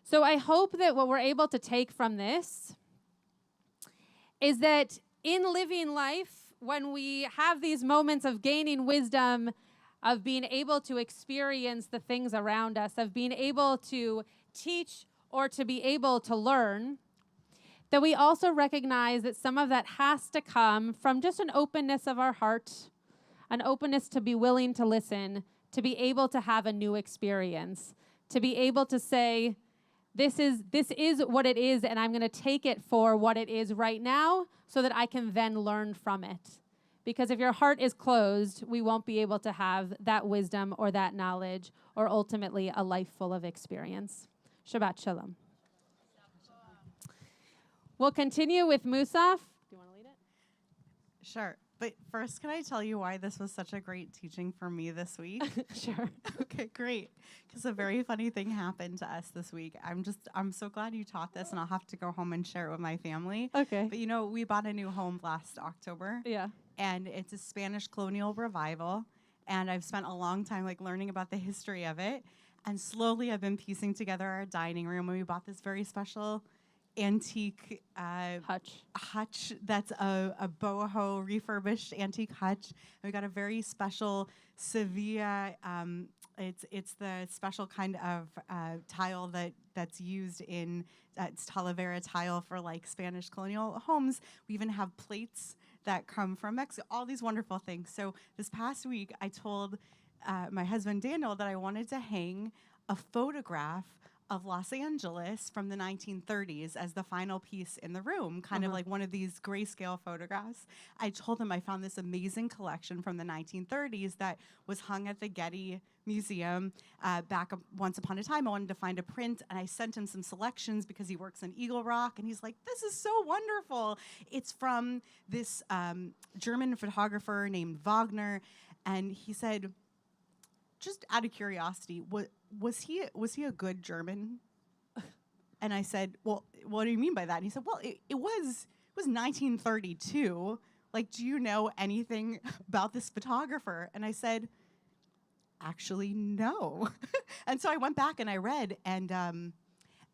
So I hope that what we're able to take from this is that in living life, when we have these moments of gaining wisdom, of being able to experience the things around us, of being able to teach or to be able to learn, that we also recognize that some of that has to come from just an openness of our heart, an openness to be willing to listen, to be able to have a new experience, to be able to say, this is what it is, and I'm going to take it for what it is right now so that I can then learn from it. Because if your heart is closed, we won't be able to have that wisdom or that knowledge or ultimately a life full of experience. Shabbat Shalom. We'll continue with Musaf. Do you want to lead it? Sure. But first, can I tell you why this was such a great teaching for me this week? Sure. Okay, great. Because a very funny thing happened to us this week. I'm so glad you taught this, and I'll have to go home and share it with my family. Okay. But we bought a new home last October. Yeah. And it's a Spanish colonial revival. And I've spent a long time learning about the history of it. And slowly I've been piecing together our dining room, and we bought this very special antique hutch that's a boho refurbished antique hutch. And we got a very special Sevilla. It's the special kind of tile that's used in it's Talavera tile for Spanish colonial homes. We even have plates that come from Mexico. All these wonderful things. So this past week, I told my husband Daniel that I wanted to hang a photograph of Los Angeles from the 1930s as the final piece in the room, kind of like one of these grayscale photographs. I told him I found this amazing collection from the 1930s that was hung at the Getty Museum once upon a time. I wanted to find a print, and I sent him some selections because he works in Eagle Rock, and he's like, this is so wonderful. It's from this German photographer named Wagner, and he said, just out of curiosity, was he a good German? And I said, well, what do you mean by that? And he said, well, it was 1932. Do you know anything about this photographer? And I said, actually know. And so I went back and I read, and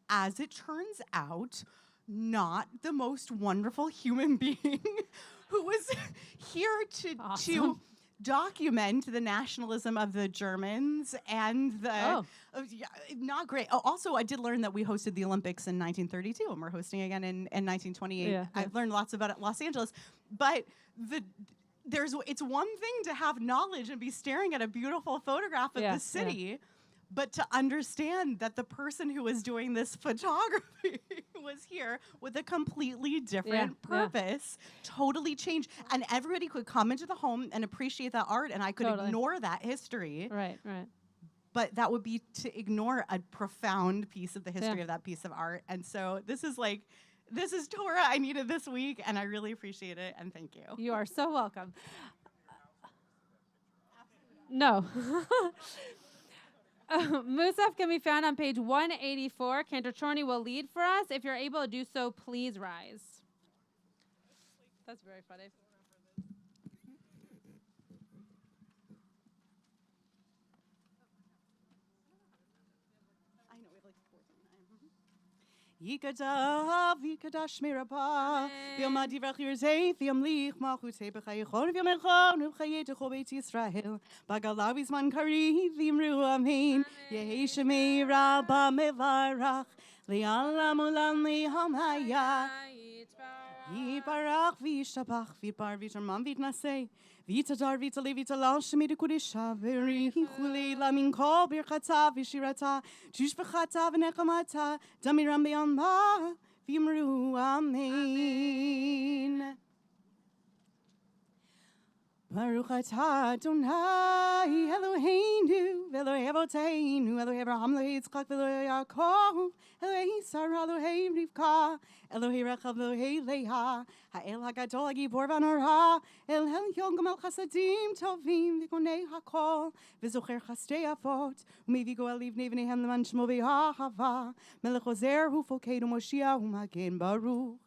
as it turns out, not the most wonderful human being who was here to document the nationalism of the Germans and the not great. Oh, also, I did learn that we hosted the Olympics in 1932, and we're hosting again in 1928. Yeah. I've learned lots about it, Los Angeles, but it's one thing to have knowledge and be staring at a beautiful photograph of the city. But to understand that the person who was doing this photography was here with a completely different purpose, totally changed. And everybody could come into the home and appreciate that art, and I could ignore that history. Right. But that would be to ignore a profound piece of the history of that piece of art. And so this is Torah I needed this week, and I really appreciate it, and thank you. You are so welcome. No. Musaf can be found on page 184. Cantor Chorney will lead for us. If you're able to do so, please rise. That's very funny. Yikadav, Yikadash Mirabah, Vilma Divrach Yerzei, Viam Lich, Machute Bechaychon, Viam Echon, Ubchayet Chobet Yisrael, Bagalavis Man Kari, Vimru Amin, Yeheshemi Rabba Mevarach, Liala Mulan Liham Haya, Yiparach Vishabach, Vipar Vitarman Vitnase, Vita dar vita levita lal shemida kudisha veri hule lamin kol birchata vishirata tushbachata v'nekamata damiram beyama v'imru amen. Baruch atah Adonai Eloheinu Elohei Avoteinu Elohei Abraham Elohei Yitzchak Elohei Yaakov Elohei Sarah Elohei Rivka Elohei Rechav Elohei Leah Ha'el HaGadol HaGibor VaNorah El Elyon Gomel Chasadim Tovim V'Gonei HaKol V'Zocher Chastei Avot U'Mevi Goel Livnei V'Nehem Leman Shmo V'Ahava Melech Ozer Hu Fokeinu Moshiach U'Magen Baruch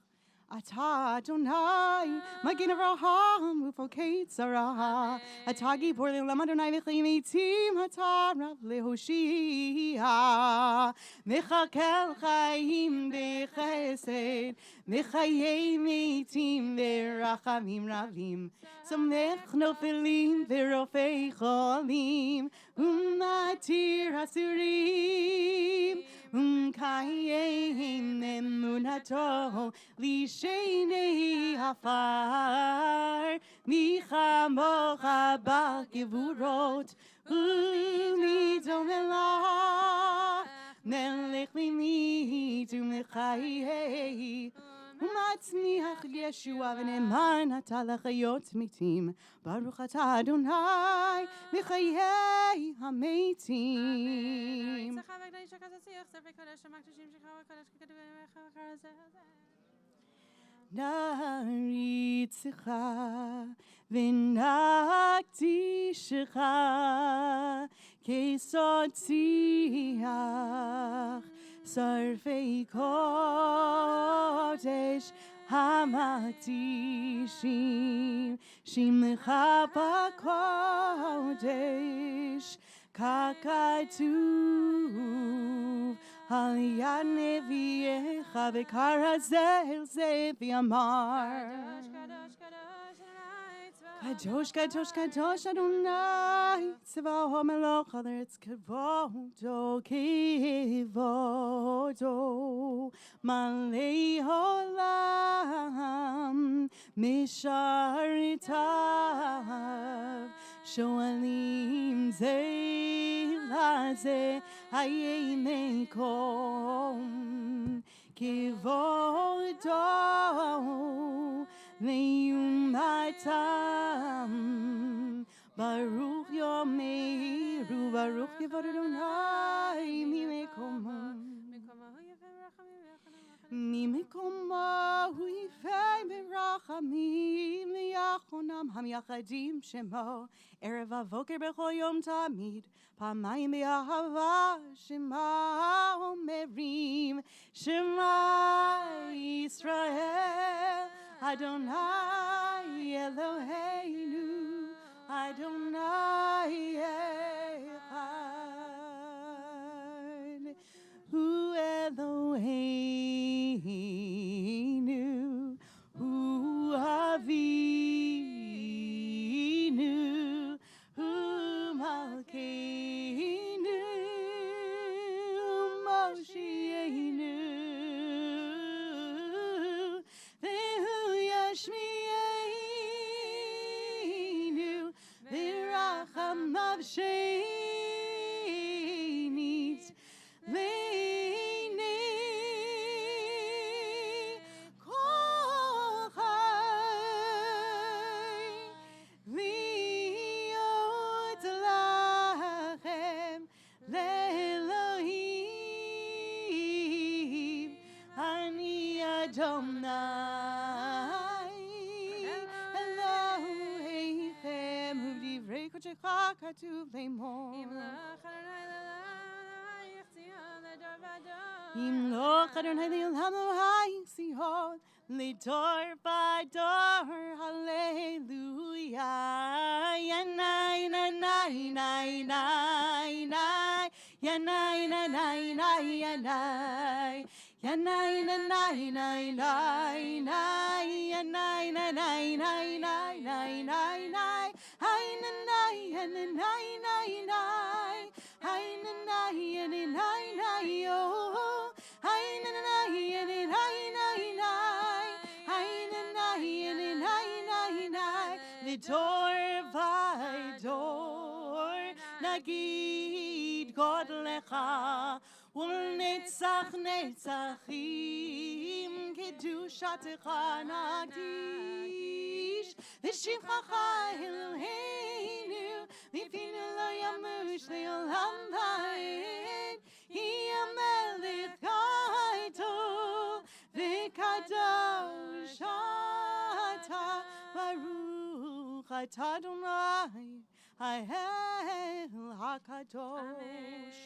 Atah Adonai, Magen Avraham, Ufokei Tzara, Atah Gibor Le'olam Adonai V'chaim Eitim, Atah Rav Lehoshia, Mechakel Chaim B'chesed, Mechayei Eitim V'rachamim Ravim, Somech Nofelim V'rofei Cholim, Umatir Hasurim, Kayehim Emunato Lishenei Hafar Michamocha B'Gevurot Umidom Elah Melech Limitu Mechayei Umatzmiach Yeshua V'neman Ata L'chayot Mitim Baruch Atah Adonai Mechayei HaMeitim. Naritzicha v'nakdishecha kesotziach sarfei kodesh hamakdishim shimcha b'kodesh kakatuv Al yad neviecha v'karazel ze v'amar Kadosh, Kadosh, Kadosh Adonai Tzvaho Melech Haaretz Kevodo Kevodo Malei Olam Misharitav Shoalim Ze Laze Hayei Mekom Kevodo Neyumatam Baruch Yomeru Baruch Yevod Adonai Mimekomo Hu Yifei Berachamim Liachonam Hamyachadim Shemo Erev Avoker Bechol Yom Tamid Pamayim Be'ahava Shema Omerim Shema Yisrael Adonai Eloheinu Adonai Shenit Leini Kol Chai Liot Lachem Le'Elohim Ani Adonai Elohim U'divrei kodecha katuv le'mor Im loch Adonai le'olam lo ha'yisihod Lidor v'dor hallelujah Yanai nanai nai nai nai Yanai nanai nai yanai Yanai nanai nai nai nai Yanai nanai nai nai nai nai nai Hai nanai yanai nai nai Hai nanai yanai nai yo Hai nanai yanai nai nai Hai nanai yanai nai nai Lidor v'dor nagid God lecha ולנצח נצחים קדושתך נקדיש לשבחך אלוהינו לפינו לא ימוש לעולם ועד היא המלך גדול וקדוש אתה ברוך אתה אדוני האל הקדוש.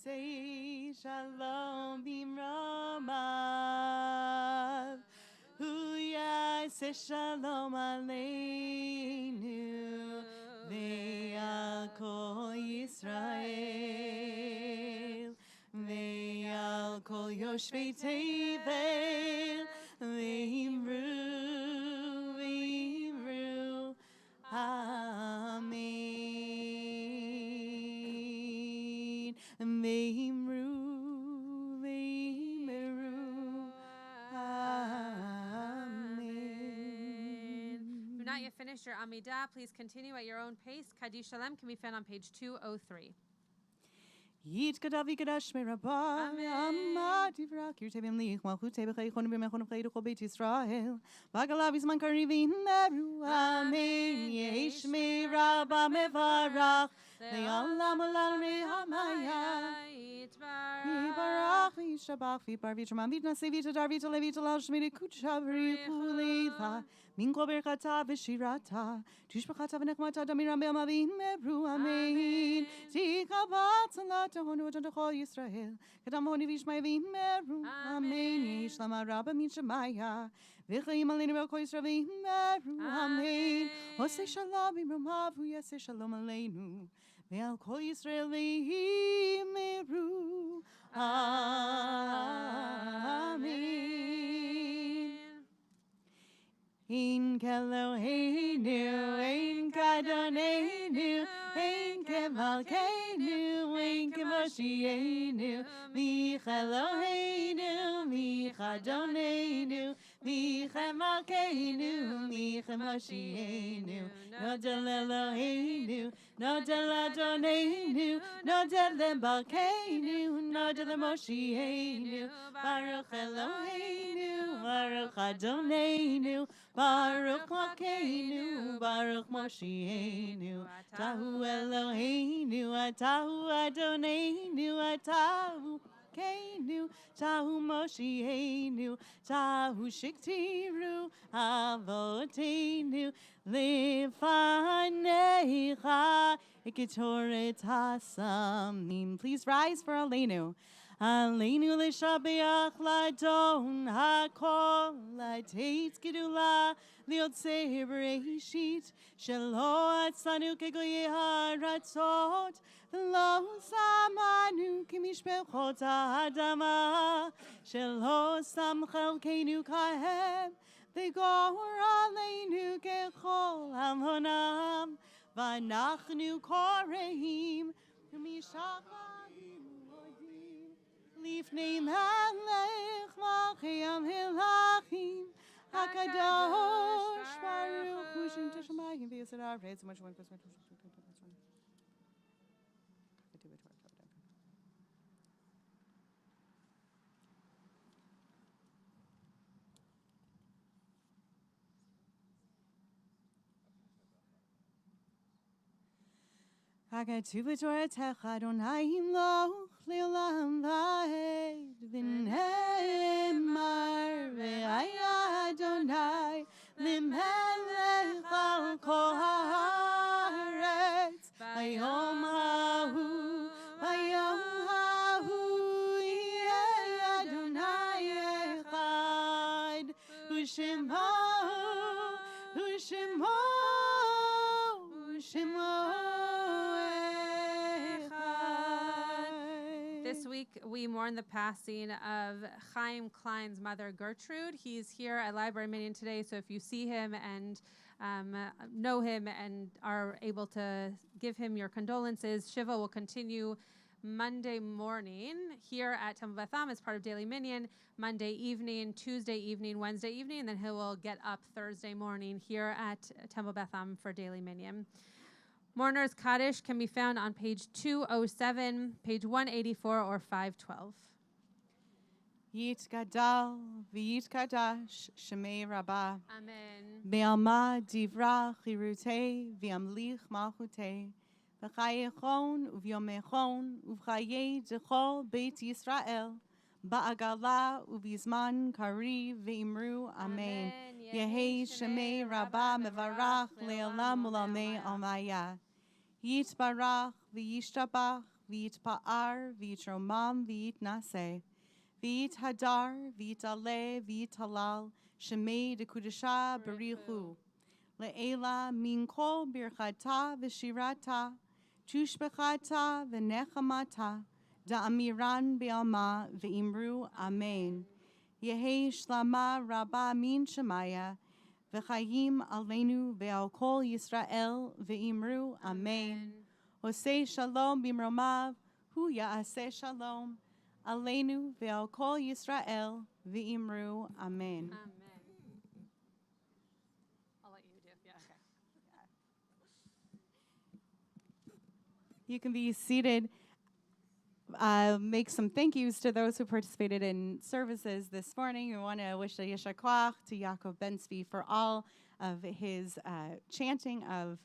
Say shalom bimromav, say shalom aleinu, ve'al kol Yisrael, ve'al kol yoshvei tevel, ve'imru, ve'imru, amen. Ve'imru, ve'imru, amen. If you've not yet finished your Amidah, please continue at your own pace. Kaddish Shalem can be found on page 203. Yit kadavi kadash merabah. Amad ivrak yirtevim lich malchute b'chei chonu b'mechonu b'chei duchol beit Yisrael. Bagalav izman karivim meru. Amen. Yesh merabah mevarach. Le'olam olam re'hamaya. Yibarach v'yishabach v'yipar v'yitramam v'yitnaseh v'yitadar v'yitaleh v'yitalal shmei kudsha v'richu leila. Min kol berchata v'shirata. Tushbachata v'nechmata damiram be'ama v'yimeru. Amen. Tikabat salat honu adon chol Yisrael. Kadam honi v'yishmai v'yimeru. Amen. Yesh lama rabba min shemaya. V'chayim aleinu be'al kol Yisrael v'yimeru. Amen. Oseh shalom b'mromav v'yaseh shalom aleinu. Ve'al kol Yisrael v'yimeru. Amen. Ein Keloheinu, ein Kadonenu, ein Kemalkeinu, ein Kemoshienu, Micheloheinu, Michadonenu, Michemalkeinu, Michemoshienu, Nodel Eloheinu, Nodel Adonenu, Nodel Balkeinu, Nodel Moshienu, Baruch Eloheinu, Baruch Adonenu, Baruch Malkeinu, Baruch Moshienu, Atahu Eloheinu, Atahu Adonenu, Atahu Keinu, Tahu Moshienu, Tahu Shiktiru, Avotenu, Lifanecha, Ikitoret Hasamim. Please rise for Aleinu. Aleinu l'shabeach ladon hakol l'teitz gedula liyotzei bereshit shelo atzanu kegoyei haratzot v'lo samanu kimishpechot ha'adama shelo sam chelkeinu kahem v'gor aleinu kechol amhonam v'anachnu koreim v'mishachah Lifnei Melech Malchiyam Hilachim Hakadosh Baruch Hu Shem Teshamayim V'Yosef Haaretz so much one plus one. Hagatu b'Torah Adonai Imloch Le'olam va'ed v'ne'emar ve'aya Adonai Limelech al kol haaretz Vayom hahu yeh Adonai echad U'shemo This week, we mourn the passing of Chaim Klein's mother, Gertrude. He's here at Library Minion today, so if you see him and know him and are able to give him your condolences, Shiva will continue Monday morning here at Temple Beth Am as part of Daily Minion, Monday evening, Tuesday evening, Wednesday evening, and then he will get up Thursday morning here at Temple Beth Am for Daily Minion. Mourner's Kaddish can be found on page 207, page 184, or 512. Yit gadal v'yit kadash shemei rabbah. Amen. Be'alma divrach chirutei v'yamlich malchutei v'chayechon uvyomechon uv'chayei dechol beit Yisrael ba'agala uv'yizman kariv v'imru amen. Yehei shemei rabbah mevarach le'olam ulamei almaya. Yit barach v'yishtabach v'yit pa'ar v'yit romam v'yit naseh. V'yit hadar, v'yit aleh, v'yit halal, shemei dekudesha barichu. Le'ela min kol birchata v'shirata, tushbechata v'nechamata, da'amiran be'alma v'imru amen. Yehei shlama rabba min shemaya, v'chayim aleinu ve'al kol Yisrael v'imru amen. Oseh shalom b'mromav, hu ya'aseh shalom. Aleinu ve'al kol Yisrael v'imru amen. Amen. I'll let you do. Yeah, okay. You can be seated. make some thank yous to those who participated in services this morning. We want to wish a Yeshar Koach to Yaakov Ben-Zvi for all of his chanting of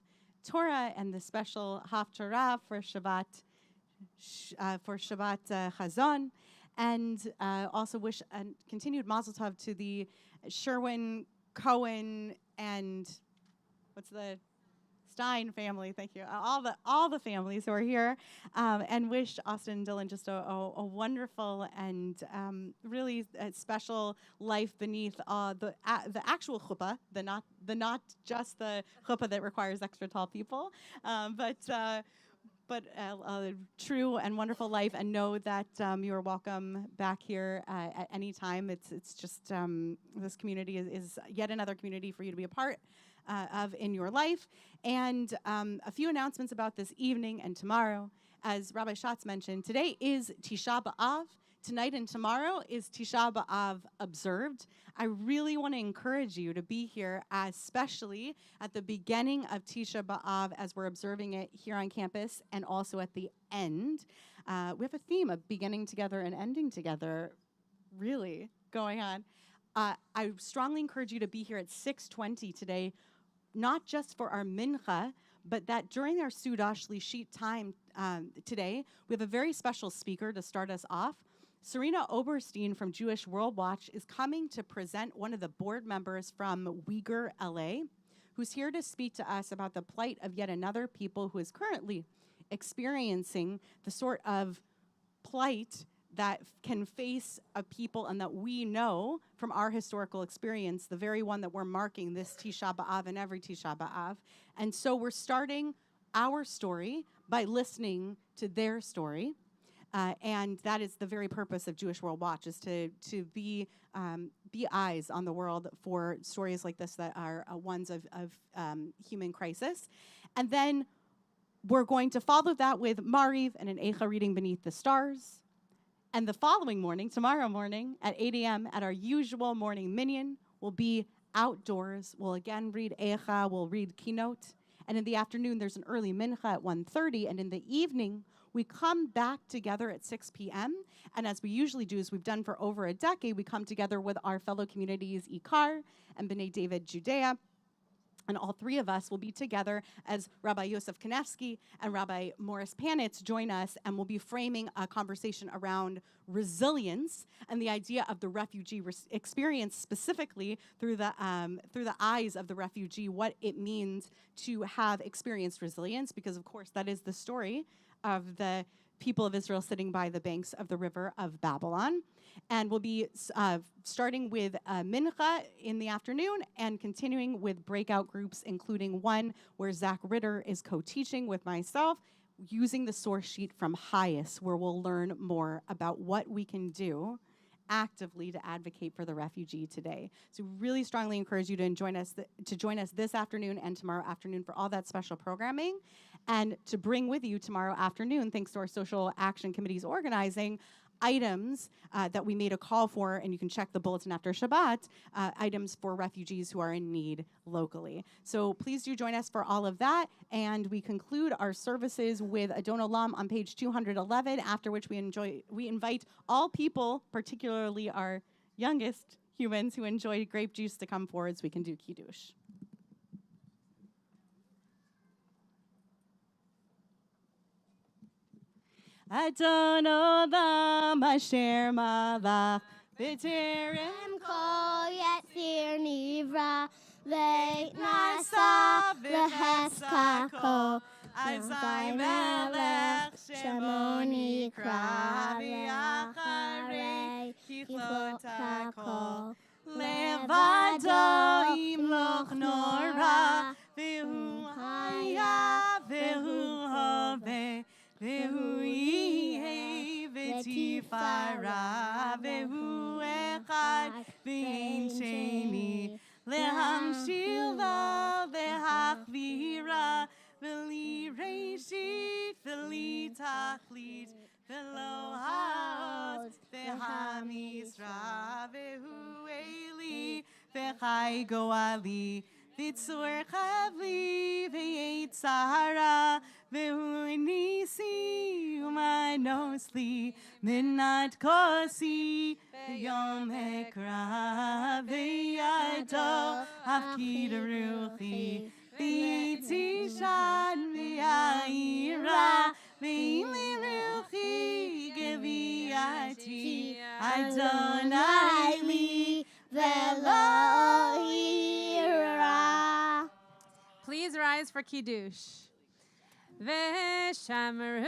Torah and the special Haftarah for Shabbat Chazon, and also wish a continued Mazel Tov to the Sherwin, Cohen, and what's the Stein family. Thank you, all the families who are here, and wish Austin and Dylan just a wonderful and really special life beneath the actual chuppah, the not just the chuppah that requires extra tall people, but a true and wonderful life, and know that you are welcome back here at any time. It's just this community is yet another community for you to be a part of in your life. And a few announcements about this evening and tomorrow. As Rabbi Schatz mentioned, today is Tisha B'Av. Tonight and tomorrow is Tisha B'Av observed. I really want to encourage you to be here, especially at the beginning of Tisha B'Av as we're observing it here on campus, and also at the end. We have a theme of beginning together and ending together really going on. I strongly encourage you to be here at 6:20 today, not just for our mincha, but that during our Sudah Shlishit time today, we have a very special speaker to start us off. Serena Oberstein from Jewish World Watch is coming to present one of the board members from Uyghur LA, who's here to speak to us about the plight of yet another people who is currently experiencing the sort of plight that can face a people and that we know from our historical experience, the very one that we're marking this Tisha B'Av and every Tisha B'Av. And so we're starting our story by listening to their story. And that is the very purpose of Jewish World Watch, is to be eyes on the world for stories like this that are ones of human crisis. And then we're going to follow that with Mariv and an Eicha reading Beneath the Stars. And the following morning, tomorrow morning at 8 a.m. at our usual morning minyan, we'll be outdoors. We'll again read Eicha, we'll read Kinot. And in the afternoon, there's an early mincha at 1:30. And in the evening, we come back together at 6 p.m. And as we usually do, as we've done for over a decade, we come together with our fellow communities, Ikar and B'nai David Judea. And all three of us will be together as Rabbi Yosef Kanevsky and Rabbi Morris Panitz join us, and we'll be framing a conversation around resilience and the idea of the refugee experience, specifically through the eyes of the refugee, what it means to have experienced resilience, because of course that is the story of the people of Israel sitting by the banks of the river of Babylon. And we'll be starting with mincha in the afternoon and continuing with breakout groups, including one where Zach Ritter is co-teaching with myself, using the source sheet from Hias, where we'll learn more about what we can do actively to advocate for the refugee today. So really strongly encourage you to join us this afternoon and tomorrow afternoon for all that special programming, and to bring with you tomorrow afternoon, thanks to our Social Action Committee's organizing, items that we made a call for, and you can check the bulletin after Shabbat, items for refugees who are in need locally. So please do join us for all of that, and we conclude our services with Adon Olam on page 211, after which we invite all people, particularly our youngest humans who enjoy grape juice, to come forward so we can do Kiddush. Adon Olam Asher Malach B'Terem Kol Yetzir Nivra Leit Nasa V'Heskako Azai Melech Shemo Nikra V'Acharei Kichlot HaKol Levado Imloch Nora V'Hu Haya V'Hu Hoveh Vehu Yehei V'Tifara Vehu Echad V'Ein Sheni Lehamshil Lo V'Hachvira V'Li Reishit V'Li Tachlit V'Lo Ha'ot V'Hamisra Vehu Eli V'Chai Goali V'Tzur Chavli V'Yetzara Vehu Nisi Nosli, Minat Kosi, Yom Ekra, Veyado, Afkid Ruchi, Vitishan, Viaira, Vili Ruchi, Geviati, Adonai Li, Veloira. Please rise for Kiddush. Veshamru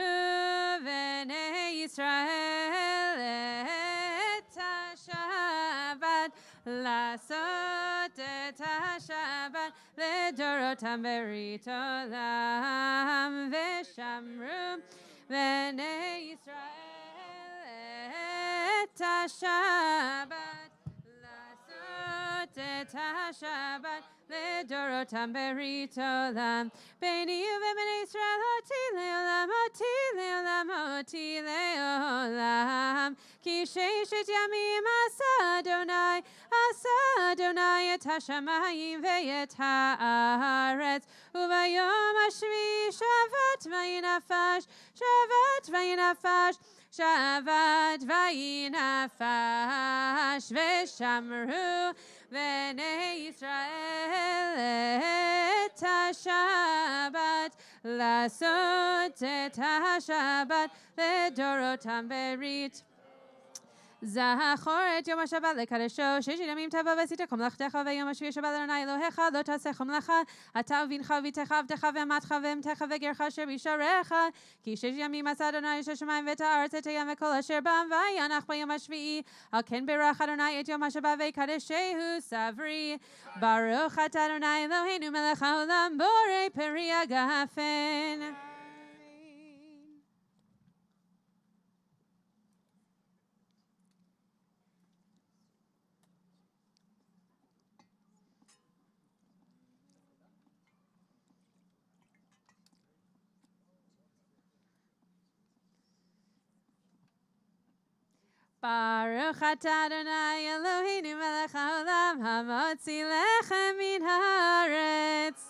v'nei Yisrael et ha-Shabbat lasot et ha-Shabbat ledorotam berit olam. Veshamru v'nei Yisrael et ha-Shabbat lasot et ha-Shabbat ledorotam berit olam. Beini u'b'nei Yisrael oti le'olam, oti le'olam. Ki sheishet yamim asa Adonai et hashamayim ve'et haaretz. U'bayom hashvi shavat vayinafash, Shavat vayinafash, Veshamru v'nei Yisrael et ha-Shabbat lasot et ha-Shabbat ledorotam berit. זכור את יום השבת לקדשו, ששת ימים תבוא ועשית כל מלאכתך, ויום השביעי שבת לאדוני אלוהיך, לא תעשה כל מלאכה, אתה ובנך וביתך עבדך ואמתך ואמתך וגרך אשר בישעריך, כי ששת ימים עשה אדוני את השמיים ואת הארץ את הים וכל אשר בם, וינח ביום השביעי, על כן ברך אדוני את יום השבת ויקדשהו סברי. ברוך אתה אדוני אלוהינו מלך העולם, בורא פרי הגפן. Baruch atah Adonai Eloheinu melech haolam hamotzi lechem min haaretz.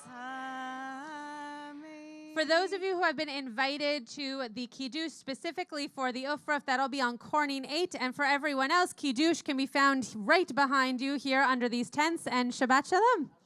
For those of you who have been invited to the Kiddush specifically for the Ufraf, that'll be on Corning 8. And for everyone else, Kiddush can be found right behind you here under these tents. And Shabbat Shalom.